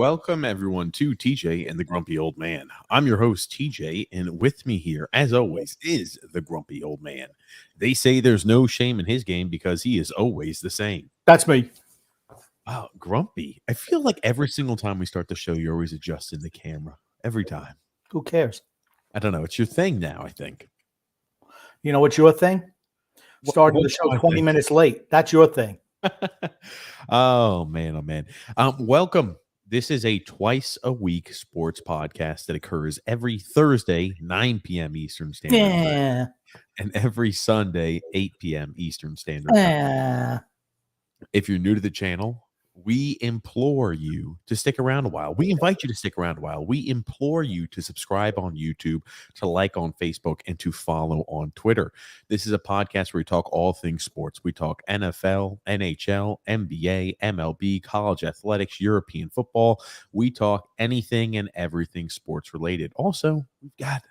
welcome everyone to TJ and the Grumpy Old Man. I'm your host, TJ, and with me here, as always, is the Grumpy Old Man. They say there's no shame in his game because he is always the same. That's me. Wow, Grumpy. I feel like every single time we start the show, you're always adjusting the camera. Every time. Who cares? I don't know. It's your thing now, I think. You know what's your thing? Starting the show 20 minutes late. That's your thing. Oh, man. Welcome. This is a twice-a-week sports podcast that occurs every Thursday, 9 p.m. Eastern Standard Time, and every Sunday, 8 p.m. Eastern Standard Time. If you're new to the channel, we implore you to stick around a while. We invite you to stick around a while. We implore you to subscribe on YouTube, to like on Facebook, and to follow on Twitter. This is a podcast where we talk all things sports. We talk NFL, NHL, NBA, MLB, college athletics, European football. We talk anything and everything sports related. Also, we've got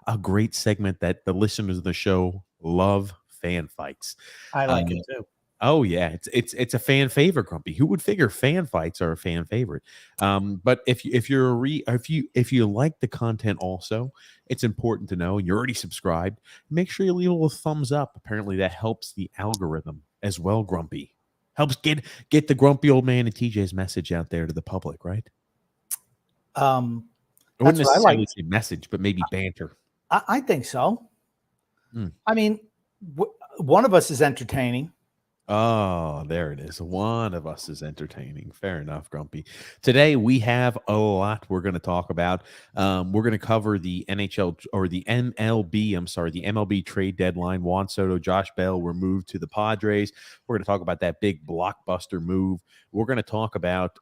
a great segment that the listeners of the show love: fan fights. I like it too. Oh yeah, it's a fan favorite, Grumpy. Who would figure fan fights are a fan favorite? But if you like the content, also, it's important to know, and you're already subscribed, make sure you leave a little thumbs up. Apparently, that helps the algorithm as well. Grumpy helps get the Grumpy Old Man and TJ's message out there to the public, right? I wouldn't necessarily say message, but maybe banter. I think so. I mean, one of us is entertaining. Oh, there it is. One of us is entertaining. Fair enough, Grumpy. Today we have a lot we're going to talk about. We're going to cover the NHL or the MLB. I'm sorry, the MLB trade deadline. Juan Soto, Josh Bell were moved to the Padres. We're going to talk about that big blockbuster move. We're going to talk about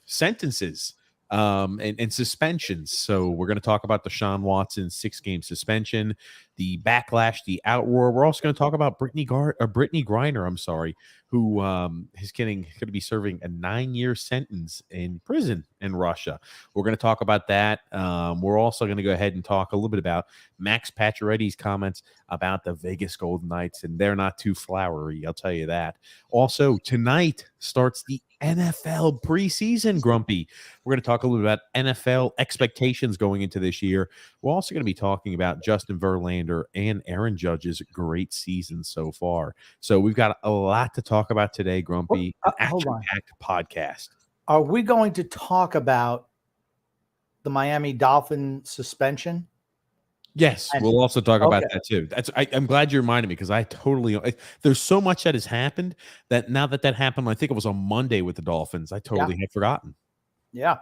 sentences and suspensions. So we're going to talk about Deshaun Watson 6-game suspension, the backlash, the outroar. We're also going to talk about Brittney Griner, who is going to be serving a 9-year sentence in prison in Russia. We're going to talk about that. We're also going to go ahead and talk a little bit about Max Pacioretty's comments about the Vegas Golden Knights, and they're not too flowery, I'll tell you that. Also, tonight starts the NFL preseason, Grumpy. We're going to talk a little bit about NFL expectations going into this year. We're also going to be talking about Justin Verlander and Aaron Judge's great season so far. So we've got a lot to talk about today, Grumpy. Action-packed podcast. Are we going to talk about the Miami Dolphin suspension? Yes, we'll also talk about that too. I'm glad you reminded me because there's so much that has happened that now that happened, I think it was on Monday with the Dolphins. I totally had forgotten. Yeah.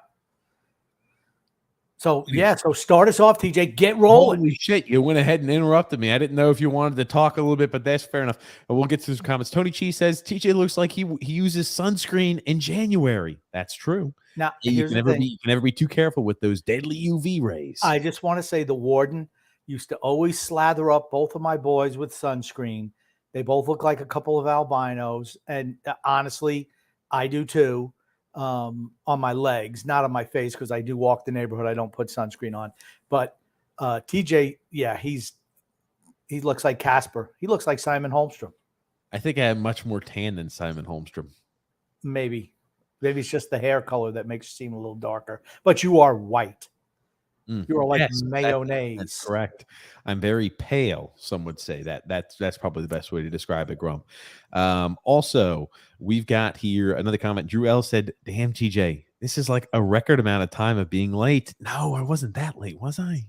So start us off, TJ. Get rolling. Holy shit, you went ahead and interrupted me. I didn't know if you wanted to talk a little bit, but that's fair enough. And we'll get to those comments. Tony Cheese says TJ looks like he uses sunscreen in January. That's true. Now, you can never be too careful with those deadly UV rays. I just want to say the warden used to always slather up both of my boys with sunscreen. They both look like a couple of albinos. And honestly, I do too, on my legs, not on my face, because I do walk the neighborhood. I don't put sunscreen on. But TJ, yeah, he looks like Casper. He looks like Simon Holmstrom. I think I have much more tan than Simon Holmstrom. Maybe it's just the hair color that makes you seem a little darker. But you are white. You are like mayonnaise. That's correct. I'm very pale. Some would say that's probably the best way to describe it, Grump. Also, we've got here another comment. Drew L said, "Damn, TJ, this is like a record amount of time of being late." No, I wasn't that late, was I?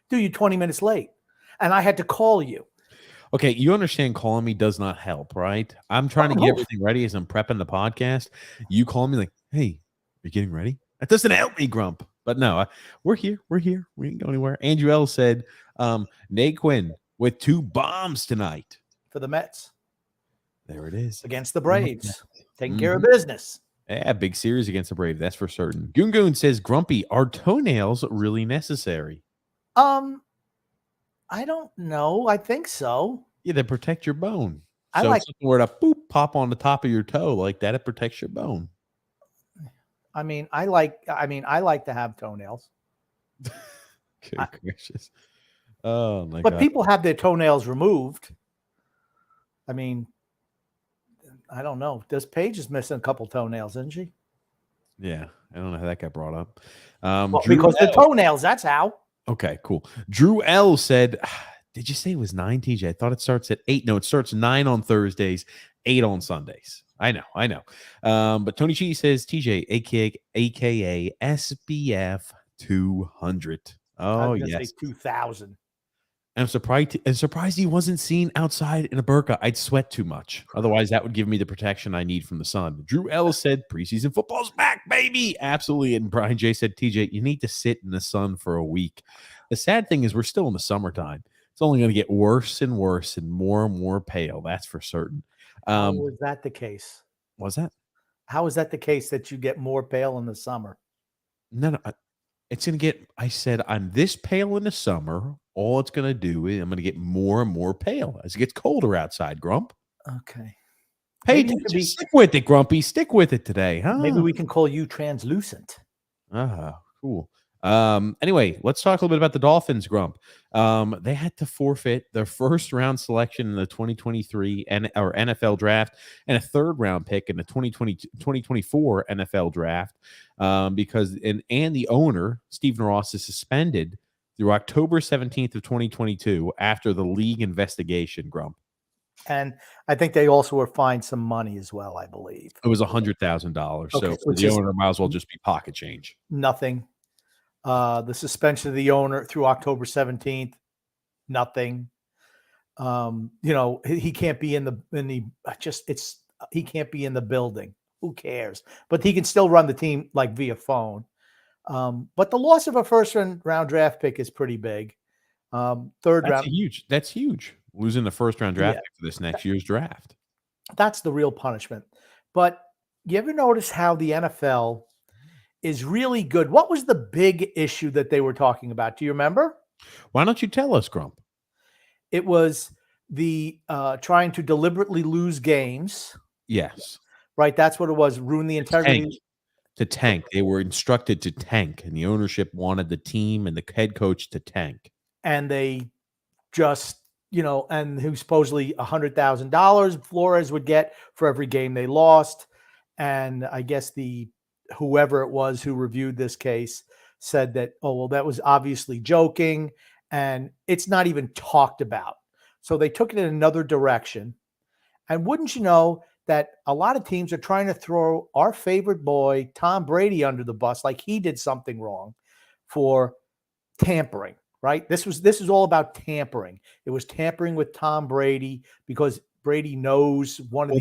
Dude, you're 20 minutes late, and I had to call you. Okay, you understand calling me does not help, right? I'm trying to get everything ready as I'm prepping the podcast. You call me like, "Hey, you're getting ready?" That doesn't help me, Grump. But no, we're here. We ain't go anywhere. Andrew L said, Naquin with 2 bombs tonight. For the Mets. There it is. Against the Braves. Taking care of business. Yeah, big series against the Braves. That's for certain. Goon says, Grumpy, are toenails really necessary? I don't know. I think so. Yeah, they protect your bone. I so like something where to pop on the top of your toe like that, it protects your bone. I like to have toenails. Good gracious. Oh my God. God. But people have their toenails removed. I don't know. This Paige is missing a couple toenails, isn't she? Yeah, I don't know how that got brought up. Well, Drew because the L. toenails, that's how. Okay, cool. Drew L said, "Did you say it was 9, TJ? I thought it starts at 8. No, it starts 9 on Thursdays, 8 on Sundays. I know. But Tony G says TJ, aka SBF 200. I Oh was going to say yes. 2000. I'm surprised he wasn't seen outside in a burqa. I'd sweat too much. Otherwise, that would give me the protection I need from the sun. Drew L said, preseason football's back, baby. Absolutely. And Brian J said, TJ, you need to sit in the sun for a week. The sad thing is we're still in the summertime. It's only going to get worse and worse and more pale. That's for certain. How was that the case? Was that? How is that the case that you get more pale in the summer? No. It's going to get, I said, I'm this pale in the summer. All it's going to do is I'm going to get more and more pale as it gets colder outside, Grump. Okay. Hey, stick with it, Grumpy. Stick with it today, huh? Maybe we can call you translucent. Cool. Anyway, let's talk a little bit about the Dolphins, Grump. They had to forfeit their first round selection in the 2023 NFL draft and a third round pick in the 2024 NFL draft because the owner, Stephen Ross, is suspended through October 17th of 2022 after the league investigation, Grump. And I think they also were fined some money as well, I believe. It was $100,000. So for the owner, might as well just be pocket change. Nothing. The suspension of the owner through October 17th, nothing. He can't be he can't be in the building. Who cares? But he can still run the team like via phone. But the loss of a first round draft pick is pretty big. That's huge. Losing the first round draft pick for this next year's draft. That's the real punishment. But you ever notice how the NFL is really good? What was the big issue that they were talking about? Do you remember? Why don't you tell us, Grump? It was the trying to deliberately lose games. Yes. Right. That's what it was. Ruin the integrity. To tank. They were instructed to tank, and the ownership wanted the team and the head coach to tank. And they just, and who supposedly $100,000 Flores would get for every game they lost. And I guess whoever it was who reviewed this case said that, that was obviously joking and it's not even talked about. So they took it in another direction. And wouldn't you know that a lot of teams are trying to throw our favorite boy, Tom Brady, under the bus, like he did something wrong for tampering, right? This is all about tampering. It was tampering with Tom Brady because Brady knows one of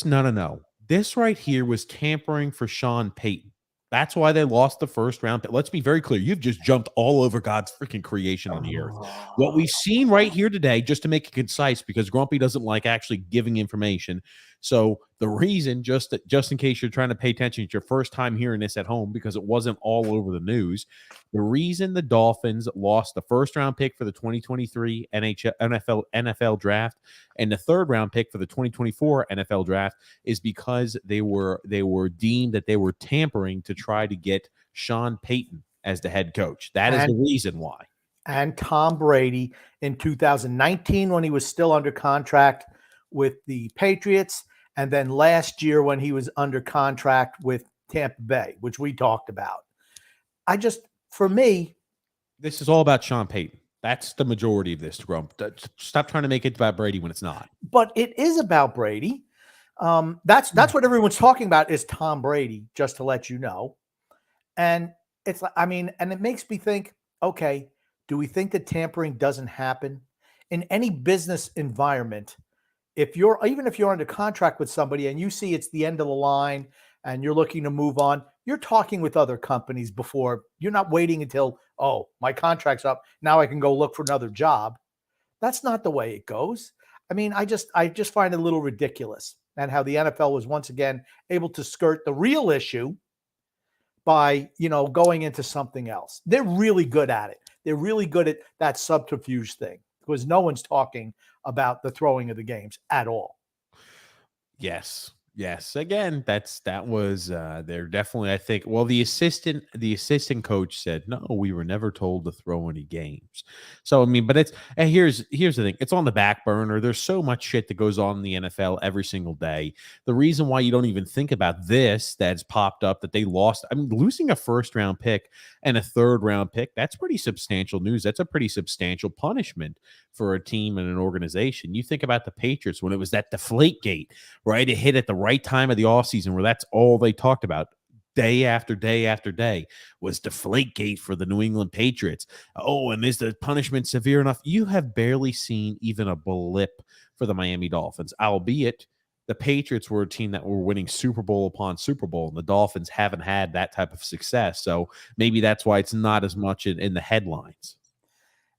No. This right here was tampering for Sean Payton. That's why they lost the first round. But let's be very clear. You've just jumped all over God's freaking creation on the earth. What we've seen right here today, just to make it concise, because Grumpy doesn't like actually giving information. So the reason, just in case you're trying to pay attention, it's your first time hearing this at home because it wasn't all over the news. The reason the Dolphins lost the first round pick for the 2023 NFL draft and the third round pick for the 2024 NFL draft is because they were deemed that they were tampering to try to get Sean Payton as the head coach. That is the reason why. And Tom Brady in 2019 when he was still under contract with the Patriots, and then last year when he was under contract with Tampa Bay, which we talked about. For me, this is all about Sean Payton. That's the majority of this, Grump. Stop trying to make it about Brady when it's not. But it is about Brady. That's what everyone's talking about is Tom Brady, just to let you know. And it's like, and it makes me think, okay, do we think that tampering doesn't happen in any business environment? Even if you're under contract with somebody and you see it's the end of the line and you're looking to move on, you're talking with other companies before. You're not waiting until, my contract's up, now I can go look for another job. That's not the way it goes. I just find it a little ridiculous, and how the NFL was once again able to skirt the real issue by, going into something else. They're really good at it. They're really good at that subterfuge thing because no one's talking about the throwing of the games at all. Yes. Yes, again, that was they're definitely, I think, well, the assistant coach said, "No, we were never told to throw any games." So I mean, but it's and here's the thing. It's on the back burner. There's so much shit that goes on in the NFL every single day. The reason why you don't even think about this that's popped up that they lost, I mean, losing a first round pick and a third round pick, that's pretty substantial news. That's a pretty substantial punishment for a team and an organization. You think about the Patriots when it was that deflate gate, right? It hit at the right time of the offseason where that's all they talked about day after day after day was Deflategate for the New England Patriots. Oh, and is the punishment severe enough? You have barely seen even a blip for the Miami Dolphins, albeit the Patriots were a team that were winning Super Bowl upon Super Bowl, and the Dolphins haven't had that type of success. So maybe that's why it's not as much in the headlines.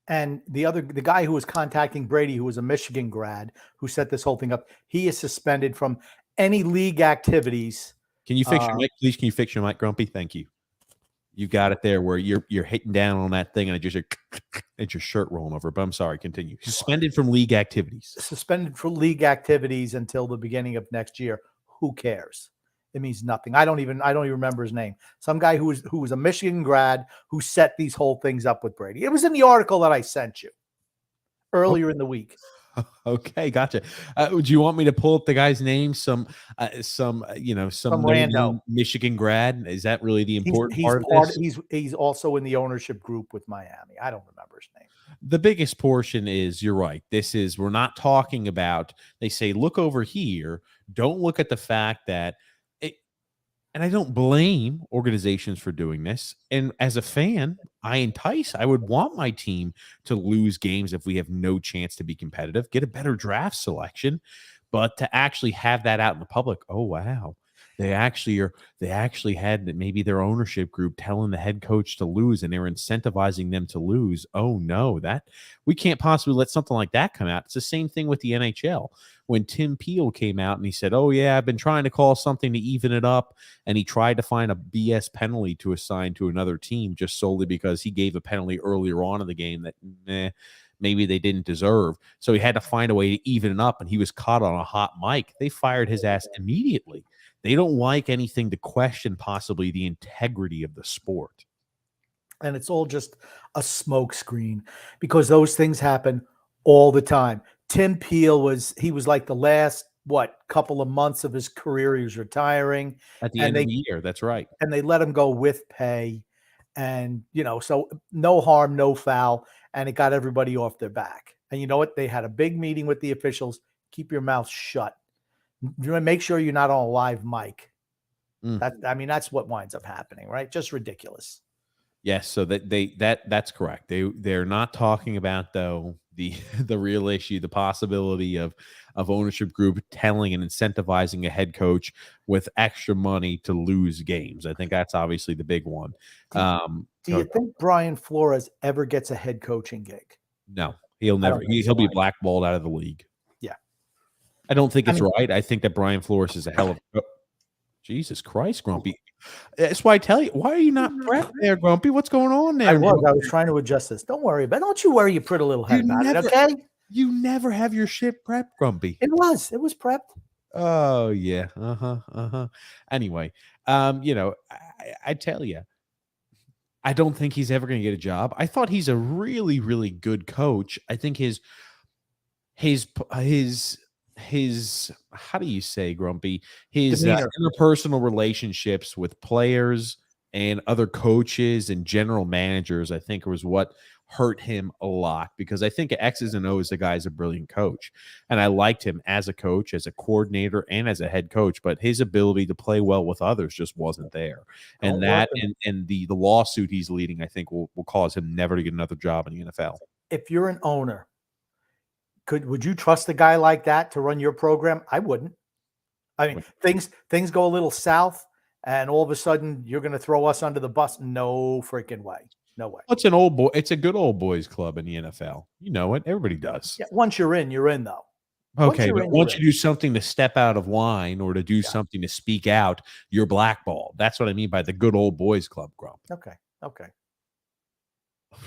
And the guy who was contacting Brady, who was a Michigan grad, who set this whole thing up, he is suspended from any league activities. Can you fix your mic, please? Can you fix your mic, Grumpy? Thank you. You got it there where you're hitting down on that thing and it's your shirt rolling over. But I'm sorry, continue. Suspended from league activities. Suspended from league activities until the beginning of next year. Who cares? It means nothing. I don't even remember his name. Some guy who was a Michigan grad who set these whole things up with Brady. It was in the article that I sent you earlier in the week. Okay, gotcha. Do you want me to pull up the guy's name? Some rando Michigan grad. Is that really the important part of this? He's also in the ownership group with Miami. I don't remember his name. The biggest portion is, you're right. We're not talking about, they say, look over here. Don't look at the fact that and I don't blame organizations for doing this. And as a fan, I would want my team to lose games if we have no chance to be competitive, get a better draft selection. But to actually have that out in the public, oh, wow. They actually had maybe their ownership group telling the head coach to lose, and they were incentivizing them to lose. Oh, no, we can't possibly let something like that come out. It's the same thing with the NHL. When Tim Peel came out and he said, oh, yeah, I've been trying to call something to even it up. And he tried to find a BS penalty to assign to another team just solely because he gave a penalty earlier on in the game that maybe they didn't deserve. So he had to find a way to even it up, and he was caught on a hot mic. They fired his ass immediately. They don't like anything to question possibly the integrity of the sport. And it's all just a smokescreen because those things happen all the time. Tim Peel was like the last, couple of months of his career. He was retiring. At the end of the year, that's right. And they let him go with pay. And, so no harm, no foul. And it got everybody off their back. And you know what? They had a big meeting with the officials. Keep your mouth shut. You want to make sure you're not on a live mic. That's what winds up happening, right? Just ridiculous. Yes, so that's correct. They're not talking about, though, the real issue, the possibility of ownership group telling and incentivizing a head coach with extra money to lose games. I think that's obviously the big one. Do you think Brian Flores ever gets a head coaching gig? No, he'll never. He'll be blackballed out of the league. Yeah. I don't think it's right. I think that Brian Flores is a hell of Jesus Christ, Grumpy. That's why I tell you, why are you not prepped there, Grumpy? What's going on there? I was trying to adjust this. Don't worry, but don't you worry your pretty little head about it, okay? You never have your shit prepped, Grumpy. It was prepped. Oh, yeah. Anyway, I tell you, I don't think he's ever going to get a job. I thought he's a really, really good coach. I think his how do you say, Grumpy? His interpersonal relationships with players and other coaches and general managers, I think, was what hurt him a lot, because I think X's and O's, the guy's a brilliant coach. And I liked him as a coach, as a coordinator, and as a head coach, but his ability to play well with others just wasn't there. And the lawsuit he's leading, I think, will cause him never to get another job in the NFL. If you're an owner, would you trust a guy like that to run your program? I wouldn't. I mean, things go a little south, and all of a sudden you're going to throw us under the bus. No freaking way. No way. Well, it's a good old boys club in the NFL. You know it. Everybody does. Yeah, once you're in, though. Okay, but once you do something to step out of line or to do something to speak out, you're blackballed. That's what I mean by the good old boys club, Grump. Okay.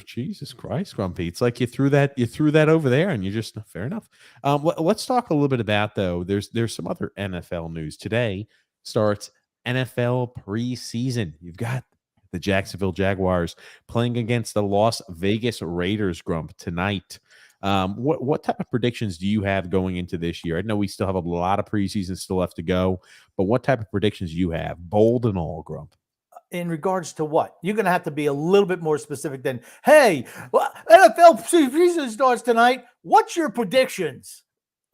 Jesus Christ, Grumpy. It's like you threw that over there and you just fair enough. Let's talk a little bit about though. There's some other NFL news. Today starts NFL preseason. You've got the Jacksonville Jaguars playing against the Las Vegas Raiders, Grump, tonight. What type of predictions do you have going into this year? I know we still have a lot of preseason still left to go, but what type of predictions do you have? Bold and all, Grump. In regards to what? You're going to have to be a little bit more specific than, hey, NFL preseason starts tonight. What's your predictions?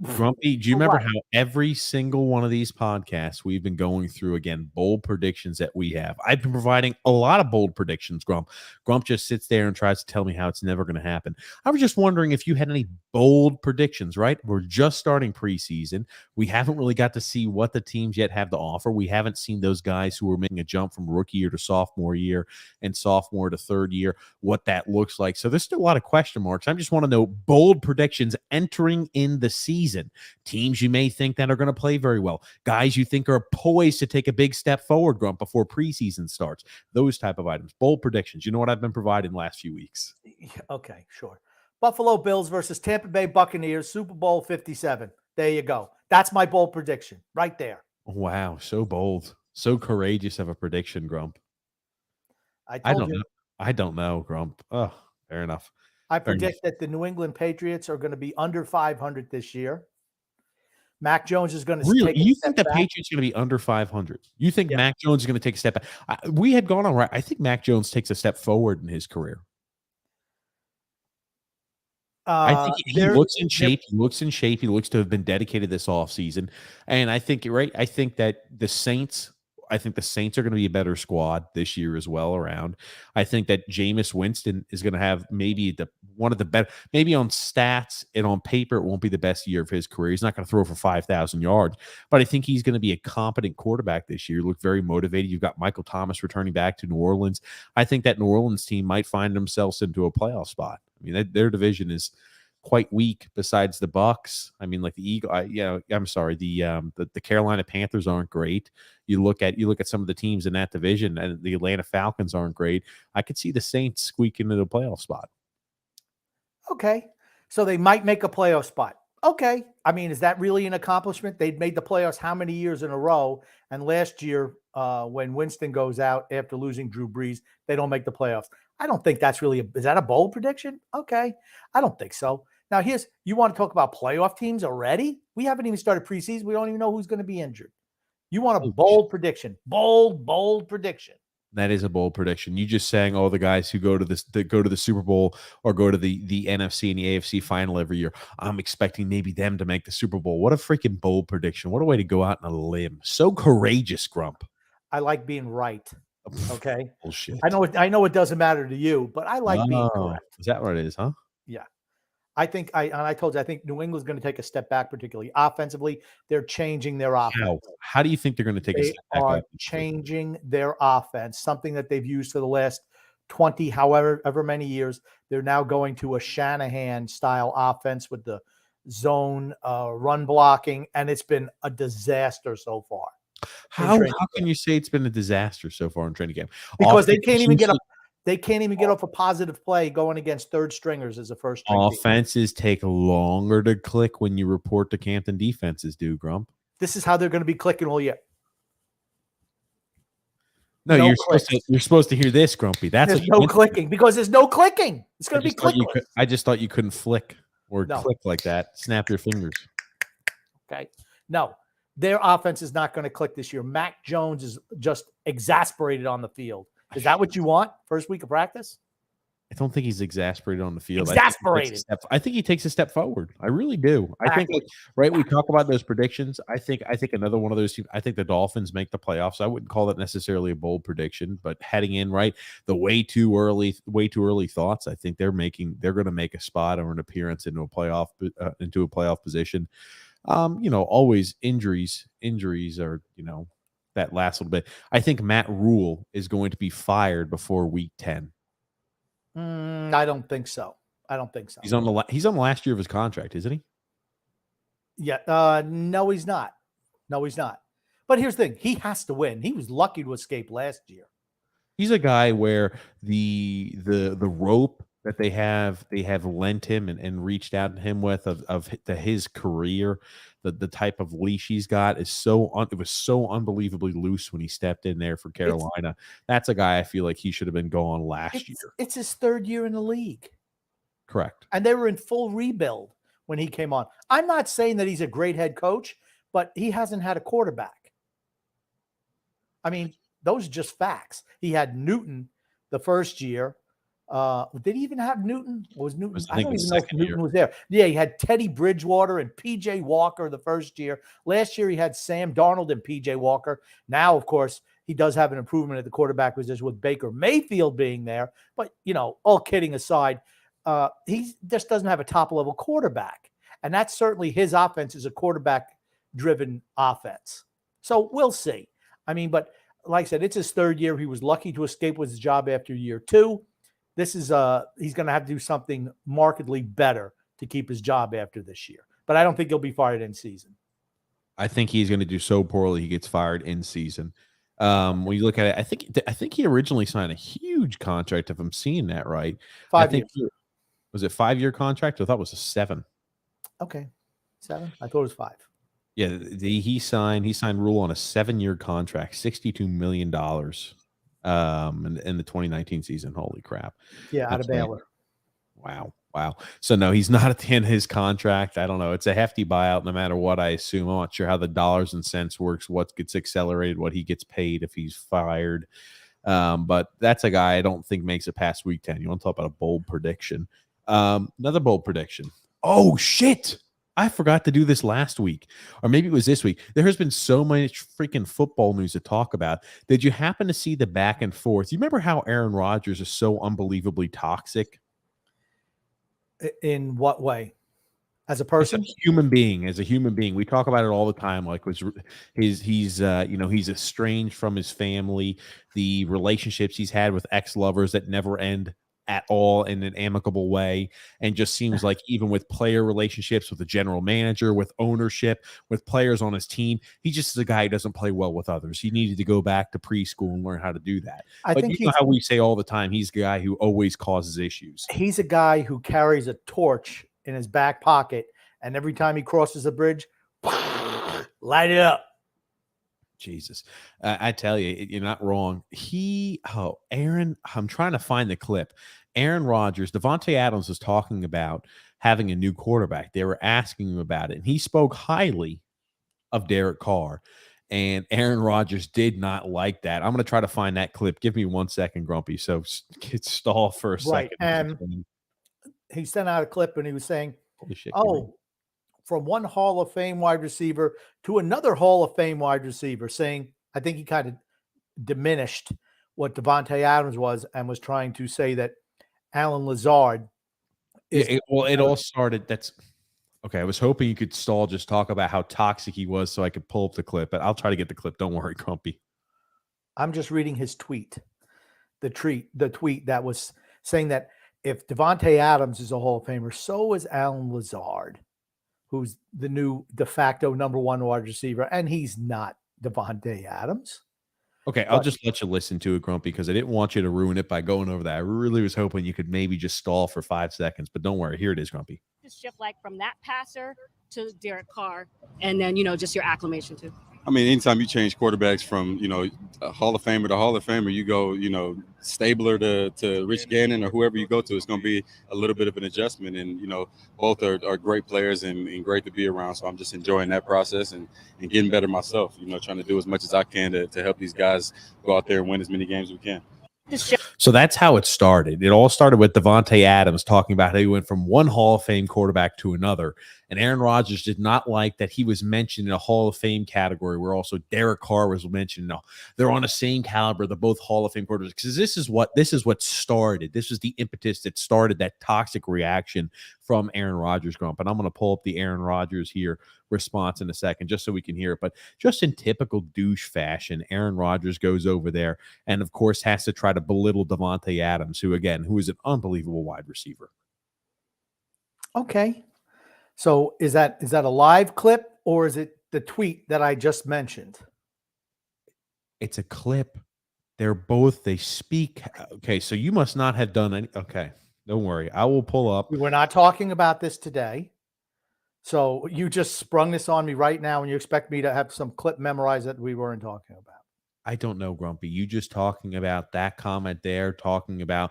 Grumpy, do you remember how every single one of these podcasts we've been going through, again, bold predictions that we have? I've been providing a lot of bold predictions, Grump. Grump just sits there and tries to tell me how it's never going to happen. I was just wondering if you had any bold predictions, right? We're just starting preseason. We haven't really got to see what the teams yet have to offer. We haven't seen those guys who are making a jump from rookie year to sophomore year and sophomore to third year, what that looks like. So there's still a lot of question marks. I just want to know bold predictions entering in the season. Teams you may think that are going to play very well, guys you think are poised to take a big step forward, Grump, before preseason starts. Those type of items, bold predictions. You know what I've been providing the last few weeks. Okay, sure. Buffalo Bills versus Tampa Bay Buccaneers, Super Bowl 57. There you go. That's my bold prediction right there. Wow, so bold, so courageous of a prediction, Grump. I don't know, Grump. Oh, fair enough. I predict that the New England Patriots are going to be under 500 this year. Mac Jones is going to really. You think the Patriots are going to be under 500? You think Mac Jones is going to take a step back? We had gone on right. I think Mac Jones takes a step forward in his career. I think he looks in shape. He looks in shape. He looks to have been dedicated this offseason. And I think you're right. I think that the Saints are going to be a better squad this year as well around. I think that Jameis Winston is going to have maybe one of the better, maybe on stats and on paper, it won't be the best year of his career. He's not going to throw for 5,000 yards, but I think he's going to be a competent quarterback this year. Look very motivated. You've got Michael Thomas returning back to New Orleans. I think that New Orleans team might find themselves into a playoff spot. I mean, their division is quite weak besides the Bucks. I mean, like the the Carolina Panthers aren't great. You look at some of the teams in that division, and the Atlanta Falcons aren't great. I could see the Saints squeaking into the playoff spot. Okay. So they might make a playoff spot. Okay. I mean, is that really an accomplishment? They'd made the playoffs how many years in a row? And last year, when Winston goes out after losing Drew Brees, they don't make the playoffs. I don't think that's really is that a bold prediction? Okay. I don't think so. Now, you want to talk about playoff teams already? We haven't even started preseason. We don't even know who's going to be injured. You want a bold prediction. Bold prediction. That is a bold prediction. You just saying all the guys who go to the Super Bowl or go to the NFC and the AFC final every year. I'm expecting maybe them to make the Super Bowl. What a freaking bold prediction. What a way to go out on a limb. So courageous, Grump. I like being right. Okay. Bullshit. I know it doesn't matter to you, but I like being correct. Is that what it is, huh? Yeah. I think I told you, I think New England's going to take a step back, particularly offensively. They're changing their offense. How do you think they're going to take a step back? They are changing their offense, something that they've used for the last 20, however many years. They're now going to a Shanahan-style offense with the zone run blocking, and it's been a disaster so far. How can you say it's been a disaster so far in training camp? Because they can't even get up. They can't even get off a positive play going against third stringers as a first string. Offenses take longer to click when you report to camp than defenses do, Grump. This is how they're going to be clicking all year. No, you're supposed to hear this, Grumpy. There's no clicking because there's no clicking. It's going to be clickless. I just thought you couldn't flick or click like that. Snap your fingers. Okay. No, their offense is not going to click this year. Mac Jones is just exasperated on the field. Is that what you want? First week of practice? I don't think he's exasperated on the field. Exasperated. I think he takes a step forward. I really do. Exactly. I think, we talk about those predictions. I think another one of those teams, I think the Dolphins make the playoffs. I wouldn't call that necessarily a bold prediction, but heading in, the way too early thoughts. I think they're going to make a spot or an appearance into a playoff position. Always injuries are, that last little bit. I think Matt Rule is going to be fired before week 10. I don't think so. He's on the last year of his contract, isn't he? Yeah. No, he's not. But here's the thing. He has to win. He was lucky to escape last year. He's a guy where the rope that they have lent him and reached out to him with his career, the type of leash he's got is it was so unbelievably loose when he stepped in there for Carolina. That's a guy I feel like he should have been gone last year. It's his third year in the league. Correct. And they were in full rebuild when he came on. I'm not saying that he's a great head coach, but he hasn't had a quarterback. I mean, those are just facts. He had Newton the first year. Did he even have Newton? Was Newton? I don't even know if Newton was there. Yeah, he had Teddy Bridgewater and PJ Walker the first year. Last year he had Sam Darnold and PJ Walker. Now, of course, he does have an improvement at the quarterback position with Baker Mayfield being there. But, all kidding aside, he just doesn't have a top-level quarterback. And that's certainly his offense is a quarterback-driven offense. So we'll see. I mean, but like I said, it's his third year. He was lucky to escape with his job after year 2. This is he's going to have to do something markedly better to keep his job after this year. But I don't think he'll be fired in season. I think he's going to do so poorly he gets fired in season. When you look at it, I think he originally signed a huge contract, if I'm seeing that right. 5 years. Was it 5-year contract? I thought it was a 7. Okay. 7? I thought it was 5. Yeah, he signed Rule on a 7-year contract, $62 million. In the 2019 season. Holy crap. Yeah, out of Baylor. Wow. So no, he's not at the end of his contract. I don't know. It's a hefty buyout no matter what, I assume. I'm not sure how the dollars and cents works, what gets accelerated, what he gets paid if he's fired. But that's a guy I don't think makes it past week 10. You want to talk about a bold prediction. Another bold prediction. Oh, shit. I forgot to do this last week, or maybe it was this week. There has been so much freaking football news to talk about. Did you happen to see the back and forth? You remember how Aaron Rodgers is so unbelievably toxic? In what way? As a person? As a human being. We talk about it all the time. Like he's estranged from his family, the relationships he's had with ex-lovers that never end at all in an amicable way, and just seems like even with player relationships with the general manager, with ownership, with players on his team, he just is a guy who doesn't play well with others. He needed to go back to preschool and learn how to do that. I think you know how we say all the time, he's the guy who always causes issues. He's a guy who carries a torch in his back pocket, and every time he crosses a bridge, light it up. Jesus. I tell you, you're not wrong. Aaron, I'm trying to find the clip. Aaron Rodgers, Devontae Adams was talking about having a new quarterback. They were asking him about it, and he spoke highly of Derek Carr, and Aaron Rodgers did not like that. I'm going to try to find that clip. Give me 1 second, Grumpy. So stall for a second. And he sent out a clip, and he was saying, holy shit, from one Hall of Fame wide receiver to another Hall of Fame wide receiver, saying, I think he kind of diminished what Devontae Adams was and was trying to say that Alan Lazard is. It all started. That's okay. I was hoping you could stall, just talk about how toxic he was so I could pull up the clip, but I'll try to get the clip. Don't worry, Grumpy. I'm just reading his tweet. The tweet that was saying that if Devontae Adams is a Hall of Famer, so is Alan Lazard, who's the new de facto number 1 wide receiver, and he's not Devontae Adams. Okay, I'll just let you listen to it, Grumpy, because I didn't want you to ruin it by going over that. I really was hoping you could maybe just stall for 5 seconds, but don't worry. Here it is, Grumpy. Just shift like from that passer to Derek Carr, and then, just your acclimation too. I mean, anytime you change quarterbacks from, a Hall of Famer to Hall of Famer, you go, Stabler to Rich Gannon or whoever you go to, it's going to be a little bit of an adjustment. And, both are great players and great to be around. So I'm just enjoying that process and getting better myself, trying to do as much as I can to help these guys go out there and win as many games as we can. So that's how it started. It all started with Devontae Adams talking about how he went from one Hall of Fame quarterback to another. And Aaron Rodgers did not like that he was mentioned in a Hall of Fame category where also Derek Carr was mentioned. No, they're on the same caliber. They're both Hall of Fame quarterbacks. Because this is what started. This was the impetus that started that toxic reaction from Aaron Rodgers growing up. And I'm going to pull up the Aaron Rodgers here response in a second just so we can hear it. But just in typical douche fashion, Aaron Rodgers goes over there and, of course, has to try to belittle Devontae Adams, who is an unbelievable wide receiver. Okay. So is that a live clip or is it the tweet that I just mentioned? It's a clip They speak. Okay, so you must not have done any. Okay, don't worry. I will pull up. We were not talking about this today. So you just sprung this on me right now, and you expect me to have some clip memorized that we weren't talking about. I don't know, Grumpy. You just talking about that comment there, talking about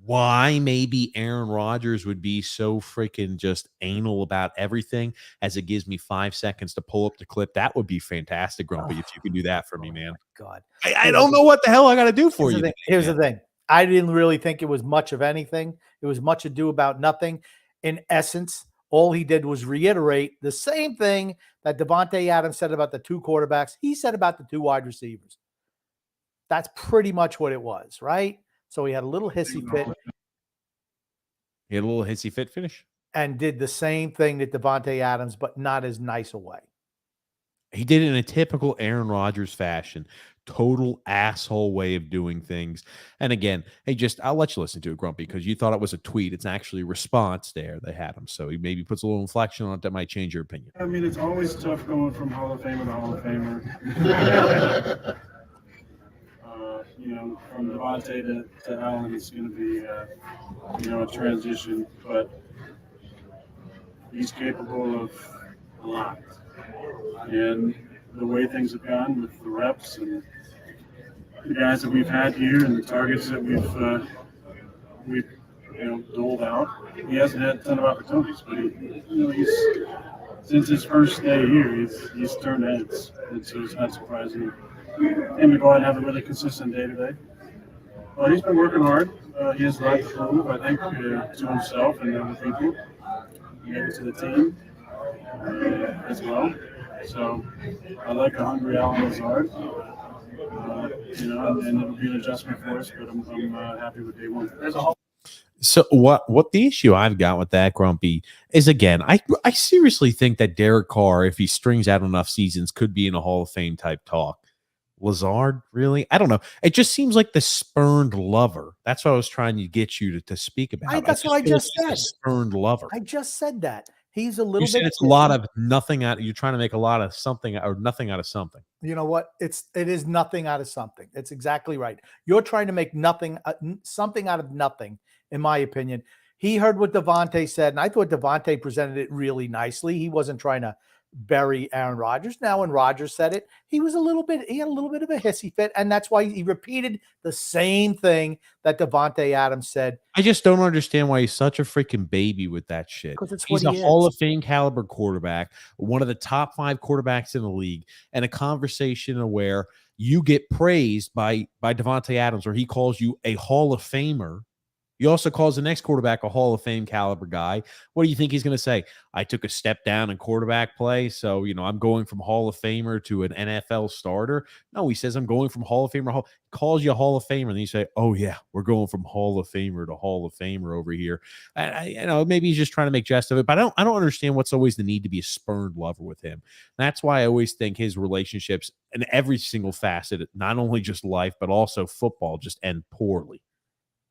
why maybe Aaron Rodgers would be so freaking just anal about everything as it gives me 5 seconds to pull up the clip. That would be fantastic, Grumpy, if you could do that for me, man. God. I don't know what the hell I got to do for you. Here's the thing. I didn't really think it was much of anything. It was much ado about nothing. In essence, all he did was reiterate the same thing that Davante Adams said about the two quarterbacks. He said about the two wide receivers. That's pretty much what it was, right? So he had a little hissy fit. He had a little hissy fit finish. And did the same thing that Davante Adams, but not as nice a way. He did it in a typical Aaron Rodgers fashion. Total asshole way of doing things. And again, hey, I'll let you listen to it, Grumpy, because you thought it was a tweet. It's actually a response there. They had him. So he maybe puts a little inflection on it that might change your opinion. I mean, it's always tough going from Hall of Famer to Hall of Famer. From Devontae to Allen, it's going to be, a transition, but he's capable of a lot. And the way things have gone with the reps and the guys that we've had here and the targets that we've doled out, he hasn't had a ton of opportunities, but he's since his first day here, he's turned heads, and so it's not surprising him to go out and have a really consistent day today. But he's been working hard. He has a lot to prove, I think, to himself and other people, maybe to the team as well. So I like a hungry Allen Lazard, and it'll be an adjustment for us, but I'm happy with day one. So what the issue I've got with that, Grumpy, is, again, I seriously think that Derek Carr, if he strings out enough seasons, could be in a Hall of Fame type talk. Lazard, really? I don't know. It just seems like the spurned lover. That's what I was trying to get you to speak about. That's what I just said. Spurned lover. I just said that. He's a little you bit. Said it's a lot of nothing out. You're trying to make a lot of something or nothing out of something. You know what? It is nothing out of something. It's exactly right. You're trying to make something out of nothing, in my opinion. He heard what Davante said, and I thought Davante presented it really nicely. He wasn't trying to bury Aaron Rodgers. Now, when Rodgers said it, he had a little bit of a hissy fit, and that's why he repeated the same thing that Davante Adams said. I just don't understand why he's such a freaking baby with that shit. He's a Hall of Fame caliber quarterback, one of the top 5 quarterbacks in the league, and a conversation where you get praised by Davante Adams, or he calls you a Hall of Famer. He also calls the next quarterback a Hall of Fame caliber guy. What do you think he's going to say? I took a step down in quarterback play, so, I'm going from Hall of Famer to an NFL starter. No, he says I'm going from Hall of Famer. Calls you a Hall of Famer, and then you say, oh, yeah, we're going from Hall of Famer to Hall of Famer over here. Maybe he's just trying to make jest of it, but I don't understand what's always the need to be a spurned lover with him. That's why I always think his relationships in every single facet, not only just life, but also football, just end poorly.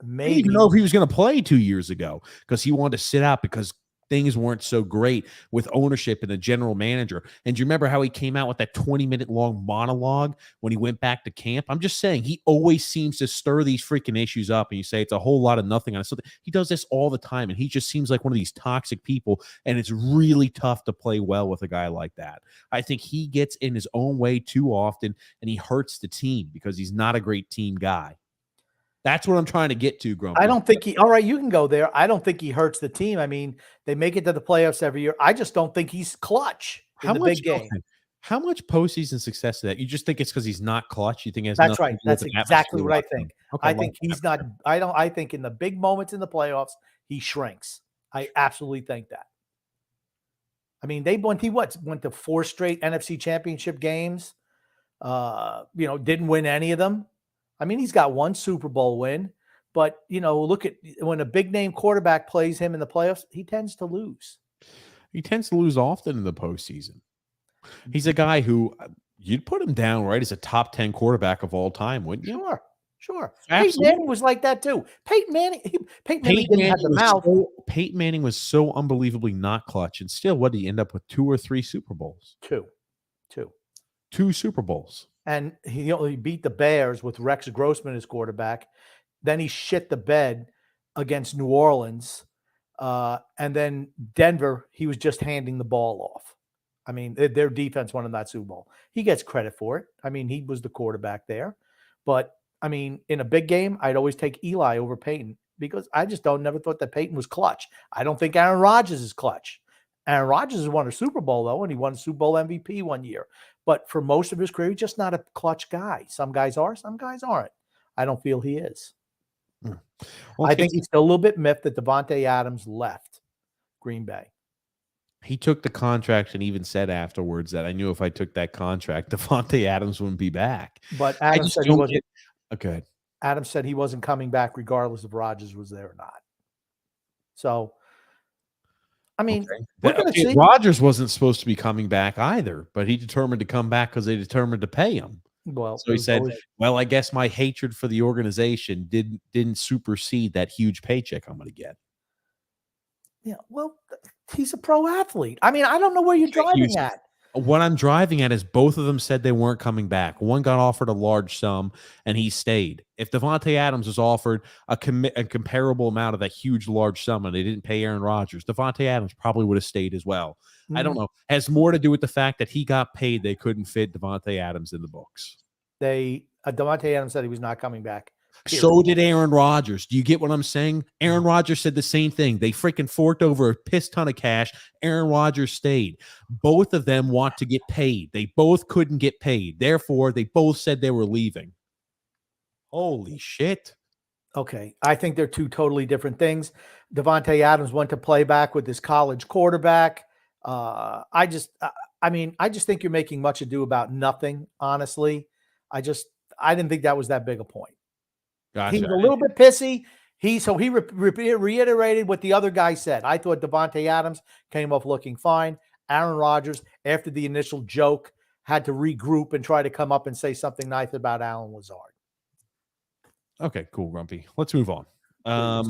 Maybe. I didn't even know if he was going to play 2 years ago because he wanted to sit out because things weren't so great with ownership and the general manager. And do you remember how he came out with that 20-minute long monologue when he went back to camp? I'm just saying, he always seems to stir these freaking issues up, and you say it's a whole lot of nothing on something. He does this all the time, and he just seems like one of these toxic people, and it's really tough to play well with a guy like that. I think he gets in his own way too often, and he hurts the team because he's not a great team guy. That's what I'm trying to get to, Grumpy. I don't think all right, you can go there. I don't think he hurts the team. I mean, they make it to the playoffs every year. I just don't think he's clutch in the big game. How much postseason success is that? You just think it's because he's not clutch? You think it's that's right. That's exactly what I think. Okay, I think he's not. I think in the big moments in the playoffs, he shrinks. I absolutely think that. I mean, he went to 4 straight NFC Championship games. Didn't win any of them. I mean, he's got 1 Super Bowl win, but, look at when a big name quarterback plays him in the playoffs, he tends to lose. He tends to lose often in the postseason. He's a guy who you'd put him down right as a top 10 quarterback of all time, wouldn't you? Sure. Absolutely. Peyton Manning was like that too. Peyton Manning didn't have the mouth. Peyton Manning was so unbelievably not clutch, and still, what did he end up with? 2 or 3 Super Bowls? Two. 2 Super Bowls. and he beat the Bears with Rex Grossman as quarterback. Then he shit the bed against New Orleans. And then Denver, he was just handing the ball off. I mean, their defense won in that Super Bowl. He gets credit for it. I mean, he was the quarterback there. But, I mean, in a big game, I'd always take Eli over Peyton because I just never thought that Peyton was clutch. I don't think Aaron Rodgers is clutch. Aaron Rodgers has won a Super Bowl, though, and he won a Super Bowl MVP one year. But for most of his career, he's just not a clutch guy. Some guys are, some guys aren't. I don't feel he is. Well, I think he's still a little bit miffed that Davante Adams left Green Bay. He took the contract and even said afterwards that I knew if I took that contract, Davante Adams wouldn't be back. But Adams said he wasn't. Okay. Adams said he wasn't coming back regardless if Rodgers was there or not. So, I mean, we're going to see. Rodgers wasn't supposed to be coming back either, but he determined to come back because they determined to pay him. Well, so he said, "Well, I guess my hatred for the organization didn't supersede that huge paycheck I'm going to get." Yeah, well, he's a pro athlete. I mean, I don't know where you're driving at. What I'm driving at is both of them said they weren't coming back. One got offered a large sum, and he stayed. If Davante Adams was offered a comparable amount of that huge, large sum, and they didn't pay Aaron Rodgers, Davante Adams probably would have stayed as well. I don't know. It has more to do with the fact that he got paid. They couldn't fit Davante Adams in the books. Davante Adams said he was not coming back. Period. So did Aaron Rodgers. Do you get what I'm saying? Aaron Rodgers said the same thing. They freaking forked over a piss ton of cash. Aaron Rodgers stayed. Both of them want to get paid. They both couldn't get paid. Therefore, they both said they were leaving. Holy shit. Okay. I think they're two totally different things. Davante Adams went to play back with his college quarterback. I just think you're making much ado about nothing, honestly. I didn't think that was that big a point. Gotcha. He was a little bit pissy. He reiterated what the other guy said. I thought Davante Adams came off looking fine. Aaron Rodgers, after the initial joke, had to regroup and try to come up and say something nice about Allen Lazard. Okay, cool, Grumpy. Let's move on. I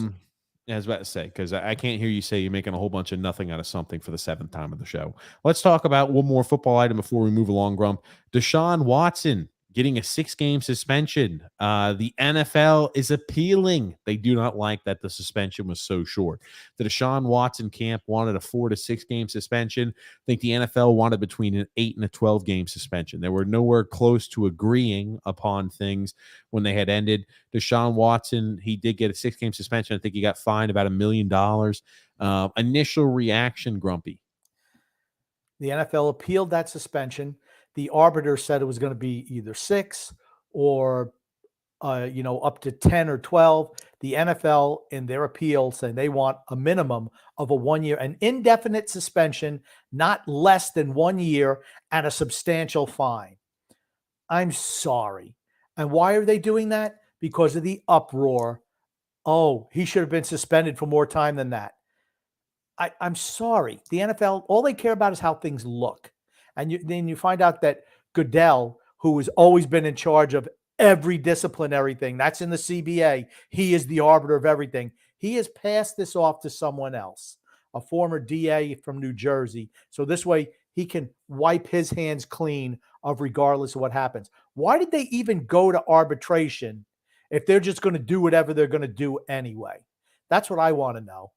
was about to say, because I can't hear you say you're making a whole bunch of nothing out of something for the 7th time of the show. Let's talk about one more football item before we move along, Grump. Deshaun Watson getting a 6-game suspension. The NFL is appealing. They do not like that the suspension was so short. The Deshaun Watson camp wanted a 4 to 6 game suspension. I think the NFL wanted between an 8 and a 12-game suspension. They were nowhere close to agreeing upon things when they had ended. Deshaun Watson, he did get a 6-game suspension. I think he got fined about $1 million. Initial reaction, Grumpy. The NFL appealed that suspension. The arbiter said it was going to be either 6 or, up to 10 or 12. The NFL, in their appeal, saying they want a minimum of a 1 year, an indefinite suspension, not less than 1 year, and a substantial fine. I'm sorry. And why are they doing that? Because of the uproar. Oh, he should have been suspended for more time than that. I'm sorry. The NFL, all they care about is how things look. And then you find out that Goodell, who has always been in charge of every disciplinary thing, that's in the CBA, he is the arbiter of everything. He has passed this off to someone else, a former DA from New Jersey. So this way he can wipe his hands clean of regardless of what happens. Why did they even go to arbitration if they're just going to do whatever they're going to do anyway? That's what I want to know.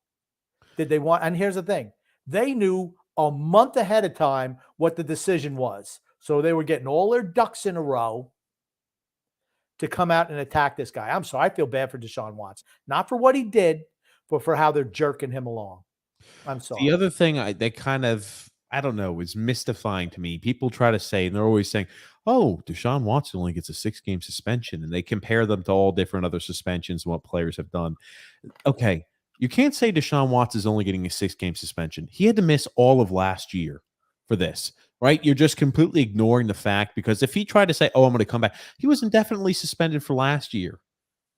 Did they want? And here's the thing. They knew a month ahead of time what the decision was. So they were getting all their ducks in a row to come out and attack this guy. I'm sorry. I feel bad for Deshaun Watson. Not for what he did, but for how they're jerking him along. I'm sorry. The other thing that kind of, I don't know, is mystifying to me. People try to say, and they're always saying, oh, Deshaun Watson only gets a 6-game suspension. And they compare them to all different other suspensions and what players have done. Okay. You can't say Deshaun Watson is only getting a 6-game suspension. He had to miss all of last year for this, right? You're just completely ignoring the fact, because if he tried to say, oh, I'm going to come back, he was indefinitely suspended for last year,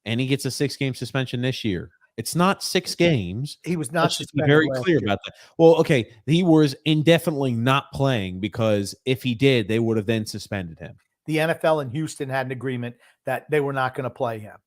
and he gets a 6-game suspension this year. It's not 6 games. He was not Let's just be suspended very last clear year. about that. Well, okay, he was indefinitely not playing, because if he did, they would have then suspended him. The NFL in Houston had an agreement that they were not going to play him.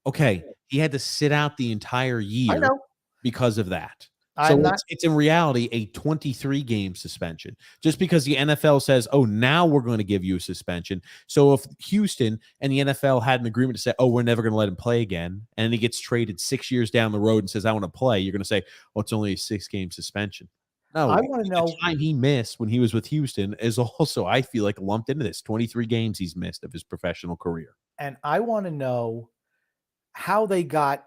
Okay, he had to sit out the entire year I know. because of that. So I'm not. it's in reality a 23 game suspension just because the NFL says, oh, now we're going to give you a suspension. So if Houston and the NFL had an agreement to say, oh, we're never going to let him play again, and he gets traded 6 years down the road and says, I want to play, you're going to say, oh, it's only a 6-game suspension. No, I want to know the time he missed when he was with Houston is also, I feel like, lumped into this. 23 games he's missed of his professional career. and I want to know how they got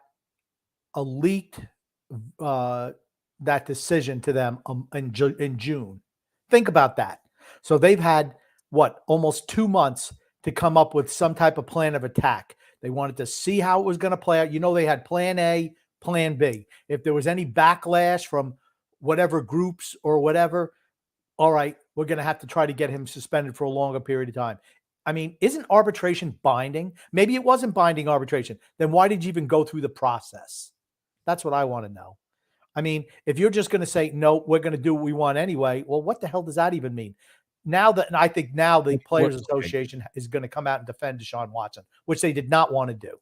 a leaked that decision to them in June. Think about that. So they've had almost 2 months to come up with some type of plan of attack. They wanted to see how it was going to play out. They had plan A, plan B. If there was any backlash from whatever groups or whatever, all right, we're going to have to try to get him suspended for a longer period of time. I mean, isn't arbitration binding? Maybe it wasn't binding arbitration. Then why did you even go through the process? That's what I want to know. I mean, if you're just going to say, no, we're going to do what we want anyway, well, what the hell does that even mean? I think now the Players Association is going to come out and defend Deshaun Watson, which they did not want to do.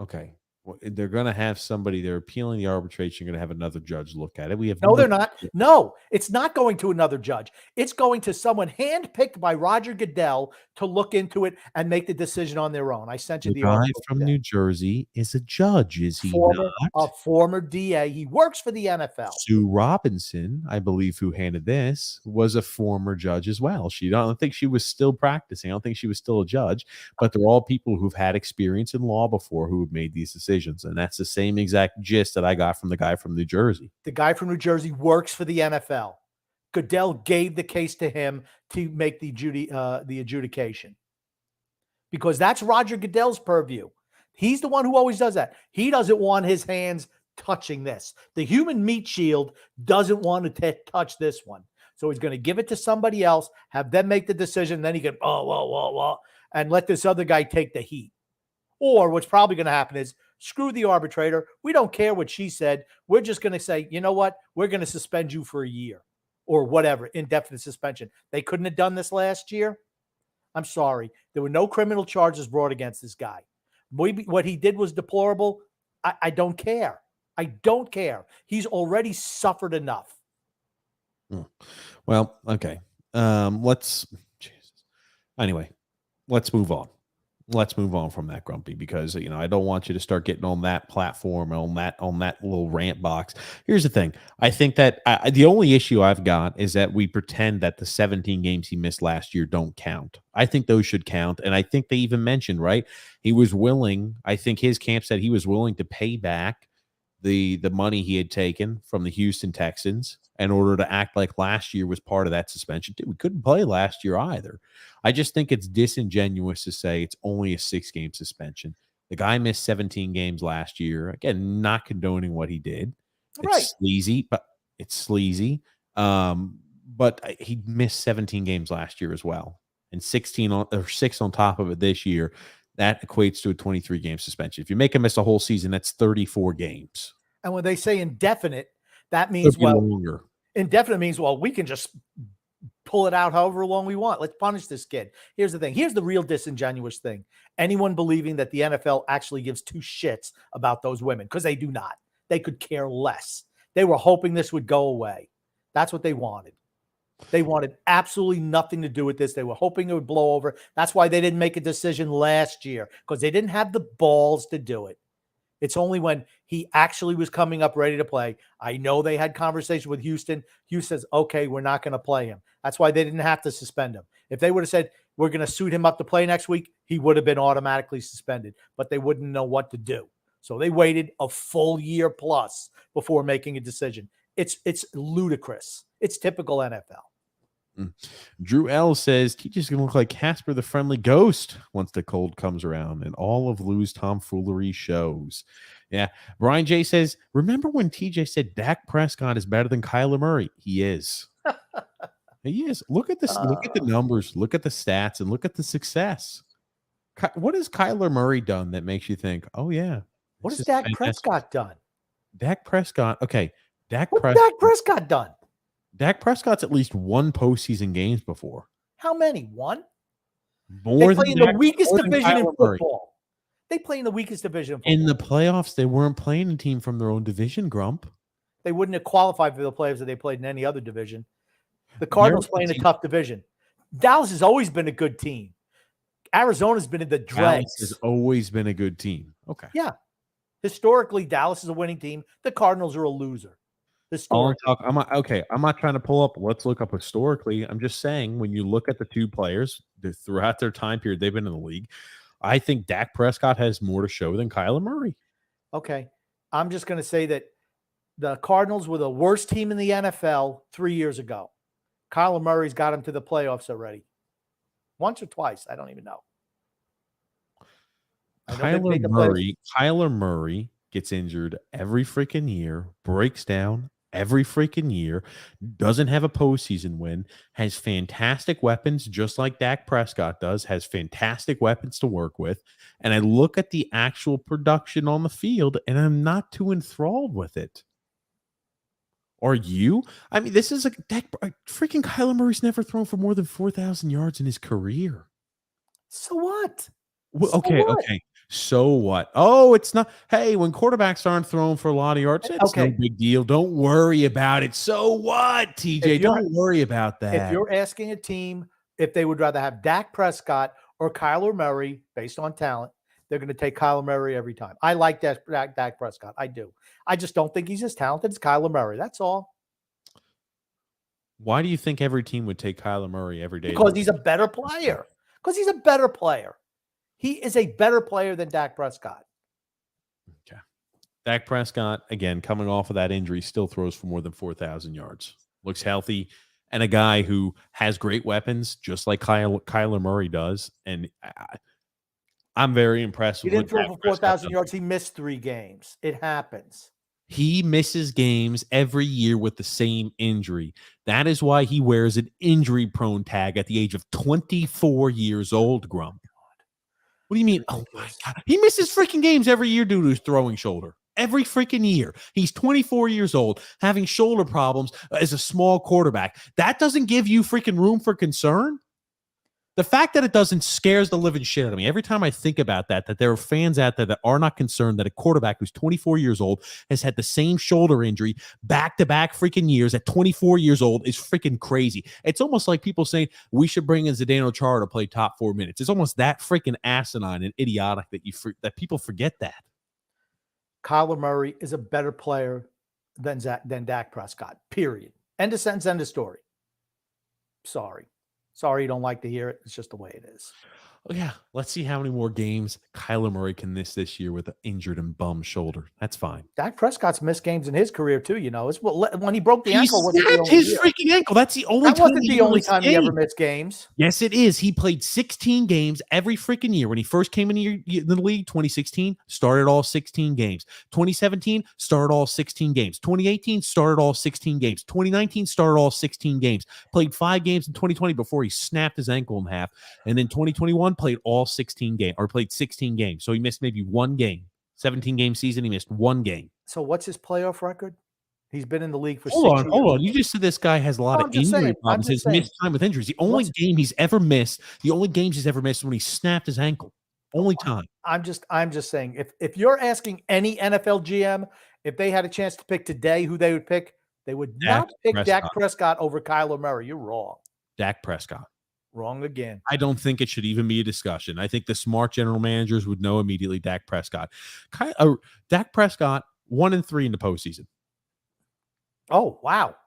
Okay. Well, they're going to have somebody, they're appealing the arbitration, going to have another judge look at it. They're not. No, it's not going to another judge. It's going to someone handpicked by Roger Goodell to look into it and make the decision on their own. I sent you the guy article from today. New Jersey is a judge, is he A not? former DA. He works for the NFL. Sue Robinson, I believe, who handed this, was a former judge as well. I don't think she was still practicing. I don't think she was still a judge, but they're all people who've had experience in law before who have made these decisions. And that's the same exact gist that I got from the guy from New Jersey. The guy from New Jersey works for the NFL. Goodell gave the case to him to make the adjudication, because that's Roger Goodell's purview. He's the one who always does that. He doesn't want his hands touching this. The human meat shield doesn't want to touch this one. So he's going to give it to somebody else, have them make the decision. Then he can, and let this other guy take the heat. Or what's probably going to happen is, screw the arbitrator. We don't care what she said. We're just going to say, you know what? We're going to suspend you for a year or whatever, indefinite suspension. They couldn't have done this last year. I'm sorry. There were no criminal charges brought against this guy. What he did was deplorable. I don't care. I don't care. He's already suffered enough. Well, okay. Anyway, let's move on. Let's move on from that, Grumpy, because I don't want you to start getting on that platform, on that little rant box. Here's the thing. I think that the only issue I've got is that we pretend that the 17 games he missed last year don't count. I think those should count. And I think they even mentioned, right, he was willing, I think his camp said he was willing to pay back the money he had taken from the Houston Texans in order to act like last year was part of that suspension. Dude, we couldn't play last year either. I just think it's disingenuous to say it's only a 6-game suspension. The guy missed 17 games last year. Again, not condoning what he did. It's sleazy. But he missed 17 games last year as well. And 6 on top of it this year. That equates to a 23-game suspension. If you make him miss a whole season, that's 34 games. And when they say indefinite, that means, longer. Indefinite means, we can just pull it out however long we want. Let's punish this kid. Here's the thing. Here's the real disingenuous thing. Anyone believing that the NFL actually gives 2 shits about those women, because they do not. They could care less. They were hoping this would go away. That's what they wanted. They wanted absolutely nothing to do with this. They were hoping it would blow over. That's why they didn't make a decision last year, because they didn't have the balls to do it. It's only when he actually was coming up ready to play. I know they had conversation with Houston. Houston says, okay, we're not going to play him. That's why they didn't have to suspend him. If they would have said, we're going to suit him up to play next week, he would have been automatically suspended, but they wouldn't know what to do. So they waited a full year plus before making a decision. It's ludicrous. It's typical NFL. Drew L says TJ's gonna look like Casper the Friendly Ghost once the cold comes around, and all of Lou's tomfoolery shows. Yeah. Brian J says, remember when TJ said Dak Prescott is better than Kyler Murray? He is. He is. Look at this. Look at the numbers. Look at the stats, and look at the success. What has Kyler Murray done that makes you think, oh yeah? What has Dak Prescott done? Dak Prescott. Okay. Dak Prescott done? Dak Prescott's at least won postseason games before. How many? One? More they play in the weakest division in football. They play in the weakest division of football. In the playoffs, they weren't playing a team from their own division, Grump. They wouldn't have qualified for the playoffs if they played in any other division. The Cardinals play in a tough division. Dallas has always been a good team. Arizona's been in the dregs. Dallas has always been a good team. Okay. Yeah. Historically, Dallas is a winning team. The Cardinals are a loser. Historically. I'm not trying to pull up. Let's look up historically. I'm just saying when you look at the two players throughout their time period they've been in the league, I think Dak Prescott has more to show than Kyler Murray. Okay. I'm just going to say that the Cardinals were the worst team in the NFL 3 years ago. Kyler Murray's got them to the playoffs already. Once or twice. I don't even know. Kyler Murray gets injured every freaking year, breaks down every freaking year, doesn't have a postseason win, has fantastic weapons just like Dak Prescott does, has fantastic weapons to work with. And I look at the actual production on the field, and I'm not too enthralled with it. Are you? I mean, this is freaking Kyler Murray's never thrown for more than 4,000 yards in his career. So what? Okay. So what? Oh, it's not. Hey, when quarterbacks aren't throwing for a lot of yards, it's no big deal. Don't worry about it. So what, TJ? Don't worry about that. If you're asking a team if they would rather have Dak Prescott or Kyler Murray based on talent, they're going to take Kyler Murray every time. I like Dak Prescott. I do. I just don't think he's as talented as Kyler Murray. That's all. Why do you think every team would take Kyler Murray every day? Because he's a better player. He is a better player than Dak Prescott. Okay. Dak Prescott, again, coming off of that injury, still throws for more than 4,000 yards. Looks healthy. And a guy who has great weapons, just like Kyler Murray does. And I'm very impressed with He didn't throw for 4,000 yards. He missed 3 games. It happens. He misses games every year with the same injury. That is why he wears an injury-prone tag at the age of 24 years old, Grump. What do you mean? Oh, my God. He misses freaking games every year due to his throwing shoulder. Every freaking year. He's 24 years old, having shoulder problems as a small quarterback. That doesn't give you freaking room for concern? The fact that it doesn't scares the living shit out of me. Every time I think about that there are fans out there that are not concerned that a quarterback who's 24 years old has had the same shoulder injury back-to-back freaking years at 24 years old is freaking crazy. It's almost like people saying we should bring in Zdeno Chara to play top 4 minutes. It's almost that freaking asinine and idiotic that people forget that. Kyler Murray is a better player than Dak Prescott, period. End of sentence, end of story. Sorry you don't like to hear it. It's just the way it is. Oh, yeah. Let's see how many more games Kyler Murray can miss this year with an injured and bum shoulder. That's fine. Dak Prescott's missed games in his career too. You know, it's when he broke the ankle. He snapped his freaking ankle. That's the only. That wasn't the only time he ever missed games. Yes, it is. He played 16 games every freaking year. When he first came in the league, 2016 started all 16 games. 2017 started all 16 games. 2018 started all 16 games. 2019 started all 16 games. Played 5 games in 2020 before he snapped his ankle in half, and then 2021 played all 16 games or played 16 games. So he missed maybe 1 game. 17-game season, he missed 1 game. So what's his playoff record? He's been in the league for 6 years. Hold on. You just said this guy has a lot of injury problems. He's missed time with injuries. The only games he's ever missed is when he snapped his ankle. Only time. I'm just saying, if you're asking any NFL GM if they had a chance to pick today who they would pick, they would not pick Dak Prescott over Kyler Murray. You're wrong. Dak Prescott. Wrong again. I don't think it should even be a discussion. I think the smart general managers would know immediately Dak Prescott. Dak Prescott 1-3 in the postseason. Oh, wow.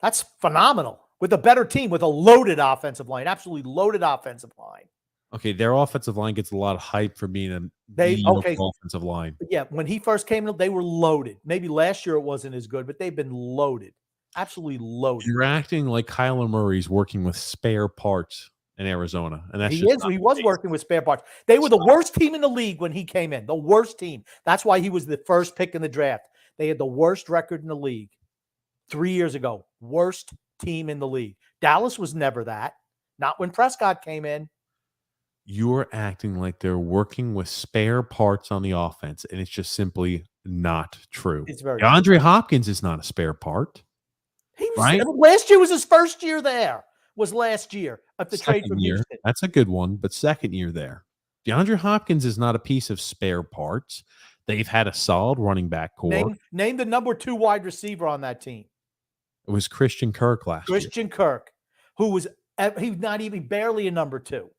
That's phenomenal. With a better team, with a loaded offensive line, absolutely loaded offensive line. Okay, their offensive line gets a lot of hype for being a offensive line. Yeah, when he first came in, they were loaded. Maybe last year it wasn't as good, but they've been loaded. Absolutely loaded. You're acting like Kyler Murray's working with spare parts in Arizona. And that's he was working with spare parts. They were the worst team in the league when he came in. The worst team. That's why he was the first pick in the draft. They had the worst record in the league 3 years ago. Worst team in the league. Dallas was never that. Not when Prescott came in. You're acting like they're working with spare parts on the offense, and it's just simply not true. It's very DeAndre Hopkins is not a spare part. Last year was his first year there. Was last year of the trade from Houston. That's a good one, but second year there. DeAndre Hopkins is not a piece of spare parts. They've had a solid running back core. Name the number 2 wide receiver on that team. It was Christian Kirk last year. Christian Kirk, who was he's not even barely a number 2.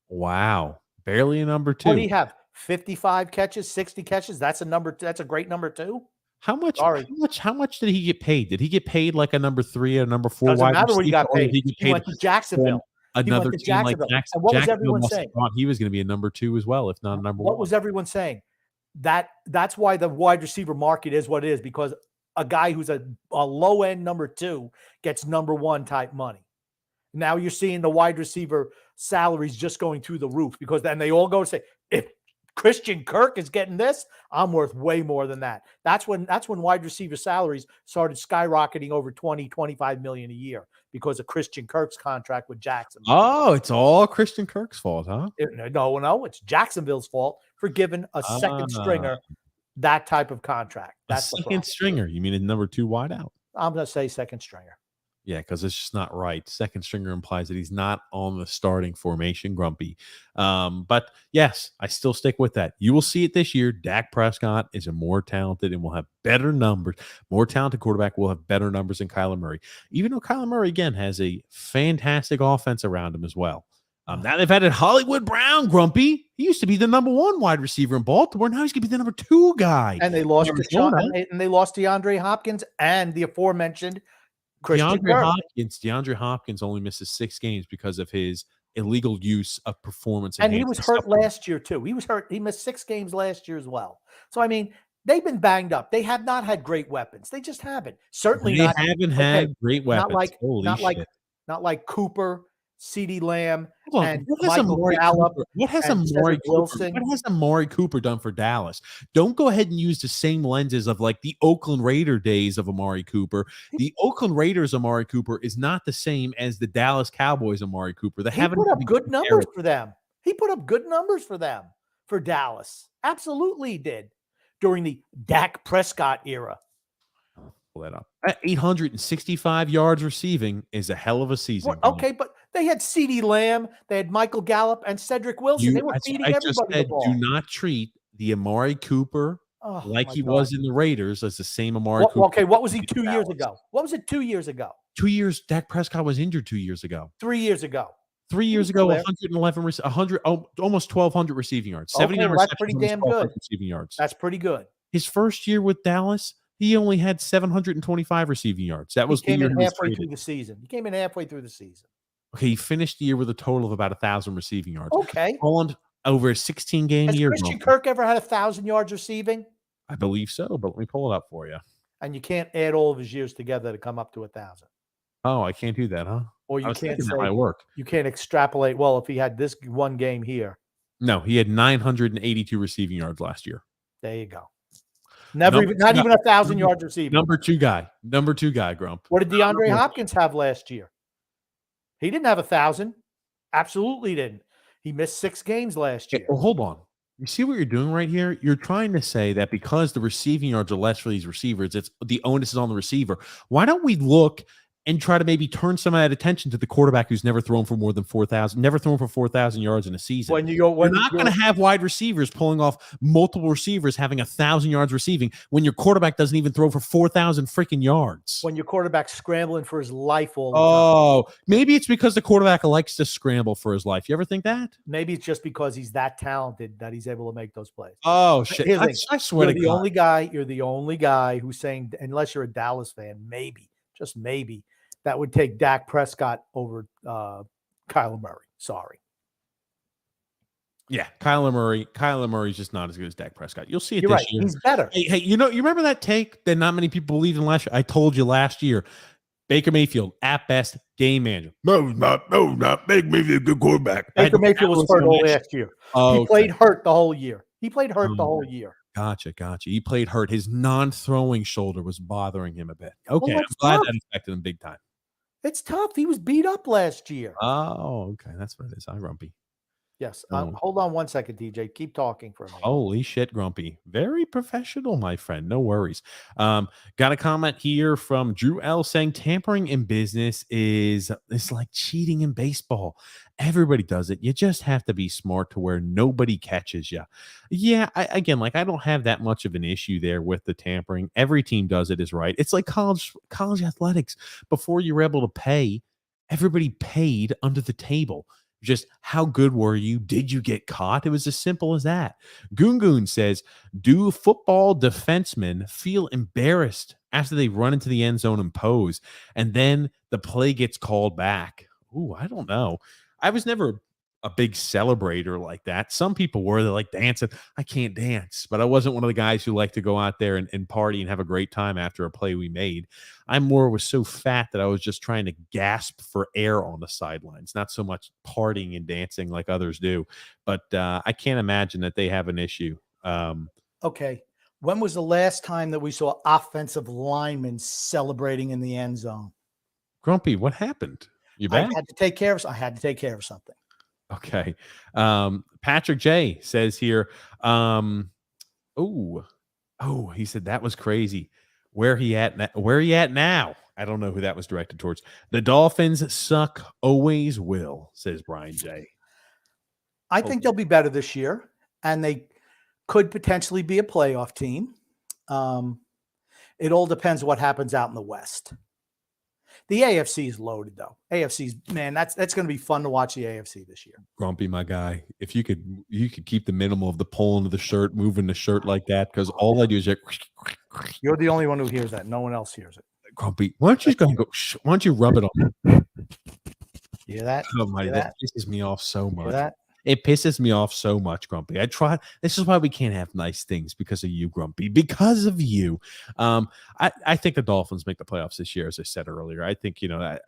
Wow. Barely a number 2. What do you have? 55 catches, 60 catches. That's a great number 2. How much? Sorry. How much did he get paid? Did he get paid like a number 3 or number 4 Doesn't wide matter what he receiver, got or did paid. He went to Jacksonville. Another to team like Jacksonville. Jacksonville? And what was Jacksonville everyone must have saying? thought he was going to be a number 2 as well, if not a number 1. What was everyone saying? That's why the wide receiver market is what it is, because a guy who's a low end number 2 gets number 1 type money. Now you're seeing the wide receiver salaries just going through the roof, because then they all go and say, if Christian Kirk is getting this, I'm worth way more than that. That's when wide receiver salaries started skyrocketing over 20-25 million a year because of Christian Kirk's contract with Jacksonville. Oh, it's all Christian Kirk's fault, huh? No, it's Jacksonville's fault for giving a second stringer that type of contract. That's a second stringer. You mean a number 2 wideout? I'm going to say second stringer. Yeah, because it's just not right. Second stringer implies that he's not on the starting formation, Grumpy. But yes, I still stick with that. You will see it this year. Dak Prescott is a more talented and will have better numbers. More talented quarterback will have better numbers than Kyler Murray. Even though Kyler Murray, again, has a fantastic offense around him as well. Now they've added Hollywood Brown, Grumpy. He used to be the number 1 wide receiver in Baltimore. Now he's going to be the number 2 guy. And they lost DeAndre Hopkins and the aforementioned DeAndre Hopkins only misses 6 games because of his illegal use of performance. And he was hurt last year too. He was hurt. He missed 6 games last year as well. So, I mean, they've been banged up. They have not had great weapons. They just haven't. Certainly they haven't had great weapons. Not like Cooper, CeeDee Lamb, and Michael Gallup. What has Amari Cooper done for Dallas? Don't go ahead and use the same lenses of like the Oakland Raider days of Amari Cooper. The Oakland Raiders Amari Cooper is not the same as the Dallas Cowboys Amari Cooper. He put up good numbers for them. He put up good numbers for them, for Dallas. Absolutely did during the Dak Prescott era. Pull that up. 865 yards receiving is a hell of a season. Okay, but they had CeeDee Lamb, they had Michael Gallup, and Cedric Wilson. They were feeding everybody the ball. Do not treat the Amari Cooper like he was in the Raiders as the same Amari Cooper. Okay, what was he 2 years ago? What was it 2 years ago? 2 years. Dak Prescott was injured 2 years ago. 3 years ago. 3 years ago, 111, 100, almost 1,200 receiving yards. 79 that's pretty damn good. Receiving yards. That's pretty good. His first year with Dallas, he only had 725 receiving yards. That was he came in halfway through the season. He came in halfway through the season. Okay, he finished the year with a total of about 1,000 receiving yards. Okay. Holland over a 16-game year. Has Christian Kirk ever had 1,000 yards receiving? I believe so, but let me pull it up for you. And you can't add all of his years together to come up to 1,000. Oh, I can't do that, huh? Or you can't say that might work. You can't extrapolate. Well, if he had this one game here. No, he had 982 receiving yards last year. There you go. Not even 1,000 yards receiving. Number two guy, Grump. What did DeAndre Hopkins have last year? He didn't have 1,000. Absolutely didn't. He missed 6 games last year. Well, hold on. You see what you're doing right here? You're trying to say that because the receiving yards are less for these receivers, it's the onus is on the receiver. Why don't we look and try to maybe turn some of that attention to the quarterback who's never thrown for more than 4,000, never thrown for 4,000 yards in a season? You're not going to have wide receivers pulling off multiple receivers having 1,000 yards receiving when your quarterback doesn't even throw for 4,000 freaking yards. When your quarterback's scrambling for his life all the time. Maybe it's because the quarterback likes to scramble for his life. You ever think that? Maybe it's just because he's that talented that he's able to make those plays. Oh, shit. I swear to God. You're the only guy who's saying, unless you're a Dallas fan, maybe, just maybe, that would take Dak Prescott over Kyler Murray. Sorry. Yeah, Kyler Murray's just not as good as Dak Prescott. You'll see it You're this right. year. He's better. Hey, you remember that take that not many people believed in last year? I told you last year. Baker Mayfield, at best, game manager. No, he's not. Baker Mayfield, a good quarterback. Baker Mayfield was hurt all last year. He played hurt the whole year. The whole year. Gotcha. He played hurt. His non-throwing shoulder was bothering him a bit. Okay, I'm glad that affected him big time. It's tough. He was beat up last year. Oh, okay. That's what it is. Rumpy. Yes. Oh. Hold on one second, DJ. Keep talking for a minute. Holy shit, Grumpy. Very professional, my friend. No worries. Got a comment here from Drew L saying tampering in business is like cheating in baseball. Everybody does it. You just have to be smart to where nobody catches you. Yeah, I don't have that much of an issue there with the tampering. Every team does it is right. It's like college athletics. Before you were able to pay, everybody paid under the table. Just how good were you? Did you get caught? It was as simple as that. Goon says, do football defensemen feel embarrassed after they run into the end zone and pose, and then the play gets called back? Ooh, I don't know. I was never a big celebrator like that. Some people were. They're like dancing. I can't dance, but I wasn't one of the guys who like to go out there and party and have a great time after a play we made. I was so fat that I was just trying to gasp for air on the sidelines, not so much partying and dancing like others do. But I can't imagine that they have an issue. Okay. When was the last time that we saw offensive linemen celebrating in the end zone? Grumpy, what happened? You I back? had to take care of something. Okay. Patrick J says here, he said that was crazy. Where he at now? I don't know who that was directed towards. The Dolphins suck, always will, says Brian J. I think they'll be better this year, and they could potentially be a playoff team. It all depends what happens out in the West. The AFC is loaded, though. AFC's, man, that's going to be fun to watch the AFC this year. Grumpy, my guy, if you could keep the minimal of the pulling of the shirt, moving the shirt like that, because all I do is you're the only one who hears that. No one else hears it. Grumpy, why don't you go? Why don't you rub it on? You hear that? Oh my, that pisses me off so much. It pisses me off so much, Grumpy. I try. This is why we can't have nice things, because of you, Grumpy. Because of you. I think the Dolphins make the playoffs this year, as I said earlier. I think, I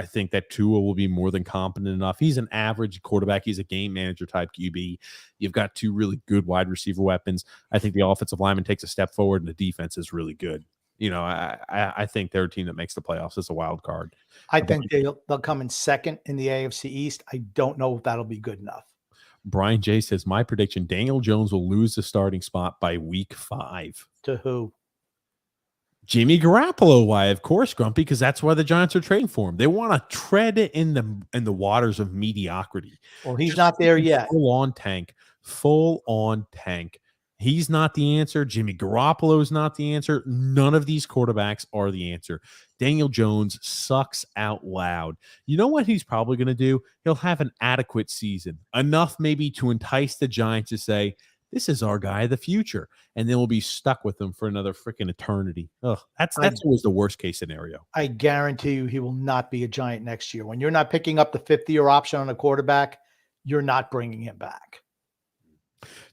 think that Tua will be more than competent enough. He's an average quarterback. He's a game manager type QB. You've got two really good wide receiver weapons. I think the offensive lineman takes a step forward, and the defense is really good. I think they're a team that makes the playoffs as a wild card. I think they'll come in second in the AFC East. I don't know if that'll be good enough. Brian J says, my prediction, Daniel Jones will lose the starting spot by week 5. To who? Jimmy Garoppolo. Why? Of course, Grumpy, because that's why the Giants are trading for him. They want to tread in the waters of mediocrity. Well, he's not there yet. Full on tank. He's not the answer. Jimmy Garoppolo is not the answer. None of these quarterbacks are the answer. Daniel Jones sucks out loud. You know what he's probably going to do? He'll have an adequate season, enough maybe to entice the Giants to say, this is our guy of the future, and then we'll be stuck with him for another freaking eternity. Ugh, that's always the worst case scenario. I guarantee you he will not be a Giant next year. When you're not picking up the 50-year option on a quarterback, you're not bringing him back.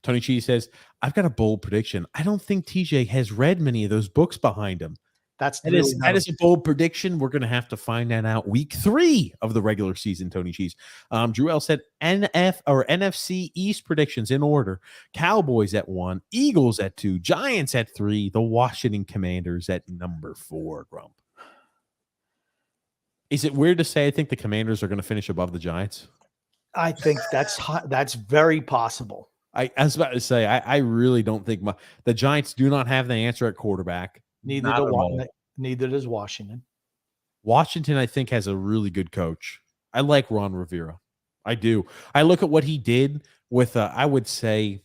Tony Cheese says, I've got a bold prediction. I don't think TJ has read many of those books behind him. That is a bold prediction. We're going to have to find that out week 3 of the regular season, Tony Cheese. Drew L said NFC East predictions in order. Cowboys at 1, Eagles at 2, Giants at 3, the Washington Commanders at number 4, Grump. Is it weird to say I think the Commanders are going to finish above the Giants? I think that's very possible. I was about to say, I really don't think the Giants do not have the answer at quarterback. Neither does Washington. Washington, I think, has a really good coach. I like Ron Rivera. I do. I look at what he did with, I would say,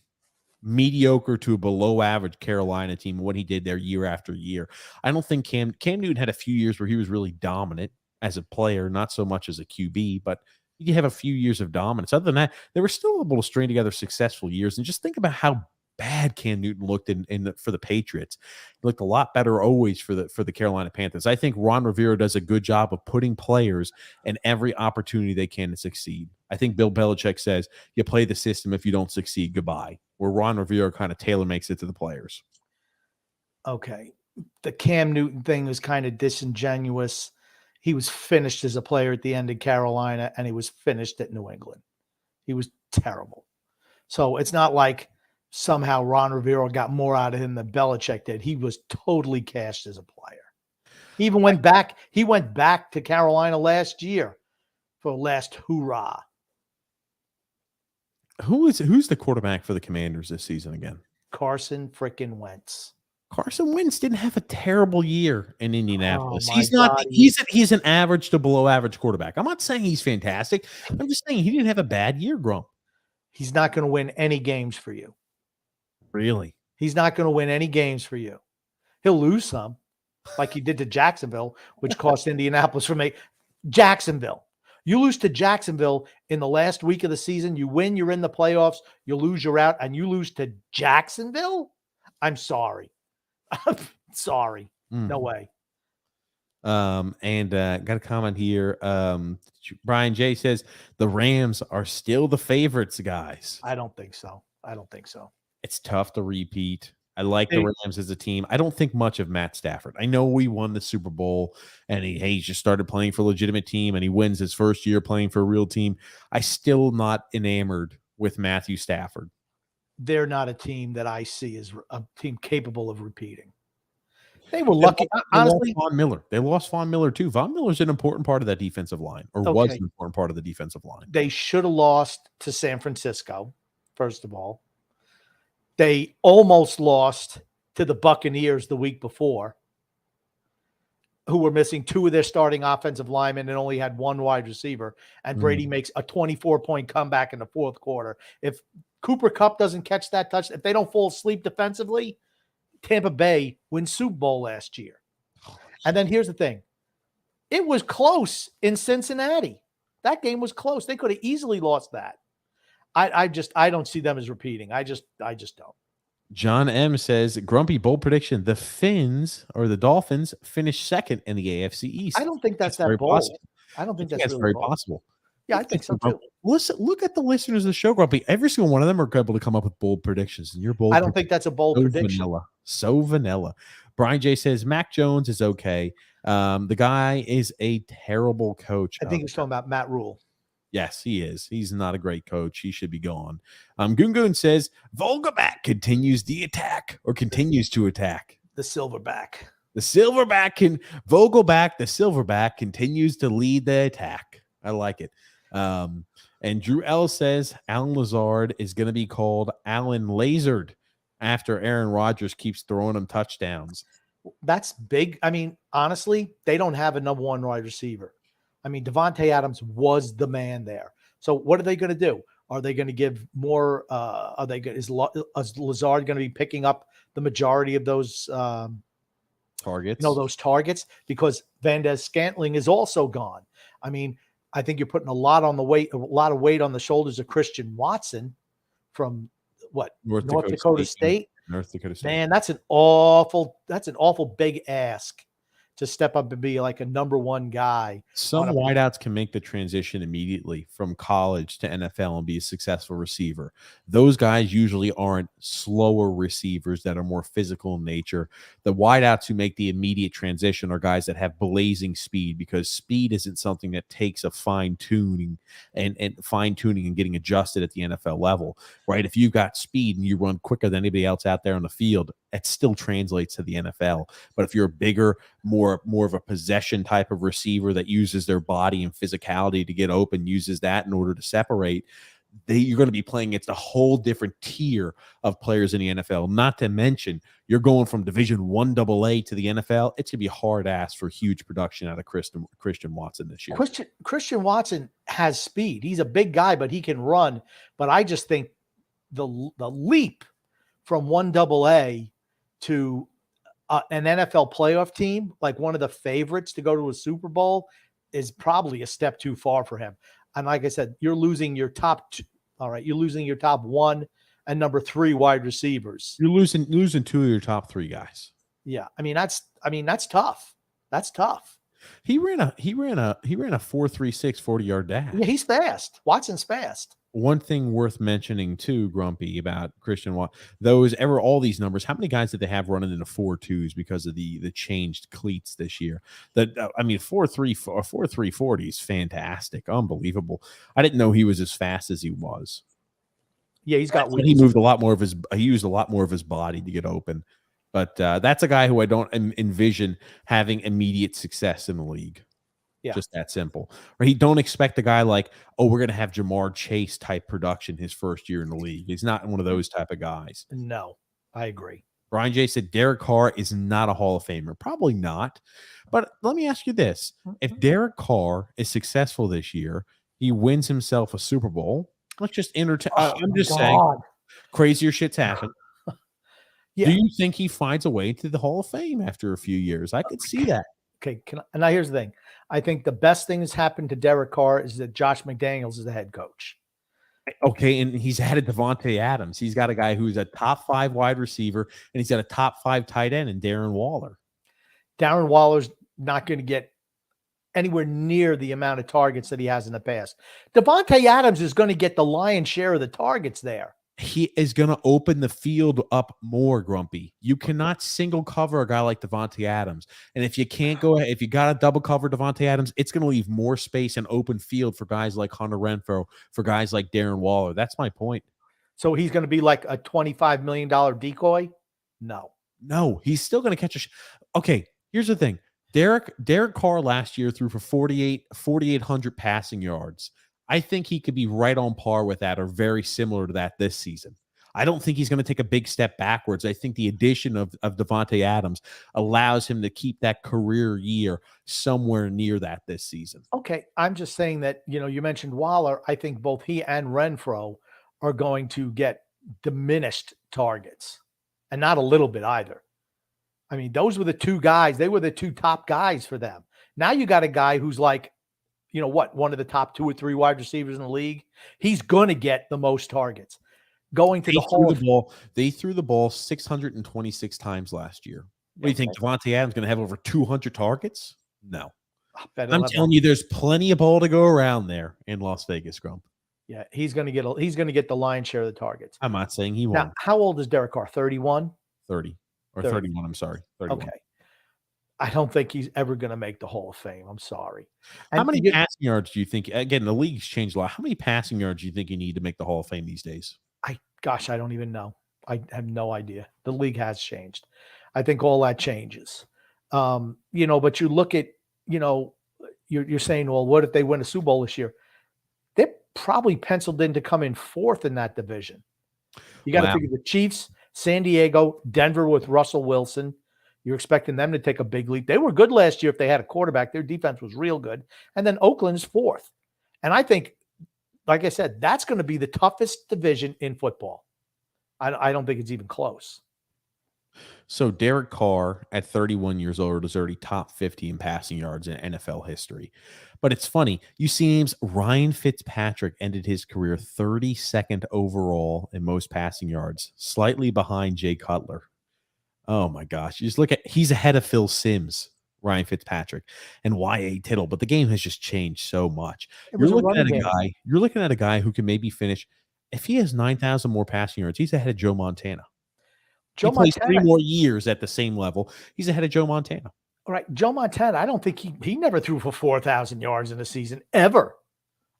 mediocre to below average Carolina team, what he did there year after year. I don't think Cam Newton had a few years where he was really dominant as a player, not so much as a QB, but you have a few years of dominance. Other than that, they were still able to string together successful years. And just think about how bad Cam Newton looked for the Patriots. He looked a lot better always for the Carolina Panthers. I think Ron Rivera does a good job of putting players in every opportunity they can to succeed. I think Bill Belichick says, you play the system. If you don't succeed, goodbye. Where Ron Rivera kind of tailor makes it to the players. Okay. The Cam Newton thing was kind of disingenuous. He was finished as a player at the end of Carolina, and he was finished at New England. He was terrible. So it's not like somehow Ron Rivera got more out of him than Belichick did. He was totally cashed as a player. He even went back. He went back to Carolina last year for last hoorah. who's the quarterback for the Commanders this season again? Carson frickin' Wentz. Carson Wentz didn't have a terrible year in Indianapolis. Oh, He's my not. God. He's an average to below average quarterback. I'm not saying he's fantastic. I'm just saying he didn't have a bad year, Grump. He's not going to win any games for you. Really? He's not going to win any games for you. He'll lose some, like he did to Jacksonville, which cost Indianapolis from Jacksonville. You lose to Jacksonville in the last week of the season. You win, you're in the playoffs. You lose, you're out, and you lose to Jacksonville? I'm sorry. I'm sorry. No way. And got a comment here. Brian J says the Rams are still the favorites, guys. I don't think so. It's tough to repeat. I like the Rams as a team. I don't think much of Matt Stafford. I know we won the Super Bowl and he just started playing for a legitimate team and he wins his first year playing for a real team. I still not enamored with Matthew Stafford. They're not a team that I see as a team capable of repeating. They were lucky. Honestly, Von Miller. They lost Von Miller too. Von Miller's an important part of that defensive line, or was an important part of the defensive line. They should have lost to San Francisco, first of all. They almost lost to the Buccaneers the week before, who were missing two of their starting offensive linemen and only had one wide receiver. And Brady makes a 24-point comeback in the fourth quarter. If Cooper Kupp doesn't catch that touch, if they don't fall asleep defensively, Tampa Bay wins Super Bowl last year. And then here's the thing. It was close in Cincinnati. That game was close. They could have easily lost that. I don't see them as repeating. I just don't. John M says, Grumpy, bold prediction. The Finns or the Dolphins finish second in the AFC East. I don't think that's that very bold. possible. I don't think that's that's really very bold. possible. Yeah, I think so too. Listen, look at the listeners of the show, Grumpy. Every single one of them are able to come up with bold predictions. And you're bold. I don't think that's a bold prediction. So vanilla. Brian J says Mac Jones is okay. The guy is a terrible coach. I think he's talking about Matt Rule. Yes, he is. He's not a great coach. He should be gone. Gungun says Volgaback continues to attack. The Silverback. The Silverback the Silverback continues to lead the attack. I like it. And Drew L says Alan Lazard is going to be called Alan Lasered after Aaron Rodgers keeps throwing him touchdowns. That's big. I mean, honestly, they don't have a number one wide receiver. I mean, Devontae Adams was the man there. So what are they going to do? Are they going to give more? Is Lazard going to be picking up the majority of those targets? Those targets, because Valdez Scantling is also gone. I mean, I think you're putting a lot of weight on the shoulders of Christian Watson from North Dakota State. North Dakota State. Man, that's an awful big ask to step up and be like a number one guy. Some wideouts can make the transition immediately from college to NFL and be a successful receiver. Those guys usually aren't slower receivers that are more physical in nature. The wideouts who make the immediate transition are guys that have blazing speed, because speed isn't something that takes a fine-tuning and getting adjusted at the NFL level, right? If you've got speed and you run quicker than anybody else out there on the field, it still translates to the NFL. But if you're a bigger, more of a possession type of receiver that uses their body and physicality to get open, uses that in order to separate, you're going to be playing against a whole different tier of players in the NFL. Not to mention, you're going from Division I AA to the NFL. It's going to be hard ass for huge production out of Christian Watson this year. Christian Watson has speed. He's a big guy, but he can run. But I just think the leap from I AA to an NFL playoff team, like one of the favorites to go to a Super Bowl, is probably a step too far for him. And like I said, you're losing your top two. All right, you're losing your top one and number three wide receivers. You're losing two of your top three guys. Yeah, I mean that's tough. That's tough. He ran a 4.36 40-yard dash. Yeah, he's fast. Watson's fast. One thing worth mentioning too, Grumpy, about Christian Watson, all these numbers, how many guys did they have running in the 4.2s because of the changed cleats this year? 4.3 40 is fantastic, unbelievable. I didn't know he was as fast as he was. Yeah, he's got. He used a lot more of his body to get open. But that's a guy who I don't envision having immediate success in the league. Yeah. Just that simple. Right? Don't expect a guy like, oh, we're going to have Jamar Chase type production his first year in the league. He's not one of those type of guys. No, I agree. Brian J said Derek Carr is not a Hall of Famer. Probably not. But let me ask you this. If Derek Carr is successful this year, he wins himself a Super Bowl. Let's just entertain. I'm just saying, crazier shit's happen. Yeah. Do you think he finds a way to the Hall of Fame after a few years? I could see that. Okay. And now here's the thing. I think the best thing that's happened to Derek Carr is that Josh McDaniels is the head coach. Okay, and he's added Devontae Adams. He's got a guy who's a top 5 wide receiver, and he's got a top 5 tight end in Darren Waller. Darren Waller's not going to get anywhere near the amount of targets that he has in the past. Devontae Adams is going to get the lion's share of the targets there. He is going to open the field up more, Grumpy. You cannot single cover a guy like Devontae Adams. And if you can't go ahead, if you got to double cover Devontae Adams, it's going to leave more space and open field for guys like Hunter Renfrow, for guys like Darren Waller. That's my point. So he's going to be like a $25 million decoy? No, he's still going to catch a okay, here's the thing. Derek Carr last year threw for 4,800 passing yards. I think he could be right on par with that or very similar to that this season. I don't think he's going to take a big step backwards. I think the addition of Devontae Adams allows him to keep that career year somewhere near that this season. Okay, I'm just saying that, you mentioned Waller. I think both he and Renfrow are going to get diminished targets, and not a little bit either. I mean, those were the two guys. They were the two top guys for them. Now you got a guy who's like, one of the top 2 or 3 wide receivers in the league. He's going to get the most targets. Going to They threw the ball 626 times last year. What do you think? Devontae Adams going to have over 200 targets? No. I'm telling you, there's plenty of ball to go around there in Las Vegas, Grump. Yeah, he's going to get the lion's share of the targets. I'm not saying he won't. Now, how old is Derek Carr? 31? 30 or 31. I'm sorry. 31. Okay. I don't think he's ever going to make the Hall of Fame. I'm sorry. How many passing yards do you think? Again, the league's changed a lot. How many passing yards do you think you need to make the Hall of Fame these days? I don't even know. I have no idea. The league has changed. I think all that changes. But you look at, you're saying, well, what if they win a Super Bowl this year? They're probably penciled in to come in 4th in that division. You got to figure the Chiefs, San Diego, Denver with Russell Wilson. You're expecting them to take a big leap. They were good last year if they had a quarterback. Their defense was real good. And then Oakland's 4th. And I think, like I said, that's going to be the toughest division in football. I don't think it's even close. So Derek Carr at 31 years old is already top 50 in passing yards in NFL history. But it's funny. You see names, Ryan Fitzpatrick ended his career 32nd overall in most passing yards, slightly behind Jay Cutler. Oh my gosh. You just look at, he's ahead of Phil Simms, Ryan Fitzpatrick, and Y.A. Tittle, but the game has just changed so much. You're looking at a guy who can maybe finish, if he has 9,000 more passing yards, he's ahead of Joe Montana. He plays 3 more years at the same level. He's ahead of Joe Montana. All right. Joe Montana, I don't think he never threw for 4,000 yards in a season ever.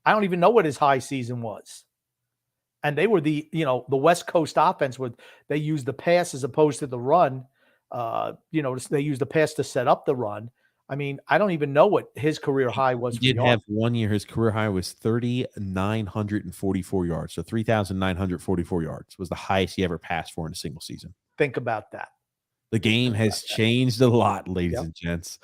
I don't even know what his high season was. And they were the West Coast offense where they used the pass as opposed to the run. They used the pass to set up the run. I mean, I don't even know what his career high was. He did have 1 year. His career high was 3,944 yards. So 3,944 yards was the highest he ever passed for in a single season. Think about that. The game has changed a lot, ladies and gents.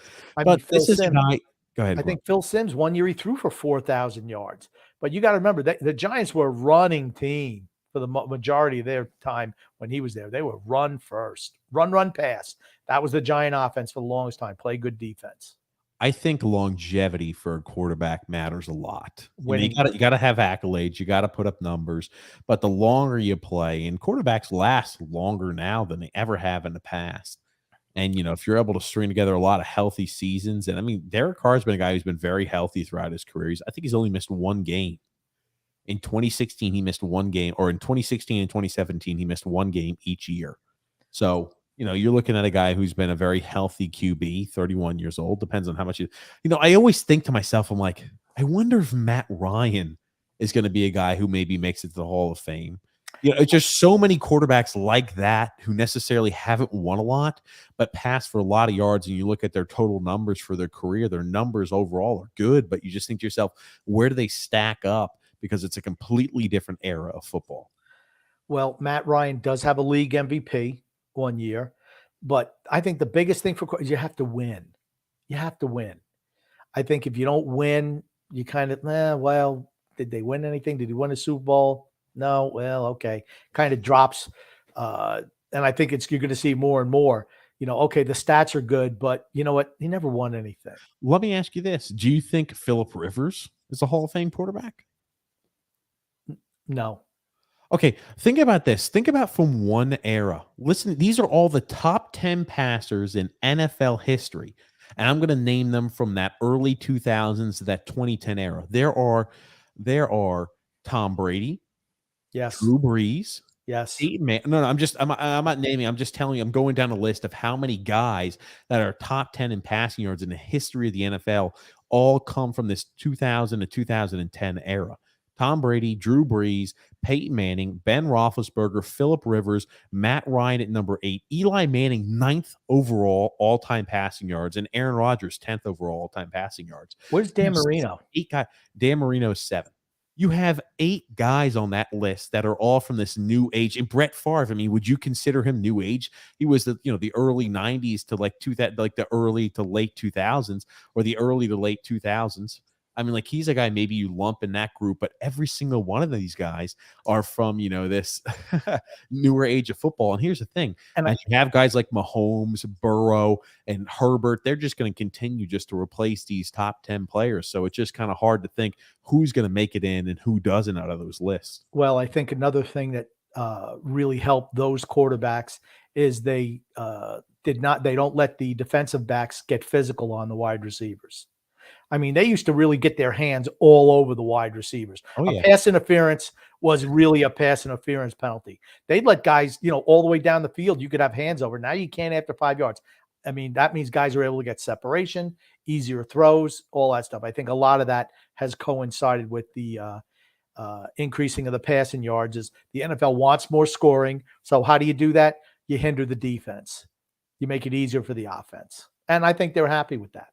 This is a guy. Go ahead. I think Phil Simms, 1 year he threw for 4,000 yards. But you got to remember that the Giants were a running team for the majority of their time when he was there. They were run first, run, pass. That was the Giant offense for the longest time. Play good defense. I think longevity for a quarterback matters a lot. You got to have accolades. You got to put up numbers. But the longer you play, and quarterbacks last longer now than they ever have in the past. And, if you're able to string together a lot of healthy seasons, and I mean, Derek Carr's been a guy who's been very healthy throughout his career. I think he's only missed 1 game. In 2016, he missed 1 game, or in 2016 and 2017, he missed 1 game each year. So, you're looking at a guy who's been a very healthy QB, 31 years old. Depends on how much I always think to myself, I'm like, I wonder if Matt Ryan is going to be a guy who maybe makes it to the Hall of Fame. it's just so many quarterbacks like that who necessarily haven't won a lot, but pass for a lot of yards. And you look at their total numbers for their career, their numbers overall are good, but you just think to yourself, where do they stack up? Because it's a completely different era of football. Well, Matt Ryan does have a league MVP one year, but I think the biggest thing for is you have to win. You have to win. I think if you don't win, you kind of, well, did they win anything? Did he win a Super Bowl? No. Well, okay. Kind of drops. And I think you're going to see more and more, okay, the stats are good, but you know what? He never won anything. Let me ask you this. Do you think Phillip Rivers is a Hall of Fame quarterback? No. Okay, think about this. Think about from one era. Listen, these are all the top 10 passers in NFL history. And I'm going to name them from that early 2000s to that 2010 era. There are Tom Brady, Yes, Drew Brees, yes, Peyton Man. No, I'm not naming. I'm just telling you. I'm going down a list of how many guys that are top 10 in passing yards in the history of the NFL all come from this 2000 to 2010 era. Tom Brady, Drew Brees, Peyton Manning, Ben Roethlisberger, Phillip Rivers, Matt Ryan at number 8, Eli Manning 9th overall all-time passing yards, and Aaron Rodgers 10th overall all-time passing yards. Where's Dan Marino? 8 guys. Dan Marino is 7. You have 8 guys on that list that are all from this new age. And Brett Favre, I mean, would you consider him new age? He was the early 90s to like the early to late 2000s, or the early to late 2000s. I mean, like, he's a guy maybe you lump in that group, but every single one of these guys are from, this newer age of football. And here's the thing. And you have guys like Mahomes, Burrow, and Herbert. They're just going to continue just to replace these top 10 players. So it's just kind of hard to think who's going to make it in and who doesn't out of those lists. Well, I think another thing that really helped those quarterbacks is they don't let the defensive backs get physical on the wide receivers. I mean, they used to really get their hands all over the wide receivers. Oh, yeah. A pass interference was really a pass interference penalty. They'd let guys, all the way down the field, you could have hands over. Now you can't after 5 yards. I mean, that means guys are able to get separation, easier throws, all that stuff. I think a lot of that has coincided with the increasing of the passing yards. Is the NFL wants more scoring. So how do you do that? You hinder the defense. You make it easier for the offense. And I think they're happy with that.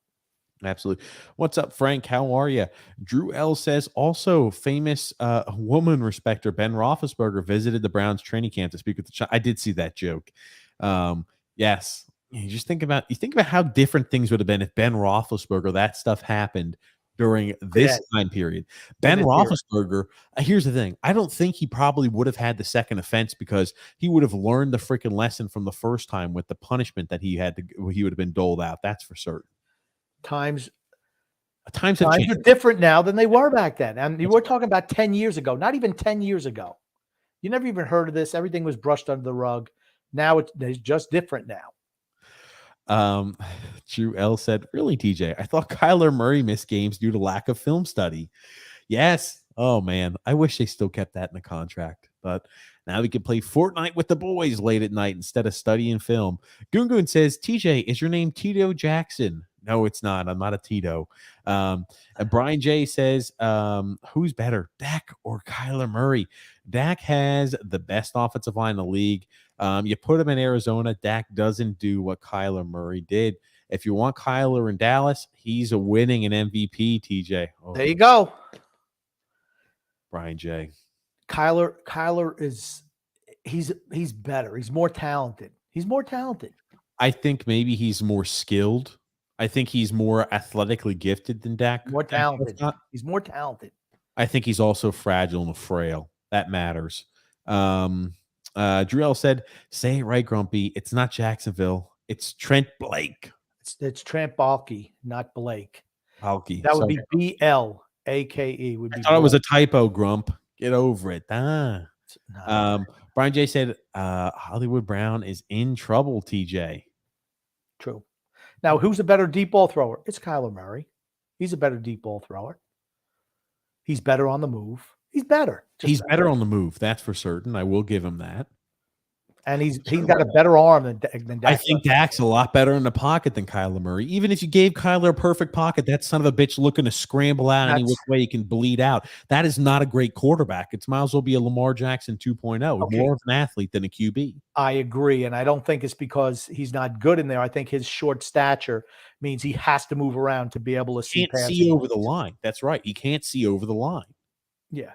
Absolutely. What's up, Frank? How are you? Drew L says also famous woman respecter Ben Roethlisberger visited the Browns training camp to speak with the I did see that joke. Yes. You think about how different things would have been if Ben Roethlisberger, that stuff happened during this time period. Ben Roethlisberger, here's the thing. I don't think he probably would have had the second offense because he would have learned the freaking lesson from the first time with the punishment that he would have been doled out. That's for certain. Times are different now than they were back then. And we're talking about 10 years ago, not even 10 years ago. You never even heard of this. Everything was brushed under the rug. Now it's just different now. Drew L said, really, TJ? I thought Kyler Murray missed games due to lack of film study. Yes. Oh, man. I wish they still kept that in the contract. But now we can play Fortnite with the boys late at night instead of studying film. Goon says, TJ, is your name Tito Jackson? No, it's not. I'm not a Tito. And Brian J says, who's better, Dak or Kyler Murray? Dak has the best offensive line in the league. You put him in Arizona, Dak doesn't do what Kyler Murray did. If you want Kyler in Dallas, he's a winning an MVP, TJ. Oh, there you go. Brian J. Kyler is he's better. He's more talented. I think maybe he's more skilled. I think he's more athletically gifted than Dak. More talented. He's more talented. I think he's also fragile and frail. That matters. Drew L said, say it right, Grumpy. It's not Jacksonville. It's Trent Blake. It's Trent Baalke, not Blake. Baalke. That would be B-L-A-K-E. I thought it was a typo, Grump. Get over it. Brian J said, Hollywood Brown is in trouble, TJ. True. Now, who's a better deep ball thrower? It's Kyler Murray. He's a better deep ball thrower. He's better on the move. He's better. He's better on the move. That's for certain. I will give him that. And he's got a better arm than Dak. I think Dak's a lot better in the pocket than Kyler Murray. Even if you gave Kyler a perfect pocket, that son of a bitch looking to scramble out any which way he can bleed out. That is not a great quarterback. It might as well be a Lamar Jackson 2.0, more of an athlete than a QB. I agree, and I don't think it's because he's not good in there. I think his short stature means he has to move around to be able to see. Can't see over the line. That's right. He can't see over the line. Yeah.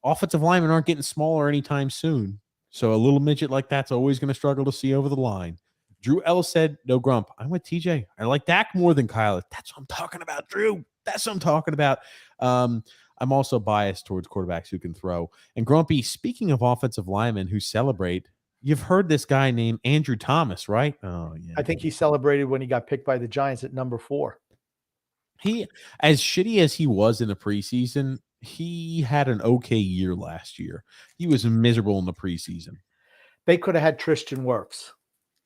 Offensive linemen aren't getting smaller anytime soon. So a little midget like that's always going to struggle to see over the line. Drew L said, no grump. I'm with TJ. I like Dak more than Kyler. That's what I'm talking about, Drew. That's what I'm talking about. I'm also biased towards quarterbacks who can throw. And Grumpy, speaking of offensive linemen who celebrate, you've heard this guy named Andrew Thomas, right? Oh, yeah. I think he celebrated when he got picked by the Giants at number 4. He, as shitty as he was in the preseason, he had an okay year last year. He was miserable in the preseason. They could have had Tristan Wirfs.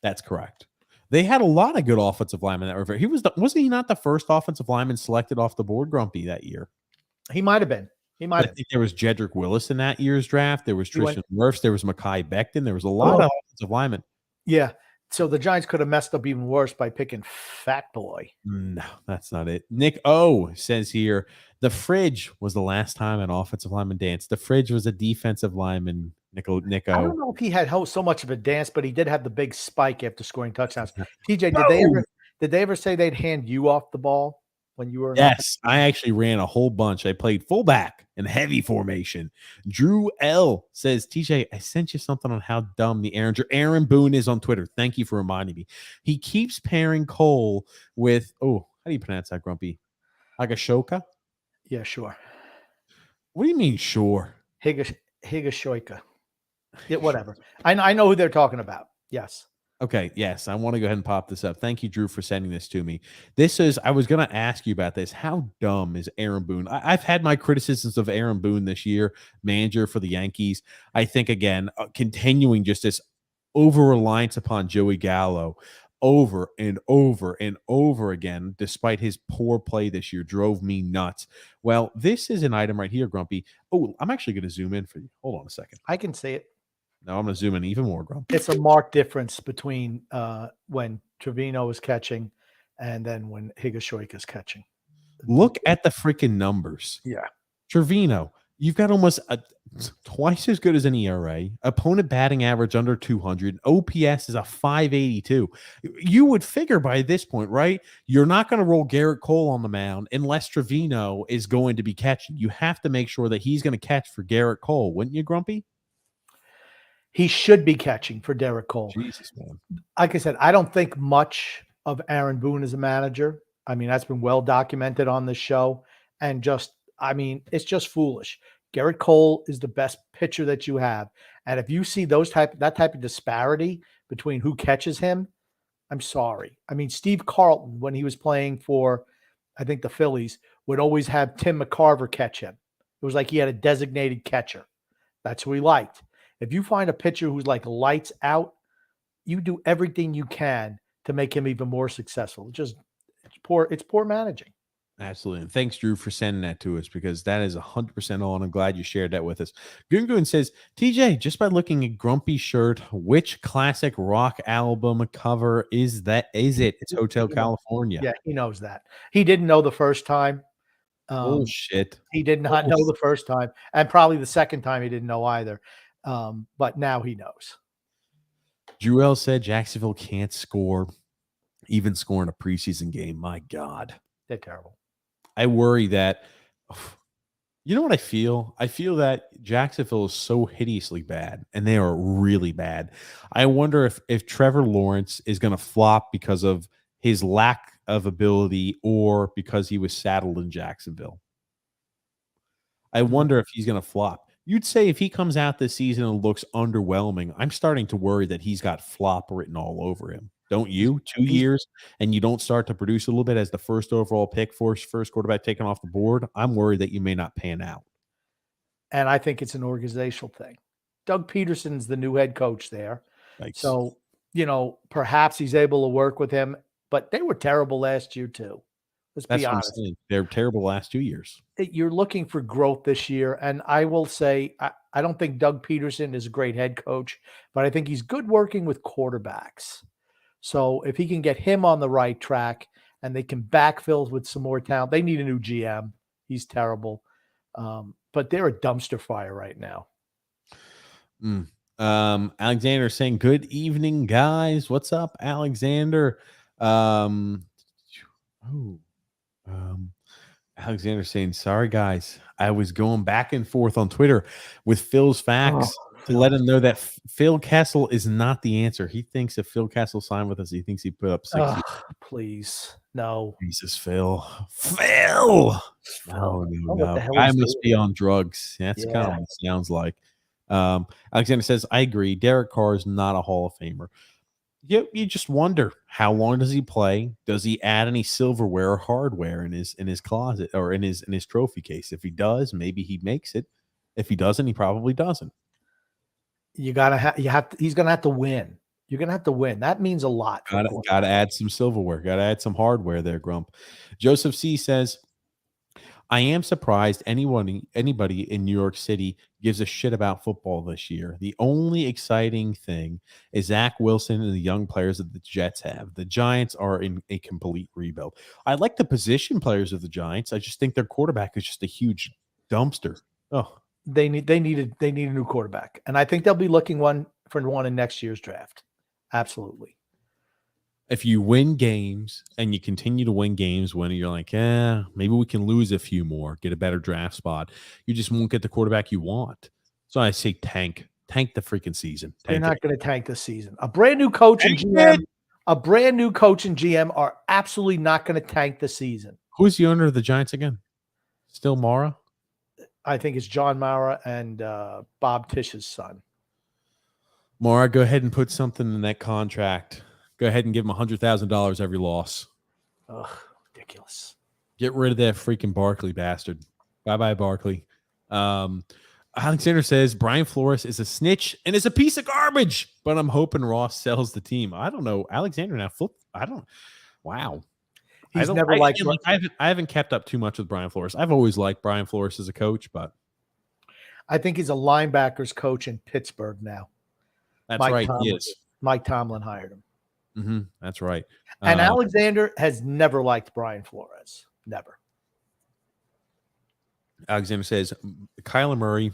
That's correct. They had a lot of good offensive linemen that were very. Wasn't he not the first offensive lineman selected off the board, Grumpy, that year? He might have been. I think there was Jedrick Willis in that year's draft. There was Tristan Wirfs. There was Mekhi Becton. There was a lot of offensive linemen. Yeah. So the Giants could have messed up even worse by picking Fat Boy. No, that's not it. Nick O says here, the fridge was the last time an offensive lineman danced. The fridge was a defensive lineman, Nick O. I don't know if he had so much of a dance, but he did have the big spike after scoring touchdowns. TJ, did they ever say they'd hand you off the ball when you were? Yes, I actually ran a whole bunch. I played fullback in heavy formation. Drew L says, TJ, I sent you something on how dumb the Aaron Boone is on Twitter. Thank you for reminding me. He keeps pairing Cole with, how do you pronounce that, Grumpy? Higashoka? Yeah, sure. What do you mean, sure? Higashoka. Yeah, whatever. I know who they're talking about. Yes. Okay, yes, I want to go ahead and pop this up. Thank you, Drew, for sending this to me. I was going to ask you about this. How dumb is Aaron Boone? I've had my criticisms of Aaron Boone this year, manager for the Yankees. I think, again, continuing just this over-reliance upon Joey Gallo over and over and over again, despite his poor play this year, drove me nuts. Well, this is an item right here, Grumpy. Oh, I'm actually going to zoom in for you. Hold on a second. I can see it. Now I'm going to zoom in even more, Grumpy. It's a marked difference between when Trevino was catching and then when Higashoika is catching. Look at the freaking numbers. Yeah. Trevino, you've got almost twice as good as an ERA, opponent batting average under 200, OPS is a 582. You would figure by this point, right? You're not going to roll Garrett Cole on the mound unless Trevino is going to be catching. You have to make sure that he's going to catch for Garrett Cole, wouldn't you, Grumpy? He should be catching for Derek Cole. Jesus, man. Like I said, I don't think much of Aaron Boone as a manager. I mean, that's been well documented on this show. And it's just foolish. Garrett Cole is the best pitcher that you have. And if you see that type of disparity between who catches him, I'm sorry. I mean, Steve Carlton, when he was playing for, I think, the Phillies, would always have Tim McCarver catch him. It was like he had a designated catcher. That's who he liked. If you find a pitcher who's like lights out, you do everything you can to make him even more successful. It's poor managing. Absolutely. And thanks, Drew, for sending that to us, because that is 100% all, and I'm glad you shared that with us. Gungun says, TJ, just by looking at Grumpy's shirt, which classic rock album cover is it? It's Hotel California. Yeah, he knows that. He didn't know the first time. Bullshit. He did not know the first time, and probably the second time he didn't know either. But now he knows. Jewel said Jacksonville can't score, even score in a preseason game. My God. They're terrible. I worry that, you know what I feel? I feel that Jacksonville is so hideously bad, and they are really bad. I wonder if Trevor Lawrence is going to flop because of his lack of ability or because he was saddled in Jacksonville. I wonder if he's going to flop. You'd say if he comes out this season and looks underwhelming, I'm starting to worry that he's got flop written all over him. Don't you? 2 years and you don't start to produce a little bit as the first overall pick, first quarterback taken off the board. I'm worried that you may not pan out. And I think it's an organizational thing. Doug Peterson's the new head coach there. Thanks. So, perhaps he's able to work with him, but they were terrible last year too. Let's be honest. They're terrible last 2 years. You're looking for growth this year. And I will say, I don't think Doug Peterson is a great head coach, but I think he's good working with quarterbacks. So if he can get him on the right track and they can backfill with some more talent, they need a new GM. He's terrible. But they're a dumpster fire right now. Alexander saying, good evening, guys. What's up, Alexander? Alexander saying, sorry, guys. I was going back and forth on Twitter with Phil's facts to let him know that Phil Kessel is not the answer. He thinks if Phil Kessel signed with us, he thinks he put up 60. Please. No. Jesus, Phil. Oh, no. I must be on drugs. That's kind of what it sounds like. Alexander says, I agree. Derek Carr is not a Hall of Famer. You just wonder, how long does he play? Does he add any silverware or hardware in his closet or in his trophy case? If he does, maybe he makes it. If he doesn't, he probably doesn't. He's gonna have to win. You're gonna have to win. That means a lot. Gotta add some silverware. Gotta add some hardware there, Grump. Joseph C says, I am surprised anybody in New York City gives a shit about football this year. The only exciting thing is Zach Wilson and the young players that the Jets have. The Giants are in a complete rebuild. I like the position players of the Giants. I just think their quarterback is just a huge dumpster. Oh, they need a new quarterback, and I think they'll be looking for one in next year's draft. Absolutely. If you win games and you continue to win games when you're like, maybe we can lose a few more, get a better draft spot, you just won't get the quarterback you want. So I say tank the freaking season. They're not going to tank the season. A brand new coach and GM are absolutely not going to tank the season. Who's the owner of the Giants again? Still Mara? I think it's John Mara and Bob Tish's son. Mara, go ahead and put something in that contract. Go ahead and give him $100,000 every loss. Ugh, ridiculous. Get rid of that freaking Barkley bastard. Bye-bye, Barkley. Alexander says, Brian Flores is a snitch and is a piece of garbage, but I'm hoping Ross sells the team. I don't know. Alexander now, wow. I haven't kept up too much with Brian Flores. I've always liked Brian Flores as a coach, but I think he's a linebackers coach in Pittsburgh now. That's right. He is. Mike Tomlin hired him. Mm-hmm, that's right. And Alexander has never liked Brian Flores. Never. Alexander says, Kyler Murray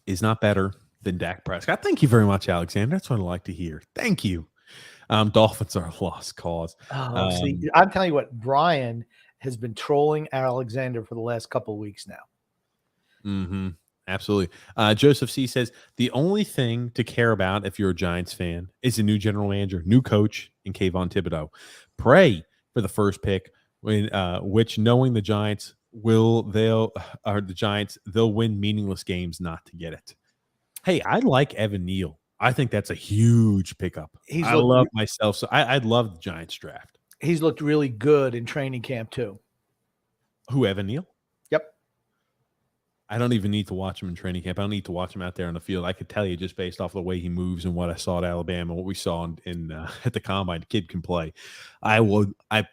is not better than Dak Prescott. Thank you very much, Alexander. That's what I like to hear. Thank you. Dolphins are a lost cause. See, I'm telling you what, Brian has been trolling Alexander for the last couple of weeks now. Mm-hmm. Absolutely. Joseph C says, the only thing to care about if you're a Giants fan is a new general manager, new coach, and Kayvon Thibodeau. Pray for the first pick, which knowing the Giants they'll win meaningless games not to get it. Hey, I like Evan Neal. I think that's a huge pickup. I love myself. So I'd love the Giants draft. He's looked really good in training camp too. Who, Evan Neal? Yep. I don't even need to watch him in training camp. I don't need to watch him out there on the field. I could tell you just based off the way he moves and what I saw at Alabama, what we saw in at the combine, the kid can play. I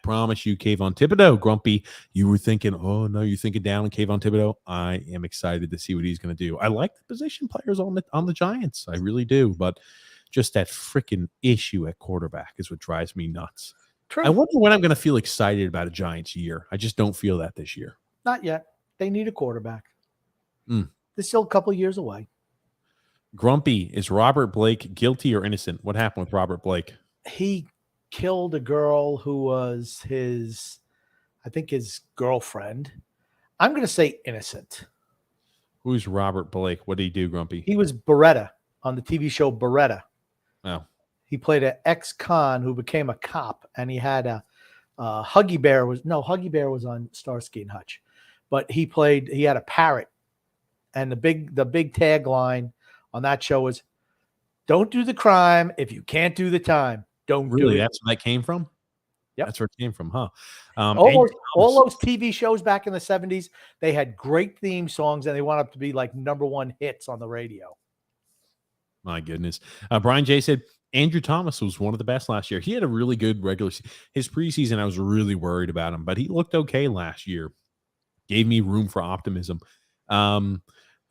promise you, Kayvon Thibodeau, Grumpy, you were thinking, oh no, you're thinking down on Kayvon Thibodeau. I am excited to see what he's going to do. I like the position players on the Giants. I really do, but just that freaking issue at quarterback is what drives me nuts. True. I wonder when I'm going to feel excited about a Giants year. I just don't feel that this year. Not yet. They need a quarterback. They're still a couple of years away. Grumpy, is Robert Blake guilty or innocent? What happened with Robert Blake? He killed a girl who was his girlfriend. I'm going to say innocent. Who's Robert Blake? What did he do, Grumpy? He was Beretta on the TV show Beretta. Oh. He played an ex-con who became a cop, and he had Huggy Bear was on Starsky and Hutch, but he had a parrot. And the big tagline on that show was, "Don't do the crime if you can't do the time. Don't do it." That's where that came from? Yep. That's where it came from, huh? All those TV shows back in the 70s, they had great theme songs, and they wound up to be like #1 hits on the radio. My goodness. Brian J. said, Andrew Thomas was one of the best last year. He had a really good regular season. His preseason, I was really worried about him, but he looked okay last year. Gave me room for optimism.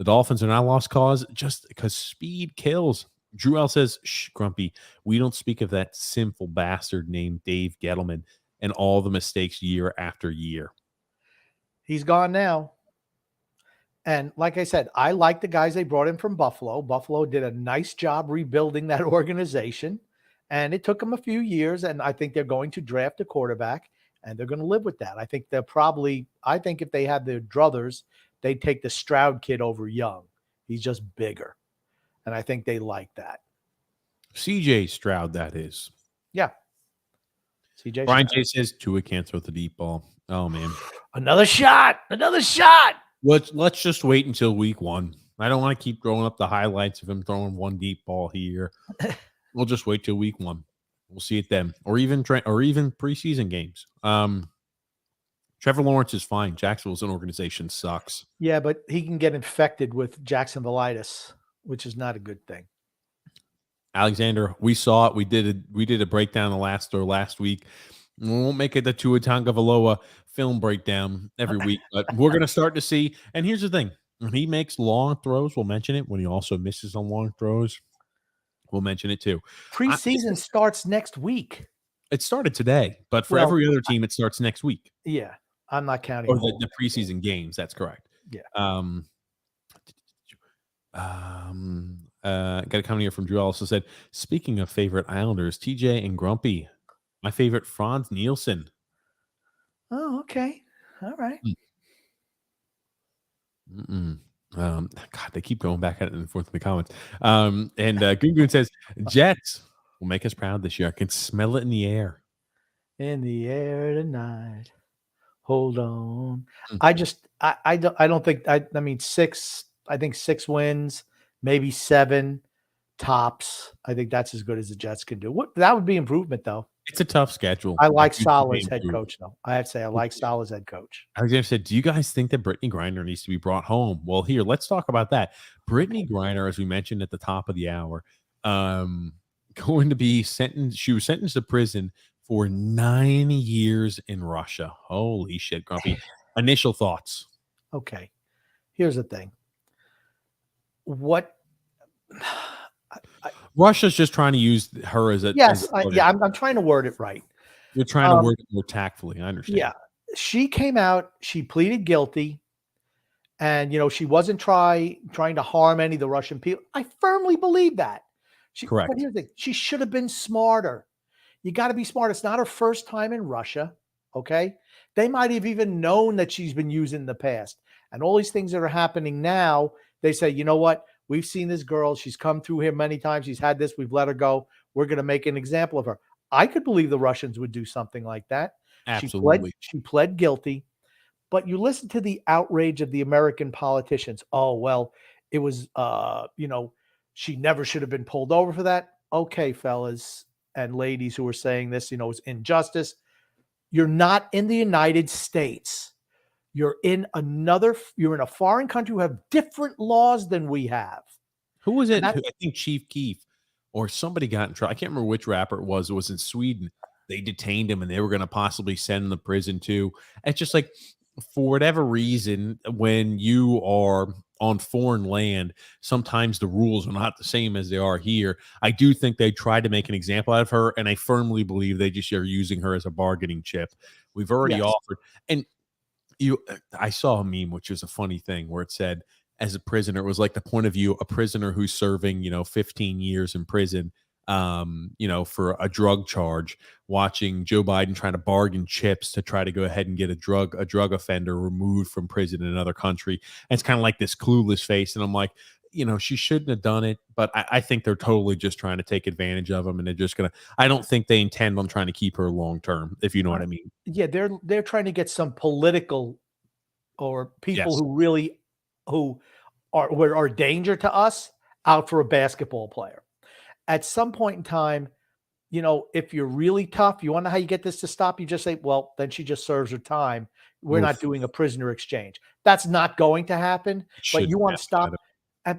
The Dolphins are not lost cause just because speed kills. Drew L says, shh, Grumpy, we don't speak of that sinful bastard named Dave Gettleman and all the mistakes year after year. He's gone now. And like I said, I like the guys they brought in from Buffalo. Buffalo did a nice job rebuilding that organization. And it took them a few years. And I think they're going to draft a quarterback. And they're going to live with that. I think if they had their druthers, they'd take the Stroud kid over Young. He's just bigger. And I think they like that. CJ Stroud, that is. Yeah. CJ Brian Stroud. J says Tua can't throw the deep ball. Oh, man. Another shot. Another shot. Let's just wait until week 1. I don't want to keep throwing up the highlights of him throwing one deep ball here. We'll just wait till week 1. We'll see it then, or even preseason games. Trevor Lawrence is fine. Jacksonville's an organization sucks. Yeah, but he can get infected with Jacksonville-itis, which is not a good thing. Alexander, we saw it. We did a breakdown last week. We won't make it the Tua Tagovailoa film breakdown every week, but we're going to start to see. And here's the thing: when he makes long throws, we'll mention it. When he also misses on long throws, we'll mention it too. Preseason starts next week. It started today, but for every other team, it starts next week. Yeah, I'm not counting. Or the preseason games. That's correct. Yeah. Got a comment here from Drew. Also said, speaking of favorite Islanders, TJ and Grumpy, my favorite Franz Nielsen. Oh, okay. All right. God, they keep going back at it and forth in the comments. And Goon says, Jets will make us proud this year. I can smell it in the air. In the air tonight. Hold on. I don't think I mean 6. I think 6 wins, maybe 7 tops. I think that's as good as the Jets can do. That would be improvement, though. It's a tough schedule. I like Saleh as head coach, though. I have to say I like Saleh as head coach. Alexander said, do you guys think that Brittney Griner needs to be brought home? Well, here, let's talk about that. Brittney Griner, as we mentioned at the top of the hour, going to be sentenced. She was sentenced to prison for 9 years in Russia. Holy shit, Grumpy. Initial thoughts. Okay. Here's the thing. Russia's just trying to use her as a I'm trying to word it right. You're trying to word it more tactfully. I understand. Yeah, she came out. She pleaded guilty, and she wasn't trying to harm any of the Russian people. I firmly believe that. Correct. But here's the thing: she should have been smarter. You got to be smart. It's not her first time in Russia. Okay, they might have even known that she's been used in the past, and all these things that are happening now. They say, you know what? We've seen this girl. She's come through here many times. She's had this. We've let her go. We're going to make an example of her. I could believe the Russians would do something like that. Absolutely. She pled guilty. But you listen to the outrage of the American politicians. Oh, well, it was, she never should have been pulled over for that. Okay, fellas and ladies who are saying this, it's injustice. You're not in the United States. You're in a foreign country who have different laws than we have. Who was it? I think Chief Keef or somebody got in trouble. I can't remember which rapper it was. It was in Sweden. They detained him and they were going to possibly send him to prison too. It's just like, for whatever reason, when you are on foreign land, sometimes the rules are not the same as they are here. I do think they tried to make an example out of her, and I firmly believe they just are using her as a bargaining chip. We've already offered, and I saw a meme, which is a funny thing, where it said, as a prisoner, it was like the point of view, a prisoner who's serving, 15 years in prison, for a drug charge, watching Joe Biden trying to bargain chips to try to go ahead and get a drug offender removed from prison in another country. And it's kind of like this clueless face. And I'm like, she shouldn't have done it, but I think they're totally just trying to take advantage of him. And they're just I don't think they intend on trying to keep her long-term, if you know what I mean. Yeah. They're trying to get some political or people who are a danger to us out for a basketball player. At some point in time, if you're really tough, you want to know how you get this to stop? You just say, well, then she just serves her time. We're not doing a prisoner exchange. That's not going to happen, but you want to stop.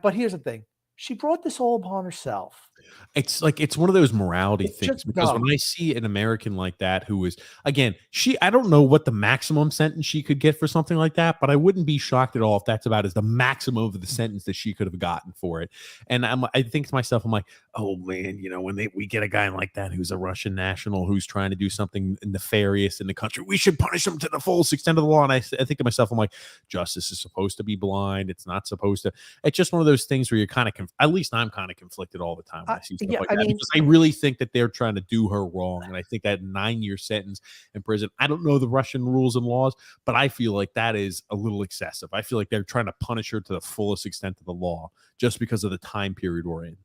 But here's the thing. She brought this all upon herself. It's like it's one of those morality It's things just because dumb. when I see an American like that who is again, I don't know what the maximum sentence she could get for something like that, but I wouldn't be shocked at all if that's about as the maximum of the sentence that she could have gotten for it. And I think to myself, I'm like, oh man, when we get a guy like that who's a Russian national who's trying to do something nefarious in the country, we should punish him to the fullest extent of the law. And I think to myself, I'm like, justice is supposed to be blind. It's not supposed to. It's just one of those things where you're kind of, at least I'm kind of conflicted all the time when I see stuff like that. Because I really think that they're trying to do her wrong. And I think that 9-year sentence in prison, I don't know the Russian rules and laws, but I feel like that is a little excessive. I feel like they're trying to punish her to the fullest extent of the law just because of the time period we're in.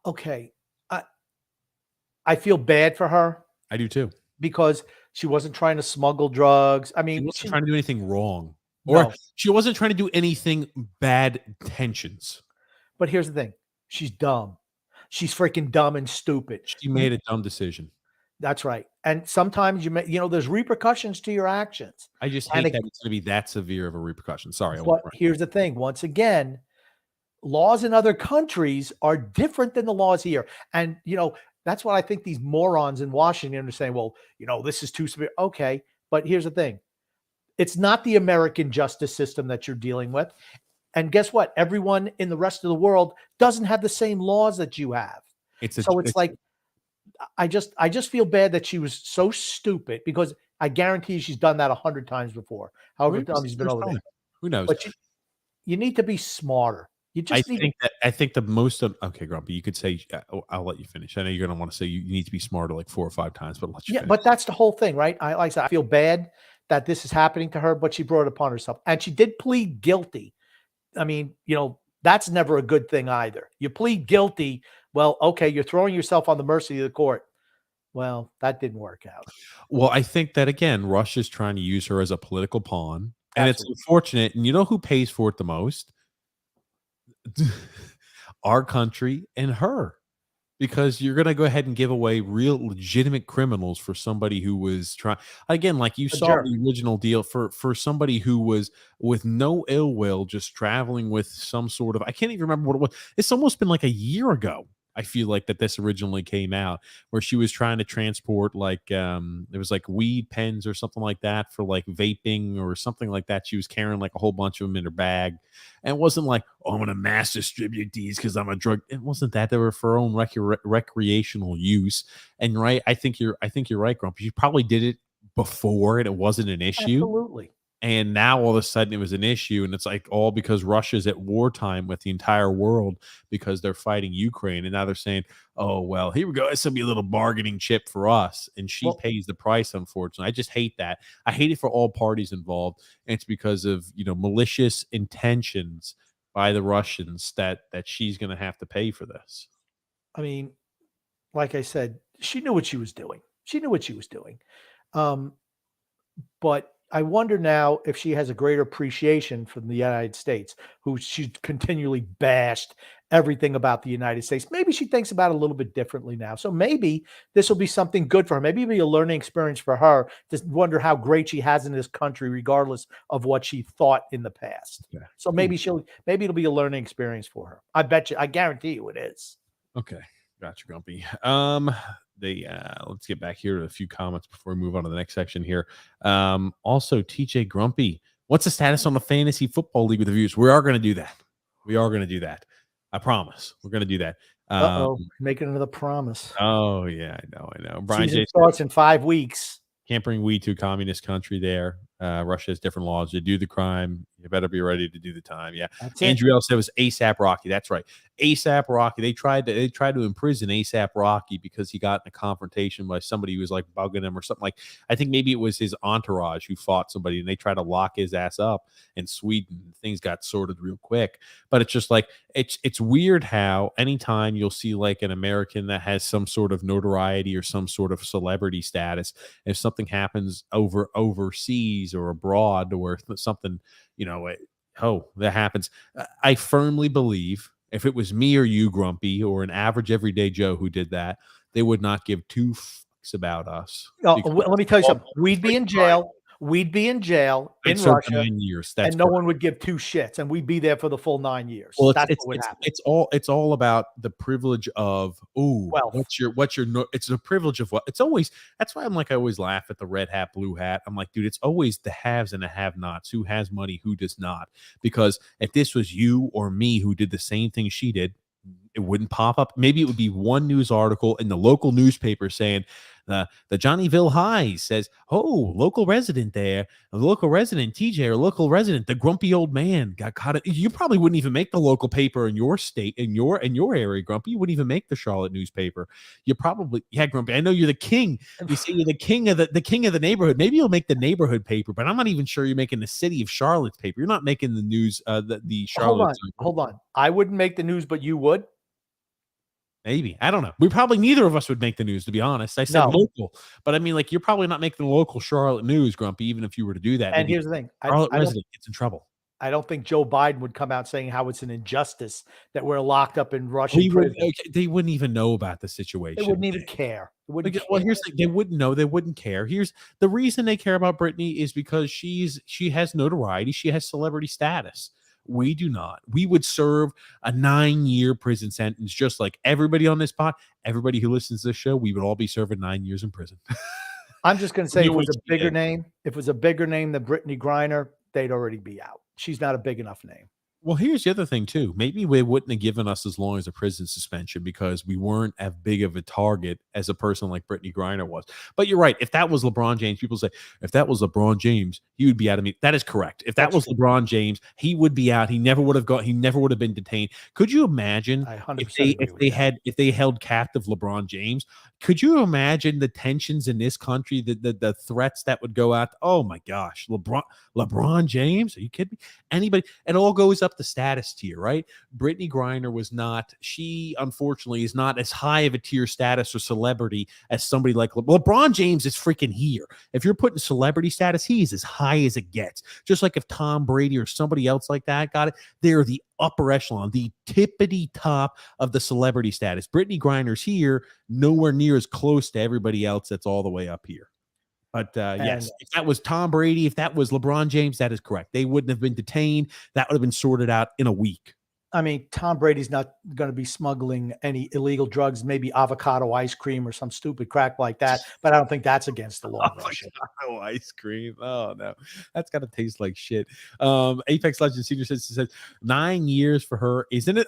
Okay. I feel bad for her. I do too. Because she wasn't trying to smuggle drugs. I mean, she wasn't trying to do anything wrong. No. Or she wasn't trying to do anything bad intentions. But here's the thing. She's dumb. She's freaking dumb and stupid. She made a dumb decision. That's right. And sometimes there's repercussions to your actions. I just hate that it's going to be that severe of a repercussion. Sorry. But here's the thing. Once again, laws in other countries are different than the laws here. And, that's what I think these morons in Washington are saying, well, this is too severe. Okay. But here's the thing. It's not the American justice system that you're dealing with. And guess what? Everyone in the rest of the world doesn't have the same laws that you have. I just feel bad that she was so stupid because I guarantee she's done that 100 times before. However many times she's been over there. Who knows? But you need to be smarter. I think the most of Grumpy, you could say, I'll let you finish. I know you're going to want to say you need to be smarter like 4 or 5 times, but I'll let you finish. But that's the whole thing, right? Like I said, I feel bad that this is happening to her, but she brought it upon herself. And she did plead guilty. I mean, that's never a good thing either. You plead guilty. Well, okay, you're throwing yourself on the mercy of the court. Well, that didn't work out. Well, I think that, again, Russia's trying to use her as a political pawn. And It's unfortunate. And you know who pays for it the most? Our country and her. Because you're going to go ahead and give away real legitimate criminals for somebody who was trying. Again, like you saw the original deal for somebody who was with no ill will, just traveling with some sort of, I can't even remember what it was. It's almost been like a year ago. I feel like that this originally came out where she was trying to transport it was like weed pens or something like that for like vaping or something like that. She was carrying like a whole bunch of them in her bag. And it wasn't like, oh, I'm going to mass distribute these because I'm a drug. It wasn't that. They were for her own recreational use. And I think you're right, Grumpy. She probably did it before and it wasn't an issue. Absolutely. And now all of a sudden it was an issue. And it's like all because Russia's at wartime with the entire world because they're fighting Ukraine. And now they're saying, oh, well, here we go. It's going to be a little bargaining chip for us. And she pays the price, unfortunately. I just hate that. I hate it for all parties involved. And it's because of, malicious intentions by the Russians that she's going to have to pay for this. I mean, like I said, she knew what she was doing. But I wonder now if she has a greater appreciation from the United States, who she's continually bashed everything about the United States. Maybe she thinks about it a little bit differently now. So maybe this will be something good for her. Maybe it'll be a learning experience for her to wonder how great she has in this country, regardless of what she thought in the past. Yeah. So maybe it'll be a learning experience for her. I guarantee you it is. Okay. Gotcha, Grumpy. Let's get back here to a few comments before we move on to the next section here. Also, TJ Grumpy, what's the status on the fantasy football league with the views? We are going to do that. I promise. We're going to do that. Making another promise. Oh yeah, I know. Brian Season starts in 5 weeks. Can't bring weed to a communist country there. Russia has different laws. You do the crime, you better be ready to do the time. Yeah. Andrew L said it was ASAP Rocky. That's right. ASAP Rocky. They tried to imprison ASAP Rocky because he got in a confrontation by somebody who was like bugging him or something. Like, I think maybe it was his entourage who fought somebody and they tried to lock his ass up in Sweden. Things got sorted real quick. But it's just like, it's weird how anytime you'll see like an American that has some sort of notoriety or some sort of celebrity status, if something happens overseas or abroad or something, that happens. I firmly believe if it was me or you, Grumpy, or an average everyday Joe who did that, they would not give 2 fucks about us. Let me tell you something. We'd be in jail. We'd be in jail I'd in serve for Russia, 9 years. That's and no correct. one would give two shits, and we'd be there for the full 9 years. Well, That's what would happen. it's all about the privilege of Wealth. it's the privilege of what it's always. That's why I always laugh at the red hat, blue hat. I'm like, dude, it's always the haves and the have-nots. Who has money, who does not? Because if this was you or me who did the same thing she did, it wouldn't pop up. Maybe it would be one news article in the local newspaper saying the Johnnyville High says, oh, local resident there, a local resident, TJ, or local resident, the grumpy old man got caught. You probably wouldn't even make the local paper in your state, in your area, Grumpy. You wouldn't even make the Charlotte newspaper. You probably, Grumpy. I know you're the king. You say you're the king of the neighborhood. Maybe you'll make the neighborhood paper, but I'm not even sure you're making the city of Charlotte's paper. You're not making the news, the Charlotte. Hold on. I wouldn't make the news, but you would. Maybe. I don't know. We probably neither of us would make the news, to be honest. I said local, but I mean, you're probably not making the local Charlotte news, Grumpy, even if you were to do that. And maybe here's the thing. Charlotte resident gets in trouble. I don't think Joe Biden would come out saying how it's an injustice that we're locked up in Russian prison. They wouldn't even know about the situation. They wouldn't even care. Well, here's the thing. They wouldn't know. They wouldn't care. Here's the reason they care about Brittney is because she has notoriety. She has celebrity status. We do not. We would serve a 9-year prison sentence, just like everybody on this pod, everybody who listens to this show. We would all be serving 9 years in prison. I'm just going to say, if it was a bigger name than Brittney Griner, they'd already be out. She's not a big enough name. Well, here's the other thing, too. Maybe they wouldn't have given us as long as a prison suspension because we weren't as big of a target as a person like Brittney Griner was. But you're right. If that was LeBron James, people say, if that was LeBron James, he would be out of me. That is correct. If that was LeBron James, he would be out. He never would have been detained. Could you imagine if they held captive LeBron James? Could you imagine the tensions in this country, the threats that would go out? Oh my gosh, LeBron James? Are you kidding me? Anybody? It all goes up the status tier, right? Brittney Griner was not. She unfortunately is not as high of a tier status or celebrity as somebody like LeBron James is freaking here. If you're putting celebrity status, he is as high as it gets. Just like if Tom Brady or somebody else like that got it, they're the upper echelon, the tippity top of the celebrity status. Brittney Griner's here, nowhere near as close to everybody else that's all the way up here. But yes, if that was Tom Brady, if that was LeBron James, that is correct. They wouldn't have been detained. That would have been sorted out in a week. I mean, Tom Brady's not going to be smuggling any illegal drugs, maybe avocado ice cream or some stupid crack like that. But I don't think that's against the law. Avocado ice cream. Oh, no. That's got to taste like shit. Apex Legends Senior says 9 years for her. Isn't it?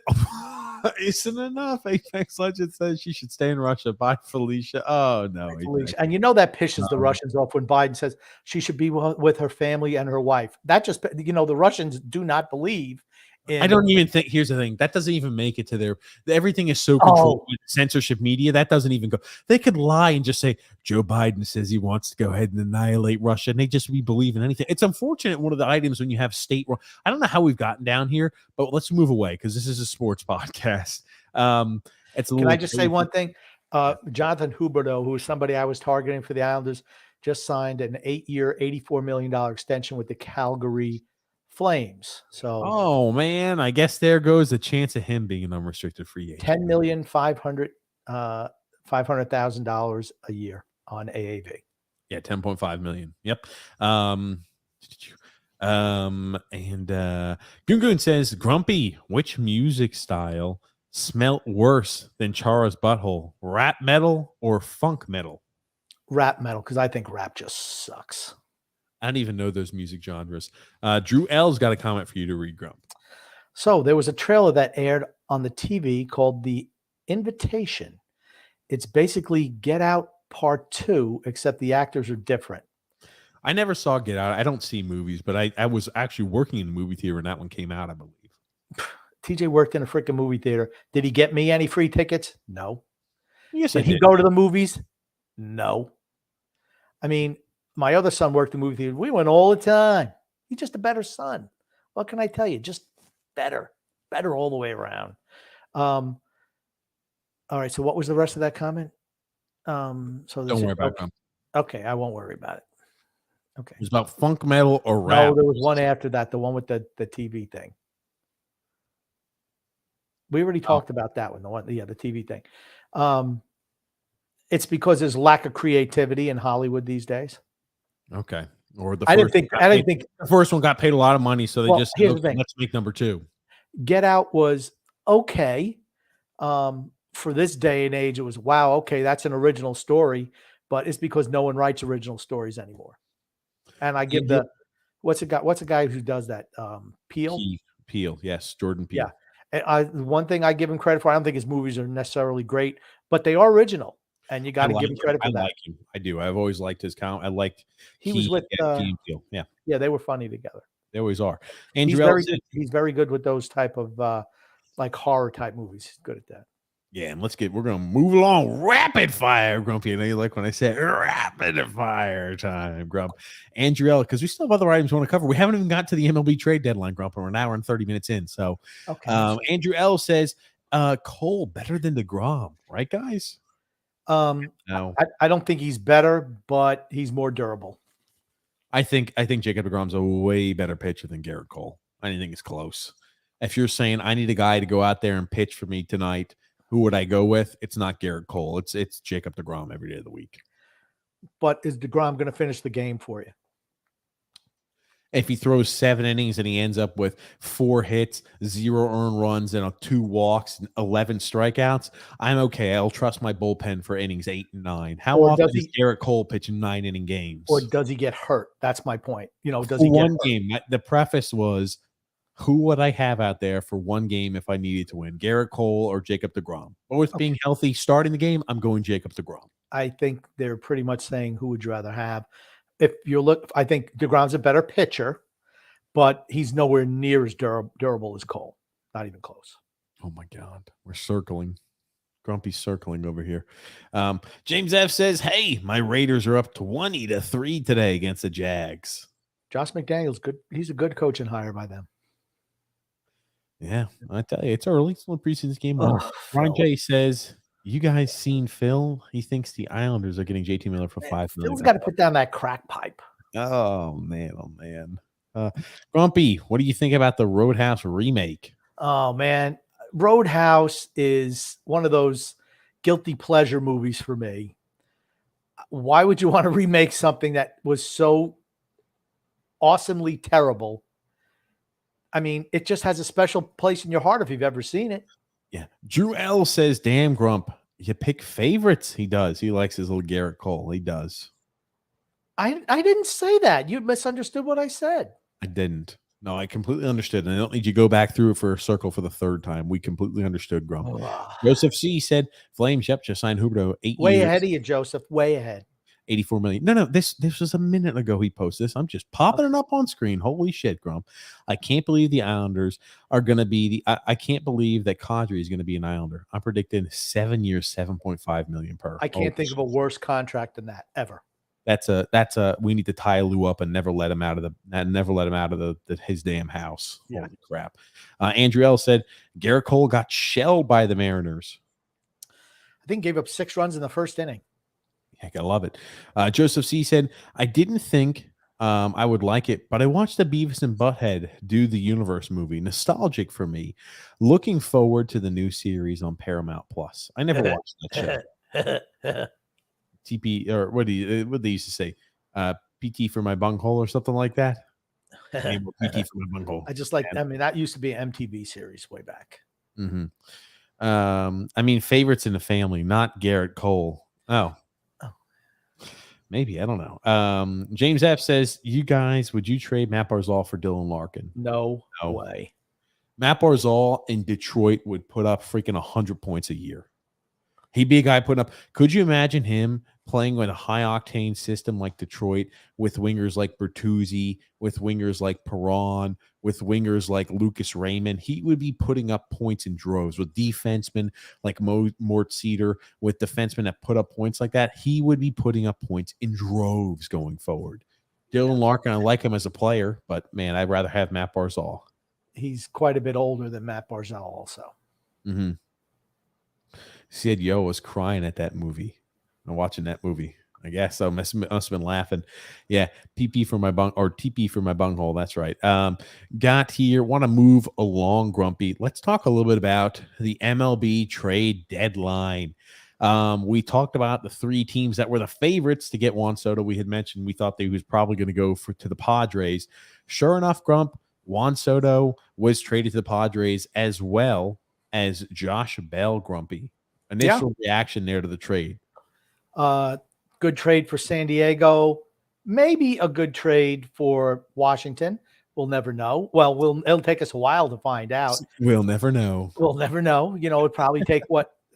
Isn't enough? Apex Legends says she should stay in Russia. Bye, Felicia. Oh, no. And that pisses the Russians off when Biden says she should be with her family and her wife. That just, the Russians do not believe. I don't even think. Here's the thing. That doesn't even make it to their. Everything is so controlled with censorship media. That doesn't even go. They could lie and just say Joe Biden says he wants to go ahead and annihilate Russia, and they just be believing anything. It's unfortunate. One of the items when you have state. I don't know how we've gotten down here, but let's move away because this is a sports podcast. It's. Can I just say one thing? Jonathan Huberdeau, who is somebody I was targeting for the Islanders, just signed an 8-year, $84 million extension with the Calgary Flames. So, oh man, I guess there goes the chance of him being an unrestricted free agent. $10,500,000 a year on AAV. Yeah, 10.5 million. Yep. And Gungun says, Grumpy, which music style smelt worse than Chara's butthole? Rap metal or funk metal? Rap metal, because I think rap just sucks. I don't even know those music genres. Drew L's got a comment for you to read, Grump. So there was a trailer that aired on the TV called The Invitation. It's basically Get Out Part 2, except the actors are different. I never saw Get Out. I don't see movies, but I was actually working in a movie theater when that one came out, I believe. TJ worked in a freaking movie theater. Did he get me any free tickets? No. Yes, Did he go to the movies? No. I mean, my other son worked in the movie theater. We went all the time. He's just a better son. What can I tell you? Just better all the way around. All right. So what was the rest of that comment? So don't worry about it. Okay. I won't worry about it. Okay. It was about funk metal or rap. No, there was one after that, the one with the TV thing. We already talked about that one, the TV thing. It's because there's lack of creativity in Hollywood these days. Okay. Or the I first didn't think the first one got paid a lot of money, so they Well, just said, here's the okay, thing. let's make number 2. Get Out was okay. For this day and age, it was wow. Okay, that's an original story, but it's because no one writes original stories anymore. And I give what's a guy who does that? Peele. Peele, yes, Jordan Peele. Yeah. And one thing I give him credit for, I don't think his movies are necessarily great, but they are original, and you got to give him credit for that. I like him. I do. I've always liked his count. I liked he was with Key and Peele. Yeah. Yeah, they were funny together. They always are. He's Andrew very good. He's very good with those type of like horror type movies. He's good at that. Yeah, and we're gonna move along rapid fire, Grumpy. I know you like when I say rapid fire time, Grump. Andrew L, because we still have other items we want to cover. We haven't even got to the MLB trade deadline, Grump, and we're an hour and 30 minutes in. So okay. Andrew L says Cole better than DeGrom, right, guys? No. I don't think he's better, but he's more durable. I think Jacob DeGrom's a way better pitcher than Garrett Cole. I don't think it's close. If you're saying I need a guy to go out there and pitch for me tonight, who would I go with? It's not Garrett Cole. It's Jacob DeGrom every day of the week. But is DeGrom going to finish the game for you? If he throws 7 innings and he ends up with 4 hits, 0 earned runs, and 2 walks, and 11 strikeouts, I'm okay. I'll trust my bullpen for innings 8 and 9. How often does Garrett Cole pitch 9-inning games? Or does he get hurt? That's my point. Does he get one hurt? game? The preface was, who would I have out there for one game if I needed to win? Garrett Cole or Jacob DeGrom? Both being healthy, starting the game, I'm going Jacob DeGrom. I think they're pretty much saying who would you rather have. I think DeGrom's a better pitcher, but he's nowhere near as durable as Cole. Not even close. Oh my God. We're circling. Grumpy's circling over here. James F says, hey, my Raiders are up 20-3 today against the Jags. Josh McDaniels, good. He's a good coach and hire by them. Yeah, I tell you, it's early. It's only preseason game 1. Ron J says, you guys seen Phil? He thinks the Islanders are getting JT Miller for $5 million. Phil's got to put down that crack pipe. Oh man. Grumpy, what do you think about the Roadhouse remake? Oh man, Roadhouse is one of those guilty pleasure movies for me. Why would you want to remake something that was so awesomely terrible? I mean, it just has a special place in your heart if you've ever seen it. Yeah. Drew L says, damn, Grump, you pick favorites. He does. He likes his little Garrett Cole. He does. I didn't say that. You misunderstood what I said. I didn't. No, I completely understood. And I don't need you to go back through it for a circle for the 3rd time. We completely understood, Grump. Joseph C said, Flames, yep, just signed Huberto 8 years. Way ahead of you, Joseph. Way ahead. 84 million. No, this was a minute ago he posted this. I'm just popping it up on screen. Holy shit, Grump. I can't believe the Islanders are going to be I can't believe that Kadri is going to be an Islander. I'm predicting 7 years, 7.5 million per. I can't think of a worse contract than that ever. That's a we need to tie Lou up and never let him out of his damn house. Yeah. Holy crap. Andrew L said Garrett Cole got shelled by the Mariners. I think gave up 6 runs in the first inning. Heck, I love it. Joseph C said, I didn't think I would like it, but I watched the Beavis and Butthead do the Universe movie. Nostalgic for me. Looking forward to the new series on Paramount Plus. I never watched that show. TP, or what they used to say? PT for my bunghole or something like that. PT for my bunghole. I just like, I mean, that used to be an MTV series way back. Mm-hmm. I mean, favorites in the family, not Garrett Cole. Oh. Maybe. I don't know. James F says, you guys, would you trade Matt Barzal for Dylan Larkin? No way. Matt Barzal in Detroit would put up freaking 100 points a year. He'd be a guy putting up. Could you imagine him playing with a high octane system like Detroit with wingers like Bertuzzi, with wingers like Perron, with wingers like Lucas Raymond? He would be putting up points in droves with defensemen like Mort Cedar, with defensemen that put up points like that. He would be putting up points in droves going forward. Dylan Larkin, I like him as a player, but man, I'd rather have Matt Barzal. He's quite a bit older than Matt Barzal also. Mm-hmm. Said Yo was crying at that movie. I'm watching that movie. I guess I must have been laughing. Yeah, PP for my TP for my bunghole. That's right. Got here. Want to move along, Grumpy. Let's talk a little bit about the MLB trade deadline. We talked about the 3 teams that were the favorites to get Juan Soto. We had mentioned we thought that he was probably going to go to the Padres. Sure enough, Grump, Juan Soto was traded to the Padres as well as Josh Bell, Grumpy. Initial reaction there to the trade. Good trade for San Diego. Maybe a good trade for Washington. We'll never know. Well, it'll take us a while to find out. We'll never know. We'll never know. It'd probably take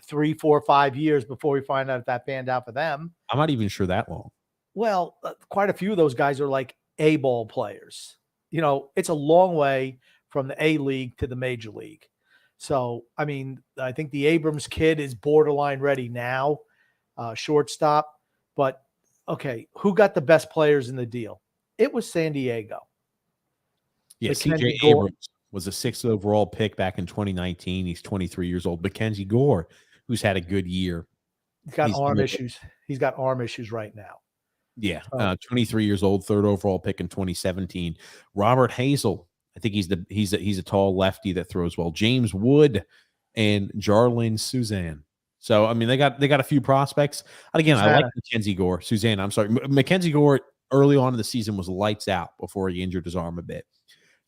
3, 4, 5 years before we find out if that panned out for them. I'm not even sure that long. Well, quite a few of those guys are like A-ball players. It's a long way from the A League to the Major League. So, I think the Abrams kid is borderline ready now, shortstop. But, okay, who got the best players in the deal? It was San Diego. Yeah, CJ Abrams was a 6th overall pick back in 2019. He's 23 years old. Mackenzie Gore, who's had a good year. He's got arm issues. He's got arm issues right now. Yeah, 23 years old, 3rd overall pick in 2017. Robert Hazel, I think he's a tall lefty that throws well. James Wood and Jarlin Suzanne. So they got a few prospects. And again, I like Mackenzie Gore. Suzanne, I'm sorry, Mackenzie Gore early on in the season was lights out before he injured his arm a bit.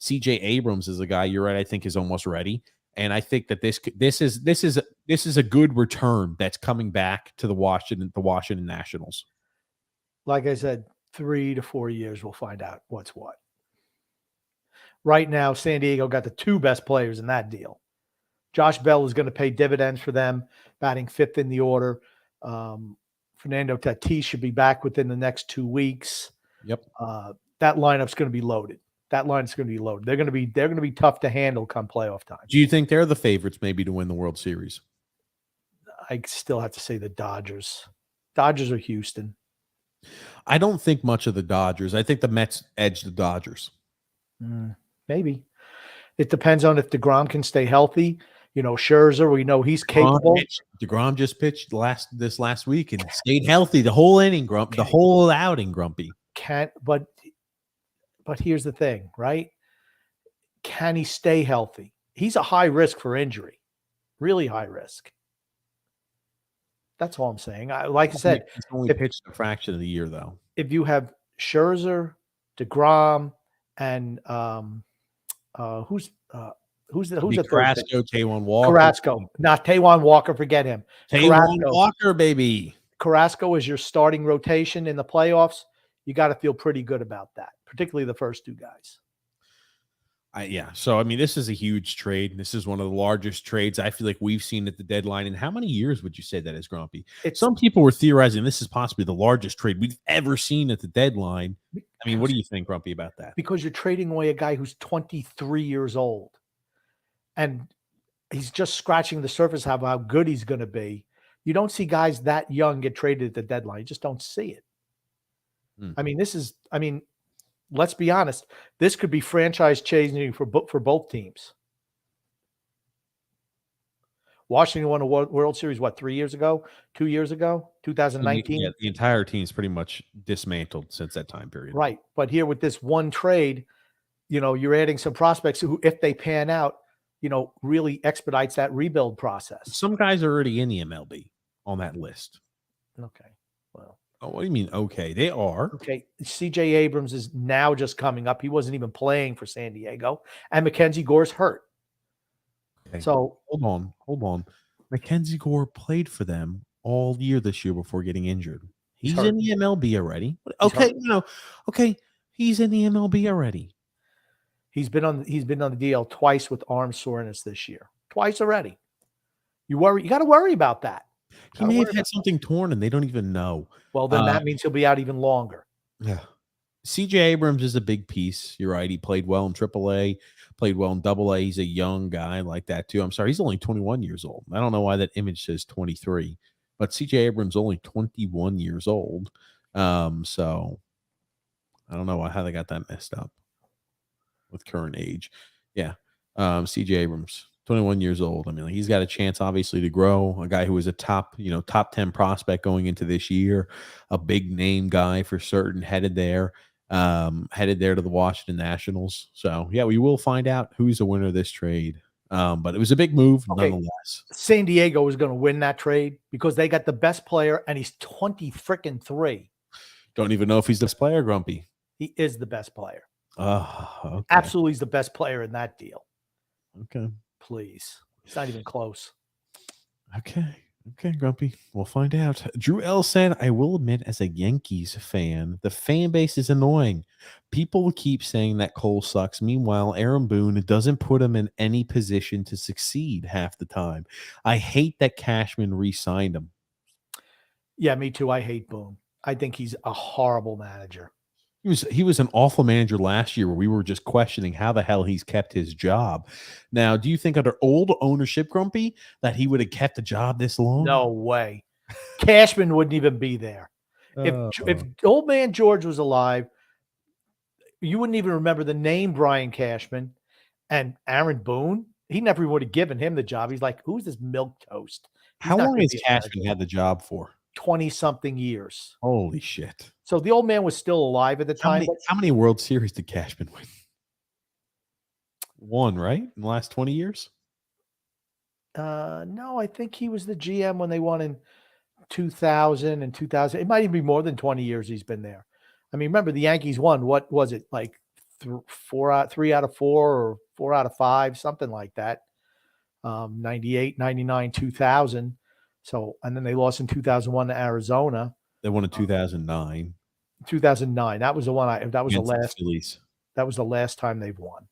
CJ Abrams is a guy you're right. I think is almost ready, and I think that this is a good return that's coming back to the Washington Nationals. Like I said, 3 to 4 years, we'll find out what's what. Right now, San Diego got the 2 best players in that deal. Josh Bell is going to pay dividends for them, batting 5th in the order. Fernando Tatis should be back within the next 2 weeks. Yep. That lineup's going to be loaded. They're going to be tough to handle come playoff time. Do you think they're the favorites maybe to win the World Series? I still have to say the Dodgers. Dodgers or Houston. I don't think much of the Dodgers. I think the Mets edge the Dodgers. Maybe. It depends on if DeGrom can stay healthy. Scherzer, we know he's capable. DeGrom just pitched this last week and stayed healthy the whole inning, the whole outing, Grumpy. But here's the thing, right? Can he stay healthy? He's a high risk for injury. Really high risk. That's all I'm saying. Like I said, he's only pitched a fraction of the year, though. If you have Scherzer, DeGrom, and who's the Carrasco, Taijuan Walker. Carrasco, not Taijuan Walker. Forget him. Taijuan Walker, baby. Carrasco is your starting rotation in the playoffs. You got to feel pretty good about that, particularly the first 2 guys. So, this is a huge trade. This is one of the largest trades I feel like we've seen at the deadline. And how many years would you say that is, Grumpy? Some people were theorizing this is possibly the largest trade we've ever seen at the deadline. What do you think, Grumpy, about that? Because you're trading away a guy who's 23 years old. And he's just scratching the surface of how good he's going to be. You don't see guys that young get traded at the deadline. You just don't see it. Let's be honest. This could be franchise changing for both teams. Washington won a World Series, 3 years ago? 2 years ago? 2019? Yeah, the entire team's pretty much dismantled since that time period. Right. But here with this one trade, you're adding some prospects who, if they pan out, really expedites that rebuild process. Some guys are already in the MLB on that list. Okay. Well. Oh, what do you mean? Okay, they are. Okay. CJ Abrams is now just coming up. He wasn't even playing for San Diego. And Mackenzie Gore's hurt. Okay. So hold on. Mackenzie Gore played for them all year this year before getting injured. He's in the MLB already. Okay, he's in the MLB already. He's been on the DL twice with arm soreness this year. Twice already. You got to worry about that. He may have had something torn and they don't even know. Well, then that means he'll be out even longer. Yeah. CJ Abrams is a big piece. You're right. He played well in AAA, played well in AA. He's a young guy like that too. I'm sorry. He's only 21 years old. I don't know why that image says 23, but CJ Abrams only 21 years old. So I don't know how they got that messed up with current age. Yeah. CJ Abrams, 21 years old. He's got a chance, obviously, to grow. A guy who was a top 10 prospect going into this year, a big name guy for certain, headed there to the Washington Nationals. So, yeah, we will find out who's the winner of this trade But it was a big move Okay. nonetheless. San Diego was going to win that trade because they got the best player, and he's 23. Don't even know if he's the best player, Grumpy. He is the best player. Okay. Absolutely, he's the best player in that deal. Okay. Please, it's not even close. Okay. Okay, Grumpy. We'll find out. Drew L said, I will admit, as a Yankees fan, the fan base is annoying. People keep saying that Cole sucks. Meanwhile, Aaron Boone doesn't put him in any position to succeed half the time. I hate that Cashman re-signed him. Yeah, me too. I hate Boone. I think he's a horrible manager. He was an awful manager last year where we were just questioning how the hell he's kept his job. Now, do you think under old ownership, Grumpy, that he would have kept the job this long? No way. Cashman wouldn't even be there. If old man George was alive, you wouldn't even remember the name Brian Cashman. And Aaron Boone, he never would have given him the job. He's like, who's this milquetoast? How long has Cashman had the job for? 20-something years. Holy shit. So the old man was still alive at the time. How many World Series did Cashman win? One, right? In the last 20 years? No, I think he was the GM when they won in 2000 and 2000. It might even be more than 20 years he's been there. I mean, remember the Yankees won, what was it, like 3 out of 4 or 4 out of 5, something like that. 98, 99, 2000. So, and then they lost in 2001 to Arizona. They won in 2009. 2009. That was the one. That was the last. Phillies. That was the last time they've won.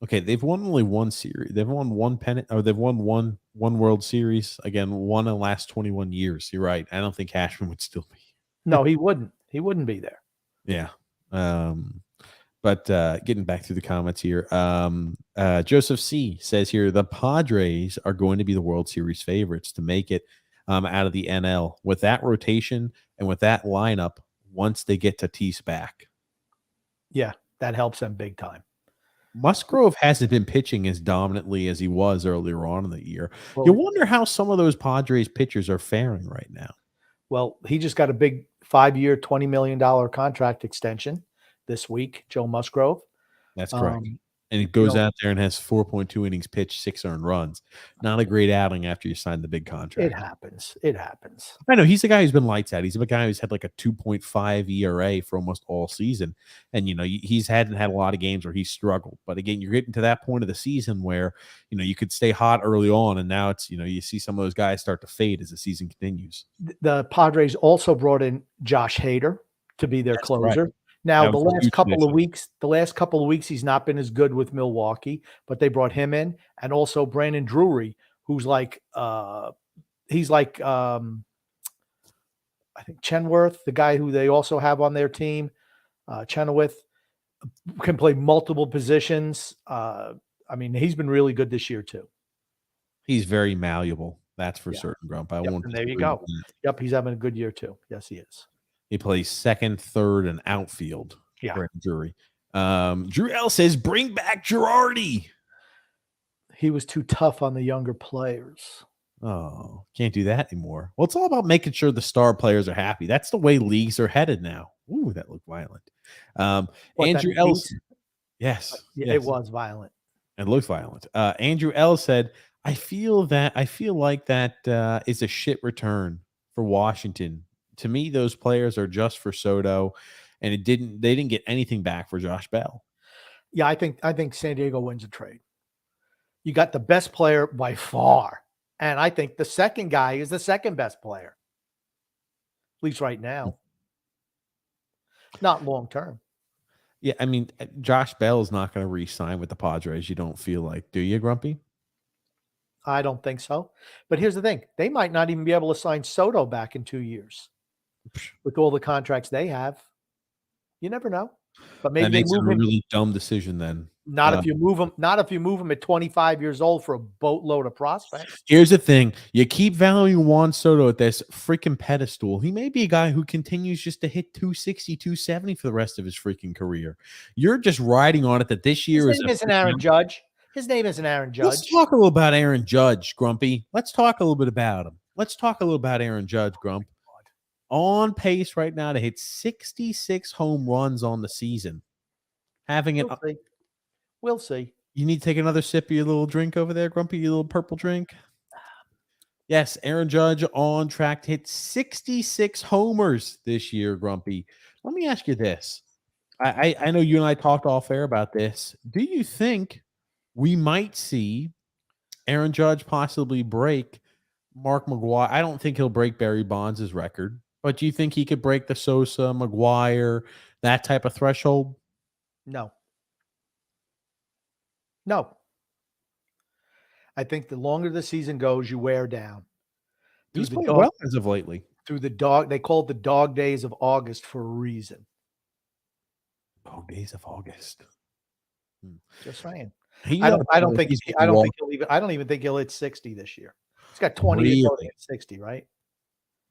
Okay, they've won only one series. They've won one pennant, or they've won one World Series. Again, one in the last 21 years. You're right. I don't think Cashman would still be. No, he wouldn't. He wouldn't be there. Yeah. But getting back to the comments here, Joseph C says here the Padres are going to be the World Series favorites to make it out of the NL with that rotation and with that lineup once they get Tatis back. Yeah, that helps them big time. Musgrove hasn't been pitching as dominantly as he was earlier on in the year. Well, you wonder how some of those Padres pitchers are faring right now. Well, he just got a big 5-year, $20 million contract extension this week, Joe Musgrove. That's correct. And he goes out there and has 4.2 innings pitched, 6 earned runs. Not a great outing after you sign the big contract. It happens. It happens. I know he's the guy who's been lights out. He's a guy who's had like a 2.5 ERA for almost all season. And, he's hadn't had a lot of games where he's struggled. But again, you're getting to that point of the season where, you could stay hot early on. And now it's, you see some of those guys start to fade as the season continues. The Padres also brought in Josh Hader to be their closer. Right. Now, the last couple of weeks, he's not been as good with Milwaukee, but they brought him in, and also Brandon Drury, who's like, I think Chenworth, the guy who they also have on their team, Chenoweth, can play multiple positions. He's been really good this year too. He's very malleable. That's for certain, Grump. And there you go. Yep, he's having a good year too. Yes, he is. He plays second, third, and outfield. Yeah. Drury. Drew L says, bring back Girardi. He was too tough on the younger players. Oh, can't do that anymore. Well, it's all about making sure the star players are happy. That's the way leagues are headed now. Ooh, that looked violent. Andrew L. Yes. It was violent. It looked violent. Andrew L. said, I feel like that is a shit return for Washington. To me, those players are just for Soto, and they didn't get anything back for Josh Bell. Yeah, I think San Diego wins a trade. You got the best player by far, and I think the second guy is the second best player, at least right now. Not long term. Yeah, I mean, Josh Bell is not going to re-sign with the Padres. You don't feel like, do you, Grumpy? I don't think so. But here's the thing: they might not even be able to sign Soto back in 2 years. With all the contracts they have, you never know. But maybe they move him. A really dumb decision then. Not if you move him. Not if you move him at 25 years old for a boatload of prospects. Here's the thing: you keep valuing Juan Soto at this freaking pedestal. He may be a guy who continues just to hit 260, 270 for the rest of his freaking career. You're just riding on it that this year His name isn't Aaron Judge. His name isn't Aaron Judge. Let's talk a little about Aaron Judge, Grumpy. Let's talk a little bit about him. Let's talk a little about Aaron Judge, Grump. On pace right now to hit 66 home runs on the season. Having it. We'll see. You need to take another sip of your little drink over there, Grumpy, your little purple drink. Yes, Aaron Judge on track to hit 66 homers this year, Grumpy. Let me ask you this. I know you and I talked off air about this. Do you think we might see Aaron Judge possibly break Mark McGwire? I don't think he'll break Barry Bonds' record, but do you think he could break the Sosa, McGwire, that type of threshold? No. No. I think the longer the season goes, you wear down. He's played well as of lately. Through the dog, they call it the dog days of August for a reason. Dog days of August. Just saying. I I don't even think he'll hit 60 this year. He's got 20 to go to hit 60, right?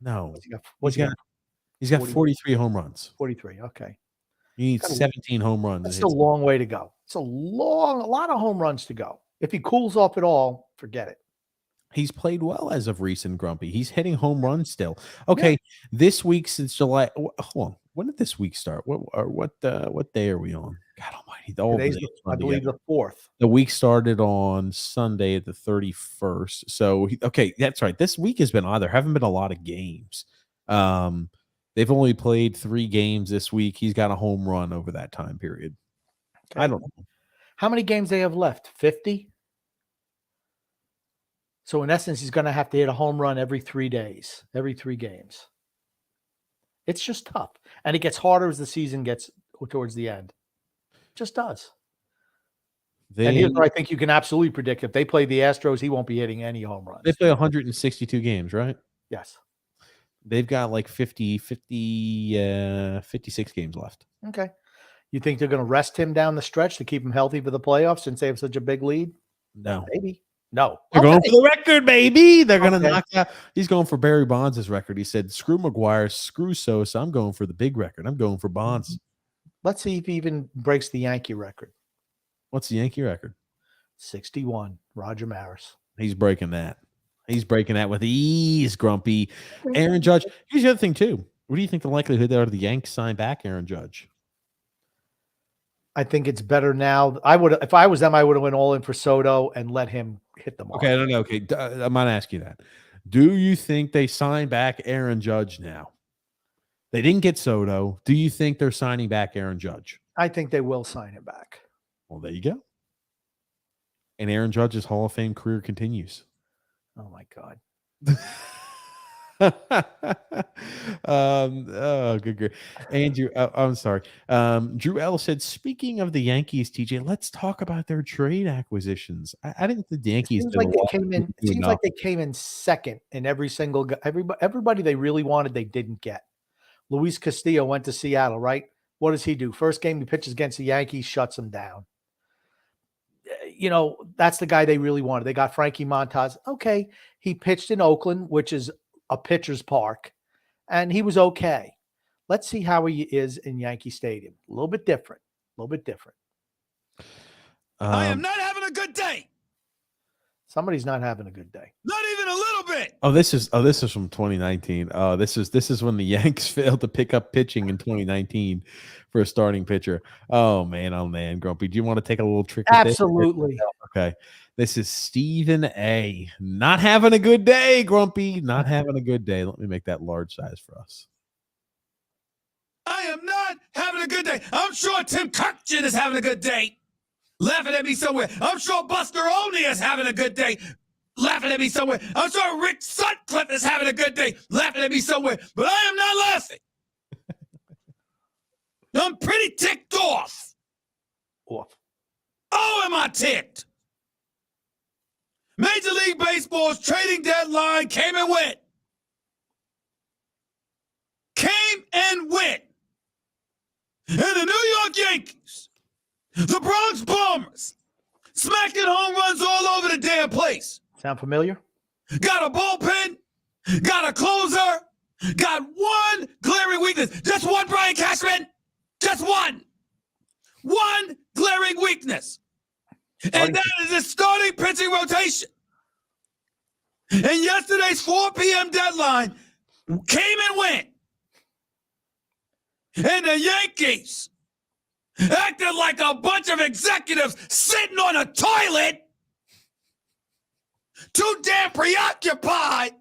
No. He's got 43 home runs. 43. Okay. He needs 17 home runs. That's a long way to go. It's a lot of home runs to go. If he cools off at all, forget it. He's played well as of recent, Grumpy. He's hitting home runs still. Okay, This week since July. Hold on. When did this week start? What day are we on? God Almighty! I believe the 4th. The week started on Sunday, the 31st. So that's right. This week has been odd. There haven't been a lot of games. They've only played 3 games this week. He's got a home run over that time period. Okay. I don't know. How many games they have left? 50? So in essence, he's going to have to hit a home run every 3 days, every 3 games. It's just tough. And it gets harder as the season gets towards the end. It just does. And here's what I think you can absolutely predict. If they play the Astros, he won't be hitting any home runs. They play 162 games, right? Yes. They've got like 56 games left. Okay. You think they're going to rest him down the stretch to keep him healthy for the playoffs since they have such a big lead? No. Maybe. No. They're going for the record, baby. They're going to knock out. He's going for Barry Bonds' record. He said, screw McGuire, screw Sosa. I'm going for the big record. I'm going for Bonds. Let's see if he even breaks the Yankee record. What's the Yankee record? 61. Roger Maris. He's breaking that. He's breaking that with ease, Grumpy. Aaron Judge. Here's the other thing, too. What do you think the likelihood that the Yanks sign back Aaron Judge? I think it's better now. If I was them, I would have went all in for Soto and let him hit them all. Okay, I don't know. Okay, I'm not asking that. Do you think they sign back Aaron Judge now? They didn't get Soto. Do you think they're signing back Aaron Judge? I think they will sign him back. Well, there you go. And Aaron Judge's Hall of Fame career continues. Oh, my God. Good. Andrew, I'm sorry. Drew L said, speaking of the Yankees, TJ, let's talk about their trade acquisitions. I didn't think the Yankees seems like they came in second in every single everybody they really wanted they didn't get. Luis Castillo went to Seattle, right? What does he do? First game he pitches against the Yankees, shuts him down. That's the guy they really wanted. They got Frankie Montas. Okay, he pitched in Oakland, which is a pitcher's park, and he was okay. Let's see how he is in Yankee Stadium. A little bit different. I am not having a good day. Somebody's not having a good day. Not even a little bit. This is from 2019. This is when the Yanks failed to pick up pitching in 2019 for a starting pitcher. Oh man, Grumpy. Do you want to take a little trick? Absolutely. Okay. This is Stephen A. Not having a good day, Grumpy. Not having a good day. Let me make that large size for us. I am not having a good day. I'm sure Tim Kirkjian is having a good day. Laughing at me somewhere. I'm sure Buster Olney is having a good day. Laughing at me somewhere. I'm sure Rick Sutcliffe is having a good day. Laughing at me somewhere. But I am not laughing. I'm pretty ticked off. Oh, am I ticked? Major League Baseball's trading deadline came and went. And the New York Yankees, the Bronx Bombers, smacking home runs all over the damn place. Sound familiar? Got a bullpen, got a closer, got one glaring weakness. Just one, Brian Cashman. Just one. One glaring weakness. And that is his starting pitching rotation. And yesterday's 4 p.m. deadline came and went. And the Yankees acted like a bunch of executives sitting on a toilet, too damn preoccupied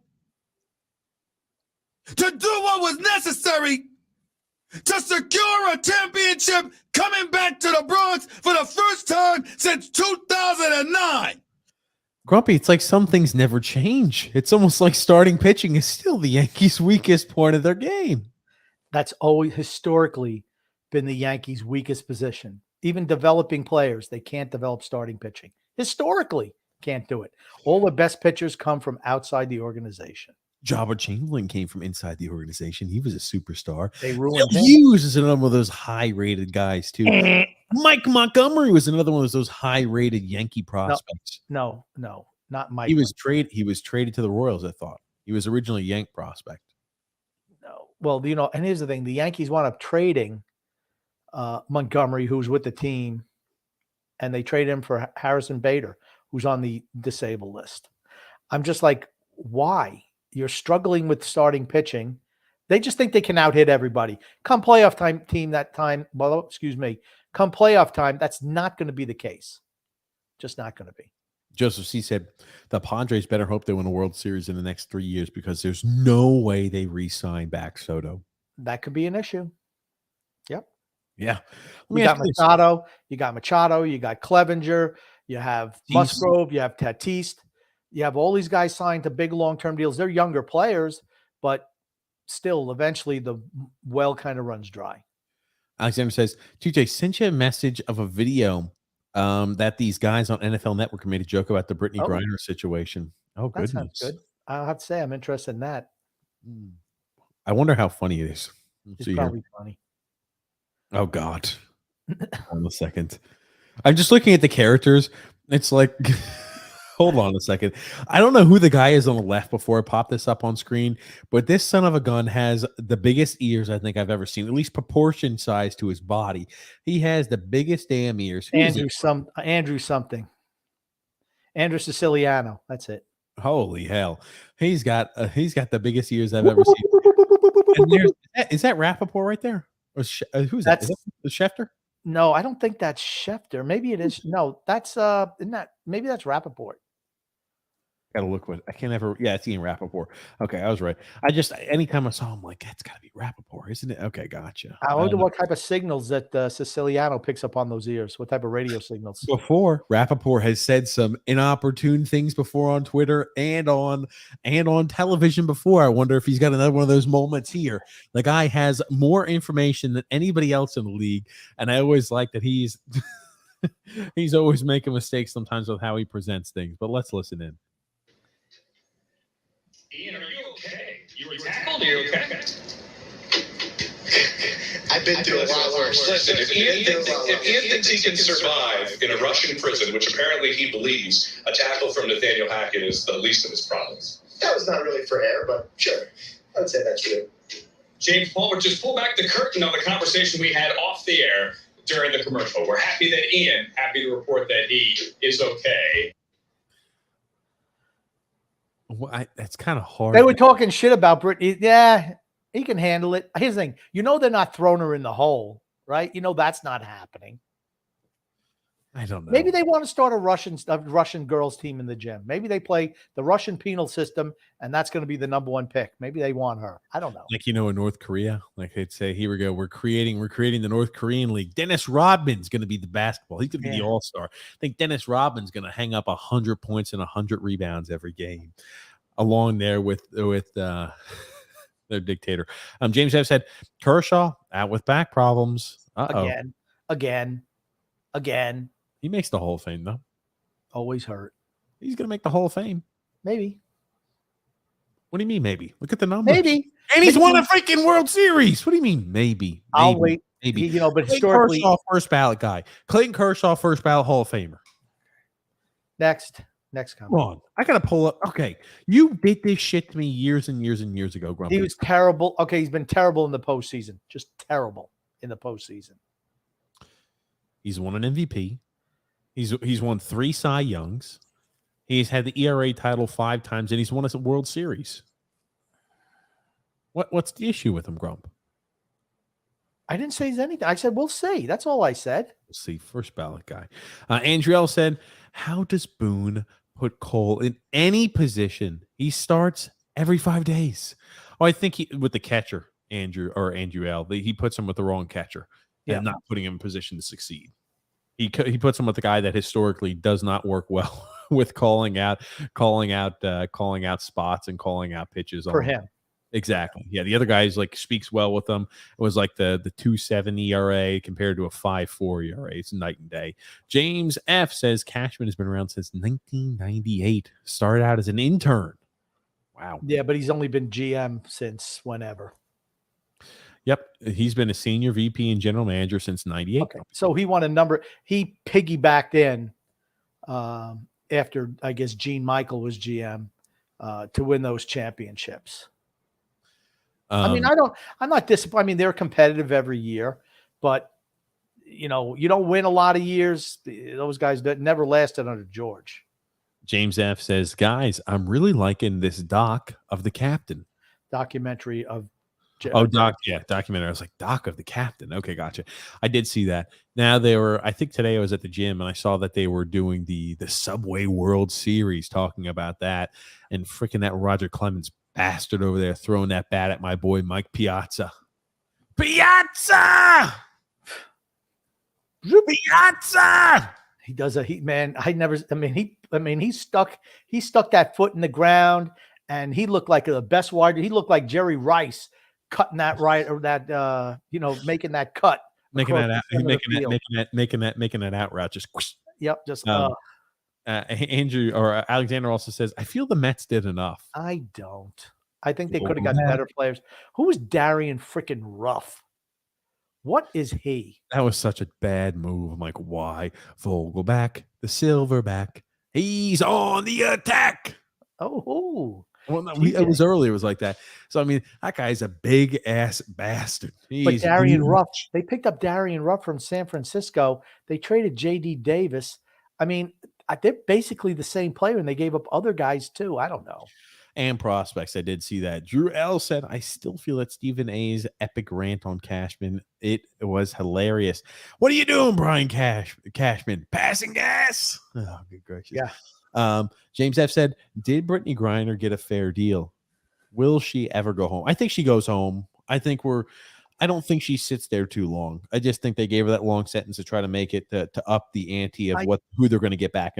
to do what was necessary to secure a championship coming back to the Bronx for the first time since 2009. Grumpy, it's like some things never change. It's almost like starting pitching is still the Yankees' weakest point of their game. That's always historically been the Yankees' weakest position. Even developing players, they can't develop starting pitching. Historically, can't do it. All the best pitchers come from outside the organization. Jabba Chamberlain came from inside the organization. He was a superstar. They ruined Phil him. Hughes is another one of those high-rated guys, too. Mike Montgomery was another one of those high-rated Yankee prospects. No, not Mike. He was traded to the Royals, I thought. He was originally a Yank prospect. No. Well, and here's the thing. The Yankees wound up trading Montgomery, who's with the team, and they traded him for Harrison Bader, who's on the disabled list. I'm just like, why? You're struggling with starting pitching. They just think they can out-hit everybody. Come playoff time, come playoff time, that's not going to be the case. Just not going to be. Joseph C. said, the Padres better hope they win a World Series in the next 3 years because there's no way they re-sign back Soto. That could be an issue. Yep. Yeah. You got Machado, you got Clevenger, you have Musgrove, you have Tatis. You have all these guys signed to big long-term deals. They're younger players, but still, eventually the well kind of runs dry. Alexander says, TJ, sent you a message of a video that these guys on NFL Network made a joke about the Brittney Griner situation. Oh, That's goodness. not good. I'll have to say I'm interested in that. I wonder how funny it is. It's probably funny. Oh, God. Hold on a second. I'm just looking at the characters. It's like... Hold on a second. I don't know who the guy is on the left before I pop this up on screen, but this son of a gun has the biggest ears I think I've ever seen, at least proportion size to his body. He has the biggest damn ears. Andrew something. Andrew Siciliano. That's it. Holy hell. He's got the biggest ears I've ever seen. And is that Rappaport right there? Or who's that? Is that the Schefter? No, I don't think that's Schefter. Maybe it is. No, that's maybe that's Rappaport. Gotta look what I can't ever. Yeah, it's Ian Rappaport. Okay, I was right. I just anytime I saw him, like that's got to be Rappaport, isn't it? Okay, gotcha. I wonder what type of signals that Siciliano picks up on those ears. What type of radio signals? Before Rappaport has said some inopportune things before on Twitter and on television before. I wonder if he's got another one of those moments here. The guy has more information than anybody else in the league, and I always like that he's he's always making mistakes sometimes with how he presents things. But let's listen in. Ian, are you okay? You were tackled? Are you okay? I've been through a lot worse. Listen, if Ian thinks he can survive in a Russian prison, which apparently he believes a tackle from Nathaniel Hackett is the least of his problems. That was not really for air, but sure. I would say that's true. James Palmer, just pull back the curtain on the conversation we had off the air during the commercial. We're happy to report that he is okay. Well, that's kind of hard. They were talking shit about Brittney. Yeah, he can handle it. Here's the thing. They're not throwing her in the hole, right? That's not happening. I don't know. Maybe they want to start a Russian girls team in the gym. Maybe they play the Russian penal system, and that's going to be the number one pick. Maybe they want her. I don't know. Like, in North Korea, like they'd say, here we go. We're creating the North Korean league. Dennis Rodman's going to be the basketball. He's going to be the all-star. I think Dennis Rodman's going to hang up 100 points and 100 rebounds every game along there with their dictator. James F. said, Kershaw out with back problems. Again. He makes the Hall of Fame, though. Always hurt. He's going to make the Hall of Fame. Maybe. What do you mean, maybe? Look at the numbers. Maybe. And he's won a freaking World Series. What do you mean, maybe? I'll wait. Maybe. But Clayton historically. Kershaw, first ballot guy. Clayton Kershaw, first ballot Hall of Famer. Next comment. Ron, I got to pull up. Okay. You did this shit to me years and years and years ago, Grumpy. He was terrible. Okay, he's been terrible in the postseason. Just terrible in the postseason. He's won an MVP. He's won 3 Cy Youngs. He's had the ERA title 5 times, and he's won a World Series. What's the issue with him, Grump? I didn't say anything. I said, we'll see. That's all I said. We'll see. First ballot guy. Andrew L said, how does Boone put Cole in any position? He starts every 5 days. Oh, I think with the catcher, Andrew L, he puts him with the wrong catcher and not putting him in position to succeed. He puts him with the guy that historically does not work well with calling out spots and calling out pitches for him. Exactly. Yeah, the other guy speaks well with them. It was like the 2.7 ERA compared to a 5.4 ERA. It's night and day. James F says Cashman has been around since 1998. Started out as an intern. Wow. Yeah, but he's only been GM since whenever. Yep, he's been a senior VP and general manager since 98. Okay, so he won a number. He piggybacked in after, I guess, Gene Michael was GM to win those championships. I mean, I'm not disappointed. I mean, they're competitive every year, but you don't win a lot of years. Those guys that never lasted under George. James F says, guys, I'm really liking this doc of the captain. Documentary of documentary. I was like, doc of the captain. Okay, gotcha. I did see that. Now I think today I was at the gym and I saw that they were doing the Subway World Series, talking about that, and freaking that Roger Clemens bastard over there throwing that bat at my boy Mike Piazza. Piazza! He does he stuck that foot in the ground, and he looked like the best wide. He looked like Jerry Rice cutting that right, or that making that cut, making that out route. Just Andrew or Alexander also says, I feel the Mets did enough. I don't. I think they could have got better players. Who was Darian freaking Ruff? What is he? That was such a bad move. I'm like, why? Vogelback, the silverback. He's on the attack. Oh. Well, no, it was earlier. It was like that. So, I mean, that guy's a big-ass bastard. But Darian Ruff, they picked up Darian Ruff from San Francisco. They traded J.D. Davis. I mean, they're basically the same player, and they gave up other guys too. I don't know. And prospects. I did see that. Drew L said, I still feel that Stephen A's epic rant on Cashman, it was hilarious. What are you doing, Brian Cashman? Passing gas? Oh, good gracious. Yeah. James F said, did Brittney Griner get a fair deal? Will she ever go home? I think she goes home. I don't think she sits there too long. I just think they gave her that long sentence to try to make it to up the ante of who they're going to get back.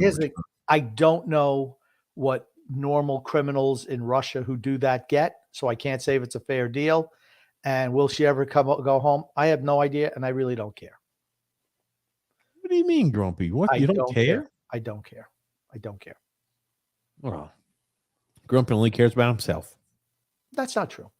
I don't know what normal criminals in Russia who do that get, so I can't say if it's a fair deal. And will she ever go home? I have no idea, and I really don't care. What do you mean, Grumpy? What? You don't care? I don't care. I don't care. Well, Grumpy only cares about himself. That's not true.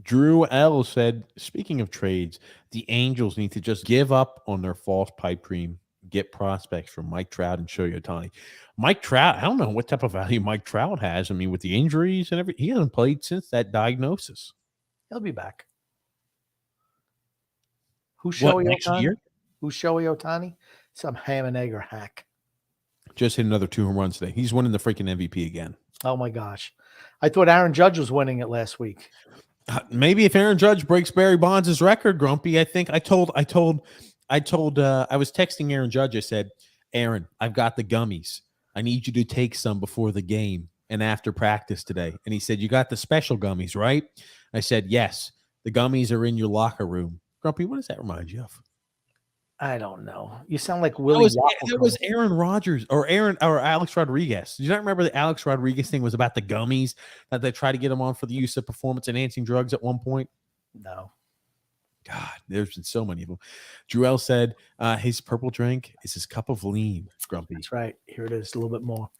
Drew L said, speaking of trades, the Angels need to just give up on their false pipe dream, get prospects from Mike Trout and Shohei Ohtani. Mike Trout, I don't know what type of value Mike Trout has. I mean, with the injuries and everything, he hasn't played since that diagnosis. He'll be back. Who's Shohei Ohtani? Who's Shohei Ohtani? Some ham and egg or hack. Just hit another 2 home runs today. He's winning the freaking MVP again. Oh my gosh. I thought Aaron Judge was winning it last week. Maybe if Aaron Judge breaks Barry Bonds' record, Grumpy, I think I was texting Aaron Judge. I said, Aaron, I've got the gummies. I need you to take some before the game and after practice today. And he said, you got the special gummies, right? I said, yes. The gummies are in your locker room. Grumpy, what does that remind you of? I don't know. You sound like Willie. That was Aaron Rodgers or Alex Rodriguez. Do you not remember the Alex Rodriguez thing was about the gummies that they tried to get him on for the use of performance-enhancing drugs at one point? No. God, there's been so many of them. Drew said his purple drink is his cup of lean, Grumpy. That's right. Here it is, a little bit more.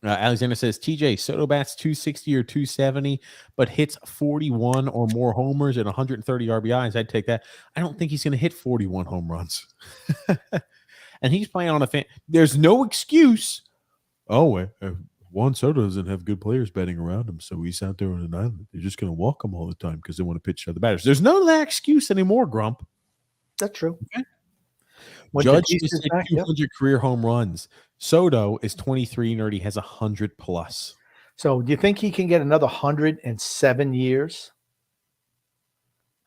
Alexander says, TJ, Soto bats 260 or 270, but hits 41 or more homers and 130 RBIs. I'd take that. I don't think he's going to hit 41 home runs. And he's playing on a fan. There's no excuse. Oh, Juan Soto doesn't have good players batting around him, so he's out there on an island. They're just going to walk him all the time because they want to pitch to the batters. There's none of that excuse anymore, Grump. That's true. Okay. Judge just hit 200 career home runs. Soto is 23 and already has 100 plus. So do you think he can get another 107 years?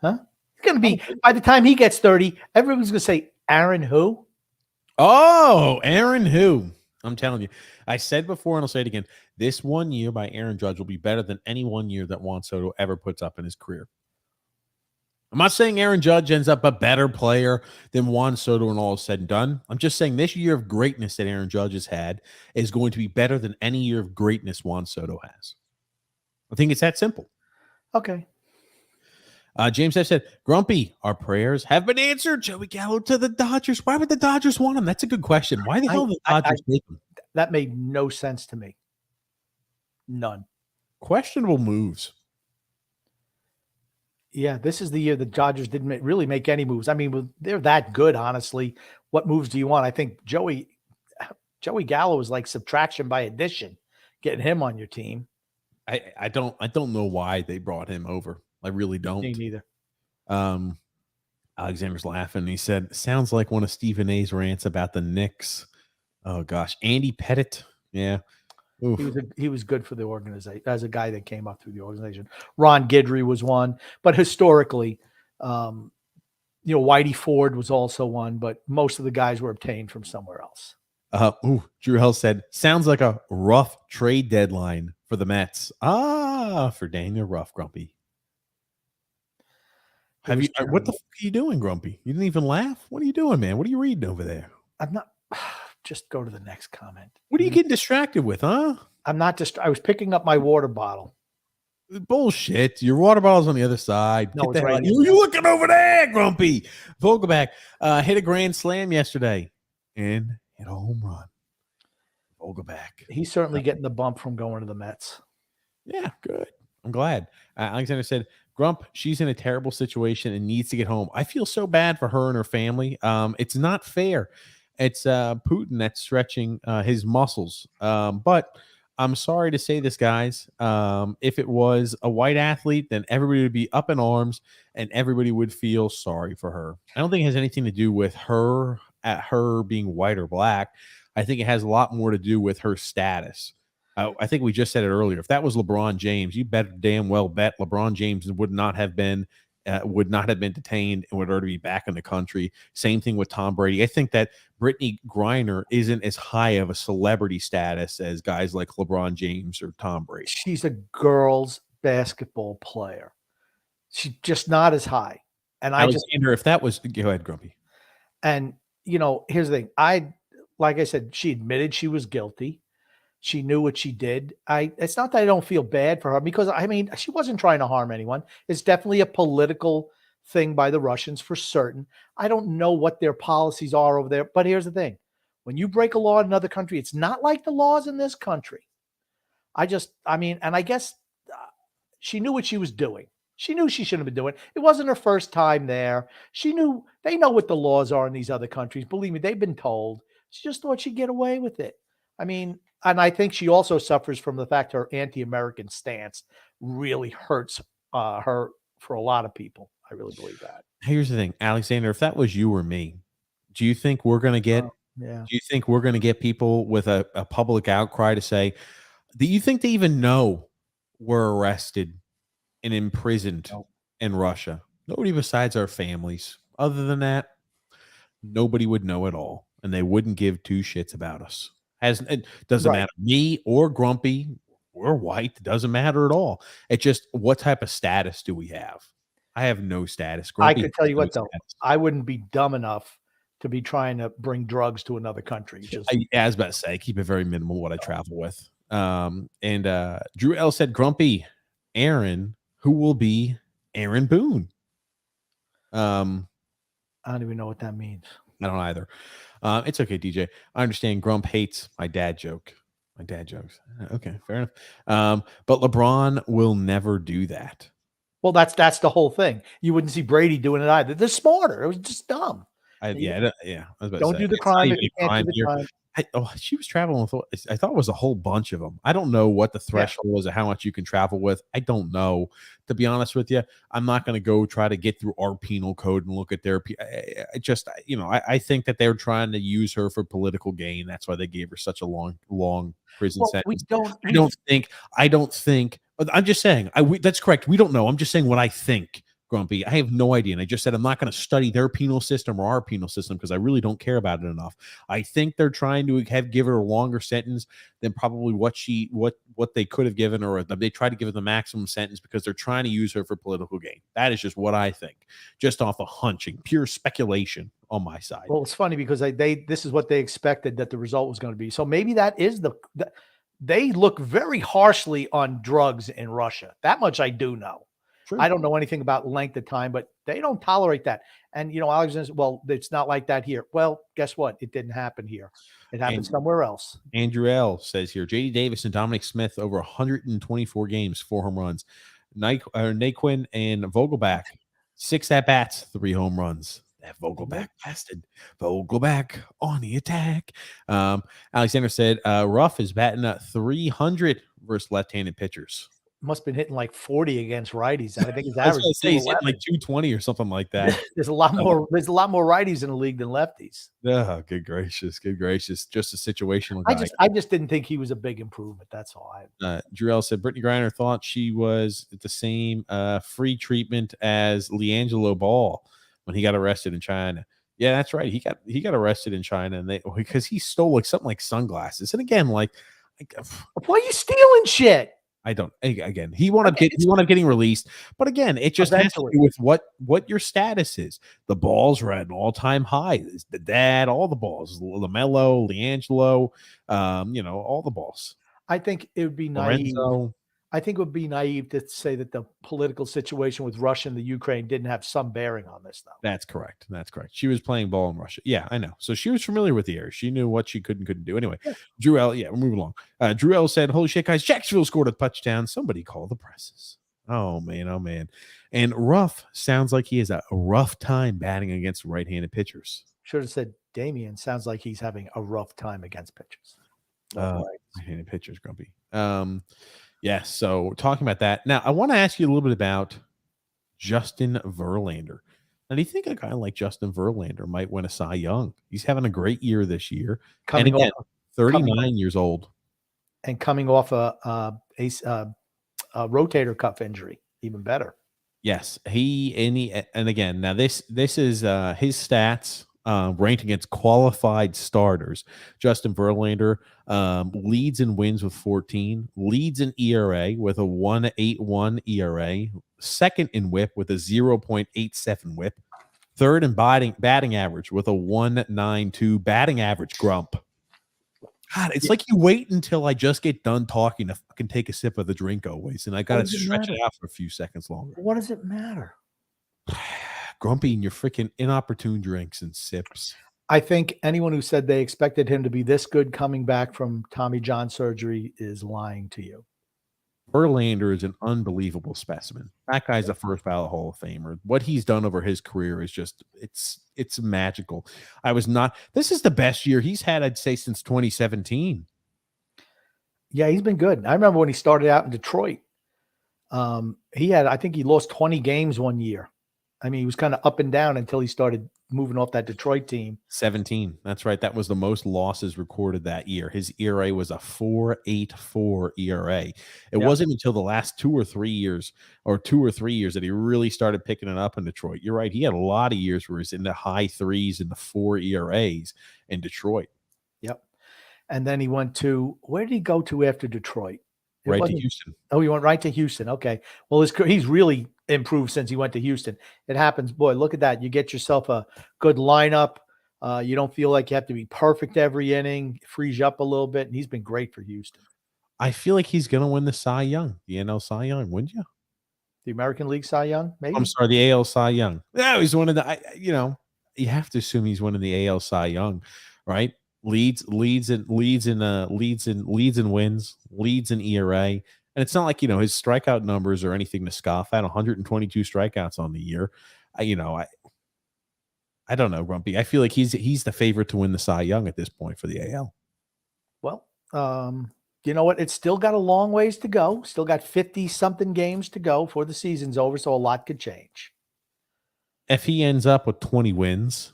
Huh? It's going to be, by the time he gets 30, everyone's going to say, Aaron who? Oh, Aaron who? I'm telling you. I said before, and I'll say it again. This 1 year by Aaron Judge will be better than any 1 year that Juan Soto ever puts up in his career. I'm not saying Aaron Judge ends up a better player than Juan Soto when all is said and done. I'm just saying this year of greatness that Aaron Judge has had is going to be better than any year of greatness Juan Soto has. I think it's that simple. Okay. James F. said, Grumpy, our prayers have been answered. Joey Gallo to the Dodgers. Why would the Dodgers want him? That's a good question. Why the hell did the Dodgers take him? That made no sense to me. None. Questionable moves. Yeah, this is the year the Dodgers didn't really make any moves. I mean, they're that good, honestly. What moves do you want? I think Joey Gallo is like subtraction by addition, getting him on your team. I don't know why they brought him over. I really don't. Me neither. Alexander's laughing. He said, sounds like one of Stephen A's rants about the Knicks. Oh gosh. Andy Pettit. Yeah. Oof. He was good for the organization as a guy that came up through the organization. Ron Guidry was one, but historically, Whitey Ford was also one, but most of the guys were obtained from somewhere else. Drew Hell said, sounds like a rough trade deadline for the Mets. For Daniel Ruff, Grumpy. What the fuck are you doing, Grumpy? You didn't even laugh? What are you doing, man? What are you reading over there? I'm not. Just go to the next comment. What are you getting distracted with, huh? I'm not just. I was picking up my water bottle. Bullshit. Your water bottle's on the other side. No, it's right. You looking over there, Grumpy. Vogelback hit a grand slam yesterday and hit a home run. Vogelback. He's certainly getting the bump from going to the Mets. Yeah, good. I'm glad. Alexander said, Grump, she's in a terrible situation and needs to get home. I feel so bad for her and her family. It's not fair. It's Putin that's stretching his muscles. But I'm sorry to say this, guys. If it was a white athlete, then everybody would be up in arms and everybody would feel sorry for her. I don't think it has anything to do with her being white or black. I think it has a lot more to do with her status. I think we just said it earlier. If that was LeBron James, you better damn well bet LeBron James would not have been detained and would already be back in the country. Same thing with Tom Brady. I think that Brittney Griner isn't as high of a celebrity status as guys like LeBron James or Tom Brady. She's a girls basketball player. She's just not as high. And Alexander, if that was, go ahead, Grumpy. And here's the thing. Like I said, she admitted she was guilty. She knew what she did. It's not that I don't feel bad for her because she wasn't trying to harm anyone. It's definitely a political thing by the Russians for certain. I don't know what their policies are over there, but here's the thing. When you break a law in another country, it's not like the laws in this country. I guess she knew what she was doing. She knew she shouldn't have been doing it. It wasn't her first time there. She knew they know what the laws are in these other countries. Believe me, they've been told. She just thought she'd get away with it. And I think she also suffers from the fact her anti-American stance really hurts her for a lot of people. I really believe that. Here's the thing, Alexander, if that was you or me, do you think we're going to get Do you think we're going to get people with a public outcry to say, do you think they even know we're arrested and imprisoned in Russia? Nobody besides our families. Other than that, nobody would know at all, and they wouldn't give two shits about us. It doesn't matter me or Grumpy or white. It doesn't matter at all. It's just what type of status do we have? I have no status. Grumpy, I can tell you what, though. I wouldn't be dumb enough to be trying to bring drugs to another country. I was about to say, I keep it very minimal what I travel with. And Drew L said, Grumpy, Aaron, who will be Aaron Boone? I don't even know what that means. I don't either. It's okay, DJ. I understand Grump hates my dad joke. My dad jokes. Okay, fair enough. But LeBron will never do that. Well, that's the whole thing. You wouldn't see Brady doing it either. They're smarter. It was just dumb. Yeah. Don't do the crime if you can't do the crime. She was traveling with, I thought it was a whole bunch of them. I don't know what the threshold was of how much you can travel with. I don't know. To be honest with you, I'm not going to go try to get through our penal code and look at their. I think that they're trying to use her for political gain. That's why they gave her such a long prison sentence. I don't think. I'm just saying. That's correct. We don't know. I'm just saying what I think. Grumpy. I have no idea. And I just said I'm not going to study their penal system or our penal system because I really don't care about it enough. I think they're trying to give her a longer sentence than probably what they could have given her. They try to give her the maximum sentence because they're trying to use her for political gain. That is just what I think, just off of hunching, pure speculation on my side. Well, it's funny because this is what they expected that the result was going to be. So maybe that is they look very harshly on drugs in Russia. That much I do know. True. I don't know anything about length of time, but they don't tolerate that. And, Alexander says, well, it's not like that here. Well, guess what? It didn't happen here. It happened somewhere else. Andrew L. says here, J.D. Davis and Dominic Smith over 124 games, 4 home runs. Naquin and Vogelback, 6 at-bats, 3 home runs. That Vogelback blasted. Vogelback on the attack. Alexander said, Ruff is batting at 300 versus left-handed pitchers. Must have been hitting like 40 against righties. I think his I was average gonna say he's hitting like 220 or something like that. There's a lot more righties in the league than lefties. Oh, good gracious. Just a situational guy. I just didn't think he was a big improvement. That's all. Drew L said Brittney Griner thought she was the same free treatment as LiAngelo Ball when he got arrested in China. Yeah, that's right. He got arrested in China and because he stole like something like sunglasses. And again, like why are you stealing shit? I don't. Again, he wanted getting released, but again, it just has to do with what your status is. The balls were at an all-time high. The dad, all the balls, LaMelo, LiAngelo, all the balls. I think it would be naive. I think it would be naive to say that the political situation with Russia and the Ukraine didn't have some bearing on this, though. That's correct. She was playing ball in Russia. Yeah, I know. So she was familiar with the area. She knew what she could and couldn't do. Anyway, Drew L. Yeah, we're moving along. Drew L. said, holy shit, guys, Jacksonville scored a touchdown. Somebody call the presses. Oh, man. And Ruff sounds like he has a rough time batting against right-handed pitchers. Should have said Damian sounds like he's having a rough time against pitchers. Right-handed pitchers, Grumpy. Yes, so talking about that. Now, I want to ask you a little bit about Justin Verlander. Now, do you think a guy like Justin Verlander might win a Cy Young? He's having a great year this year. 39 years old. And coming off a rotator cuff injury, even better. Yes, and again, now this is his stats ranked against qualified starters. Justin Verlander leads in wins with 14, leads in ERA with a 1.81 ERA, second in WHIP with a 0.87 WHIP, third in batting average with a 1.92 batting average. Grump. God, it's like you wait until I just get done talking to fucking take a sip of the drink always, and I got to stretch it out for a few seconds longer. What does it matter? Grumpy and your freaking inopportune drinks and sips. I think anyone who said they expected him to be this good coming back from Tommy John surgery is lying to you. Verlander is an unbelievable specimen. That guy's a first ballot Hall of Famer. What he's done over his career is just it's magical. This is the best year he's had, I'd say, since 2017. Yeah, he's been good. I remember when he started out in Detroit. I think he lost 20 games one year. I mean, he was kind of up and down until he started moving off that Detroit team. 17. That's right. That was the most losses recorded that year. His ERA was a 4.84 ERA. It wasn't until the last 2 or 3 years that he really started picking it up in Detroit. You're right. He had a lot of years where he's in the high threes and the 4 ERAs in Detroit. Yep. And then he went to, where did he go to after Detroit? Right to Houston. Oh, he went right to Houston. Okay. Well, he's really improved since he went to Houston. It happens. Boy, look at that. You get yourself a good lineup. You don't feel like you have to be perfect every inning. It frees you up a little bit, and he's been great for Houston. I feel like he's going to win the Cy Young, the NL Cy Young, wouldn't you? The American League Cy Young, maybe? I'm sorry, the AL Cy Young. No, he's one of the, you have to assume he's winning the AL Cy Young, right? Leads in wins, leads in ERA. And it's not like, his strikeout numbers or anything to scoff at. 122 strikeouts on the year. I don't know, Grumpy. I feel like he's the favorite to win the Cy Young at this point for the AL. Well, you know what? It's still got a long ways to go. Still got 50-something games to go before the season's over, so a lot could change. If he ends up with 20 wins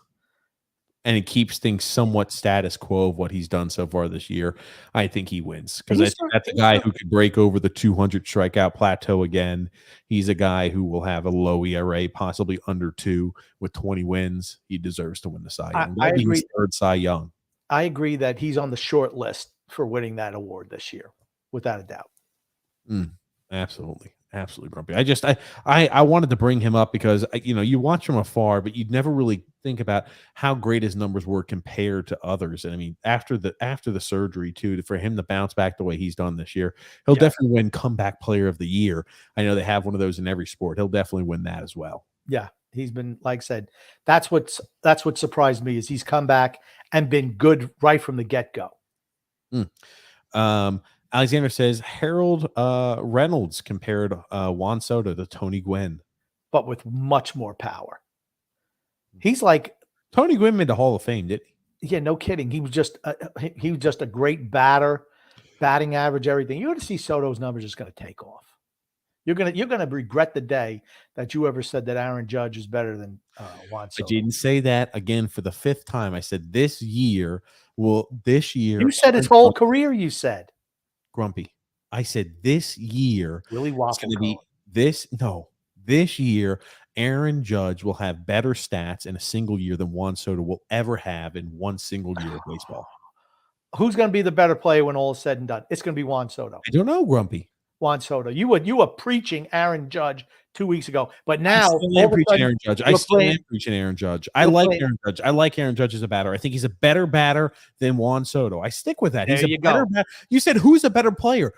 and it keeps things somewhat status quo of what he's done so far this year, I think he wins, because I think that's a guy who could break over the 200 strikeout plateau again. He's a guy who will have a low ERA, possibly under 2, with 20 wins. He deserves to win the Cy Young. I agree. Third Cy Young. I agree that he's on the short list for winning that award this year, without a doubt. Absolutely. Absolutely, Grumpy. I wanted to bring him up because, you watch from afar, but you'd never really think about how great his numbers were compared to others. And I mean, after the surgery too, for him to bounce back the way he's done this year, he'll definitely win comeback player of the year. I know they have one of those in every sport. He'll definitely win that as well. Yeah. He's been, like I said, that's what surprised me is he's come back and been good right from the get-go. Alexander says Harold Reynolds compared Juan Soto to Tony Gwynn, but with much more power. He's like Tony Gwynn made the Hall of Fame, didn't he? Yeah, no kidding. He was just a great batter, batting average, everything. You're going to see Soto's numbers just going to take off. You're gonna regret the day that you ever said that Aaron Judge is better than Juan Soto. I didn't say that again for the 5th time. I said this year. You said his whole career. You said. Grumpy. I said this year Willie Waffle. It's going to be this year. Aaron Judge will have better stats in a single year than Juan Soto will ever have in one single year of baseball. Who's going to be the better player when all is said and done? It's going to be Juan Soto. I don't know, Grumpy. Juan Soto. You were preaching Aaron Judge 2 weeks ago, but now I still am preaching Aaron Judge. I like Aaron Judge. I like Aaron Judge as a batter. I think he's a better batter than Juan Soto. I stick with that. He's a better batter. You said who's a better player?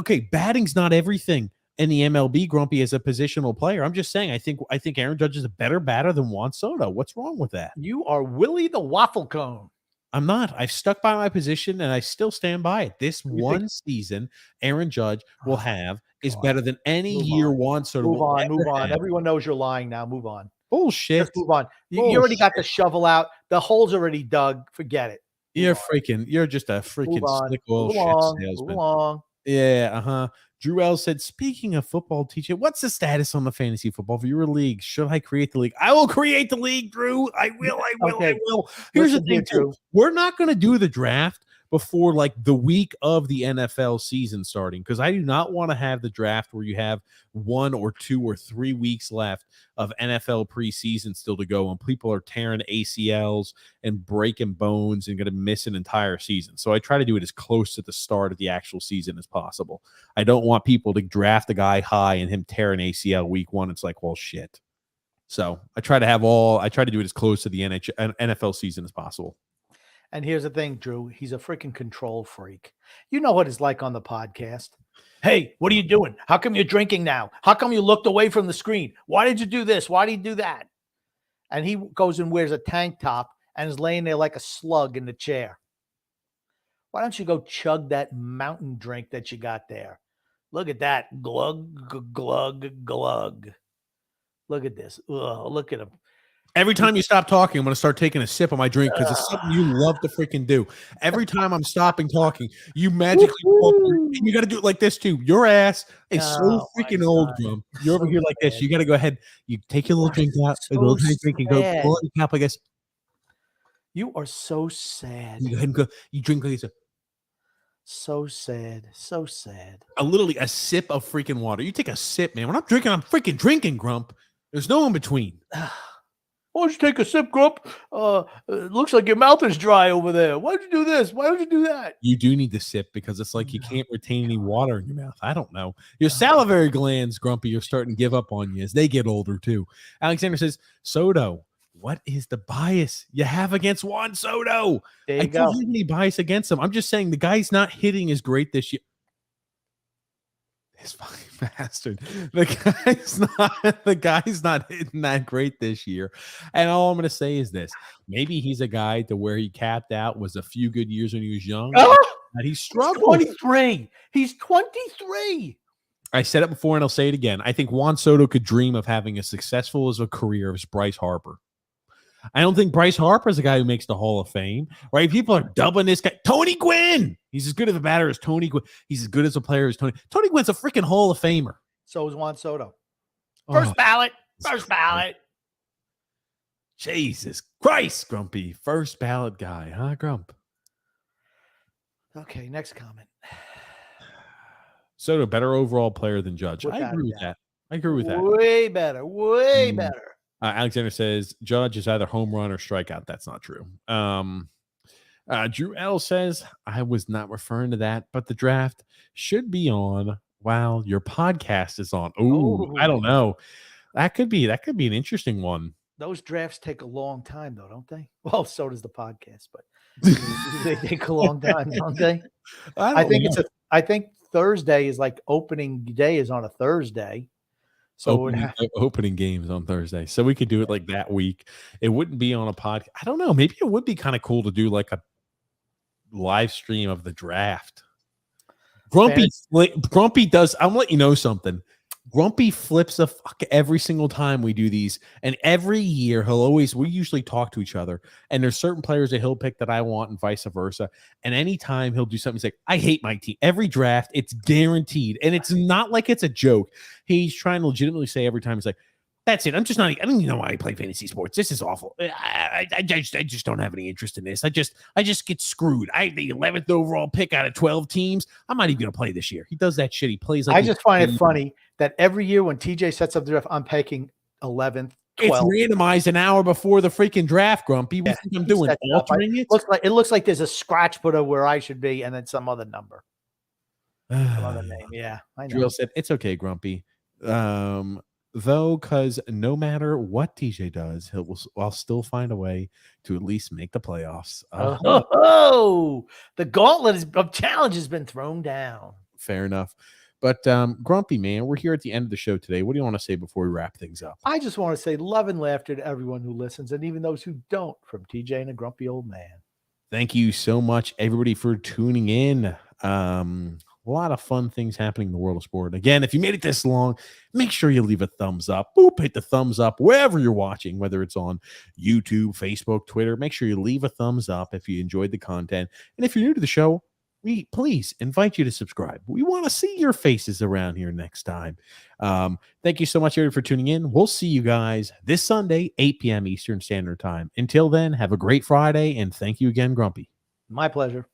Okay, batting's not everything in the MLB, Grumpy, as a positional player. I'm just saying I think Aaron Judge is a better batter than Juan Soto. What's wrong with that? You are Willie the Waffle Cone. I'm not. I've stuck by my position, and I still stand by it. This one season, Aaron Judge will have is better than any year Juan Soto will ever have. Move on. Everyone knows you're lying now. Move on. Bullshit. Just move on. You already got the shovel out. The hole's already dug. Forget it. You're just a freaking slick oil shit salesman. Move along. Yeah, Drew L said, speaking of football teaching, what's the status on the fantasy football for your league? Should I create the league? I will create the league, Drew. I will. Here's the thing, Drew. We're not going to do the draft before like the week of the NFL season starting, because I do not want to have the draft where you have 1 or 2 or 3 weeks left of NFL preseason still to go, and people are tearing ACLs and breaking bones and going to miss an entire season. So I try to do it as close to the start of the actual season as possible. I don't want people to draft a guy high and him tear an ACL week 1. It's like, well, shit. So I try to do it as close to the NFL season as possible. And here's the thing, Drew. He's a freaking control freak. You know what it's like on the podcast. Hey, what are you doing? How come you're drinking now? How come you looked away from the screen? Why did you do this? Why did you do that? And he goes and wears a tank top and is laying there like a slug in the chair. Why don't you go chug that mountain drink that you got there? Look at that. Glug, glug, glug. Look at this. Ugh, look at him. Every time you stop talking, I'm going to start taking a sip of my drink because it's something you love to freaking do. Every time I'm stopping talking, you magically and you got to do it like this too. Your ass is so freaking old, Drum. You're over here like this. You got to go ahead. You take your little drink out, a little drink, and go pull it in the cup, I guess. You are so sad. You go ahead and go. You drink like this. So sad. So sad. Literally a sip of freaking water. You take a sip, man. When I'm drinking, I'm freaking drinking, Grump. There's no in between. Why don't you take a sip, Grump? It looks like your mouth is dry over there. Why don't you do this? Why don't you do that? You do need to sip because it's like you can't retain any water in your mouth. I don't know. Your salivary glands, Grumpy, are starting to give up on you as they get older too. Alexander says, Soto, what is the bias you have against Juan Soto? There you go. don't have any bias against him. I'm just saying the guy's not hitting as great this year. This fucking bastard. The guy's not hitting that great this year. And all I'm going to say is this. Maybe he's a guy to where he capped out was a few good years when he was young. And he struggled. He's 23. He's 23. I said it before and I'll say it again. I think Juan Soto could dream of having as successful as a career as Bryce Harper. I don't think Bryce Harper is a guy who makes the Hall of Fame, right? People are dubbing this guy Tony Gwynn. He's as good of a batter as Tony Gwynn. He's as good as a player as Tony. Tony Gwynn's a freaking Hall of Famer. So is Juan Soto. First ballot. First ballot. Jesus Christ, Grumpy. First ballot guy, huh, Grump? Okay, next comment. Soto, better overall player than Judge. I Without agree a with doubt. that. I agree with that. Way better. Way Mm. better. Alexander says Judge is either home run or strikeout. That's not true. Drew L says I was not referring to that, but the draft should be on while your podcast is on. Ooh, I don't know. That could be an interesting one. Those drafts take a long time, though, don't they? Well, so does the podcast, but they take a long time, don't they? I think Thursday is like opening day is on a Thursday. So opening games on Thursday. So we could do it like that week. It wouldn't be on a podcast. I don't know. Maybe it would be kind of cool to do like a live stream of the draft. Grumpy does. I'm gonna let you know something. Grumpy flips a fuck every single time we do these, and every year we usually talk to each other, and there's certain players that he'll pick that I want and vice versa, and anytime he'll do something, he's like, I hate my team. Every draft, it's guaranteed, and it's not like it's a joke. He's trying to legitimately say every time, he's like, that's it. I don't even know why I play fantasy sports. This is awful. I just don't have any interest in this. I just get screwed. I the 11th overall pick out of 12 teams. I'm not even going to play this year. He does that shit. He plays like I just find it funny that every year when TJ sets up the draft, I'm picking 11th, 12th. It's randomized an hour before the freaking draft, Grumpy. What think I'm doing? Altering it? It looks like there's a scratch put of where I should be and then some other number. Some other name. Yeah, I know. Drill said, it's okay, Grumpy. Though, because no matter what TJ does, I'll still find a way to at least make the playoffs. The gauntlet of challenge has been thrown down. Fair enough. But Grumpy, man, we're here at the end of the show today. What do you want to say before we wrap things up? I just want to say love and laughter to everyone who listens, and even those who don't, from TJ and a grumpy old man. Thank you so much, everybody, for tuning in. A lot of fun things happening in the world of sport. Again, if you made it this long, make sure you leave a thumbs up. Boop, hit the thumbs up wherever you're watching, whether it's on YouTube, Facebook, Twitter. Make sure you leave a thumbs up if you enjoyed the content. And if you're new to the show, we please invite you to subscribe. We want to see your faces around here next time. Thank you so much, everybody, for tuning in. We'll see you guys this Sunday, 8 p.m. Eastern Standard Time. Until then, have a great Friday, and thank you again, Grumpy. My pleasure.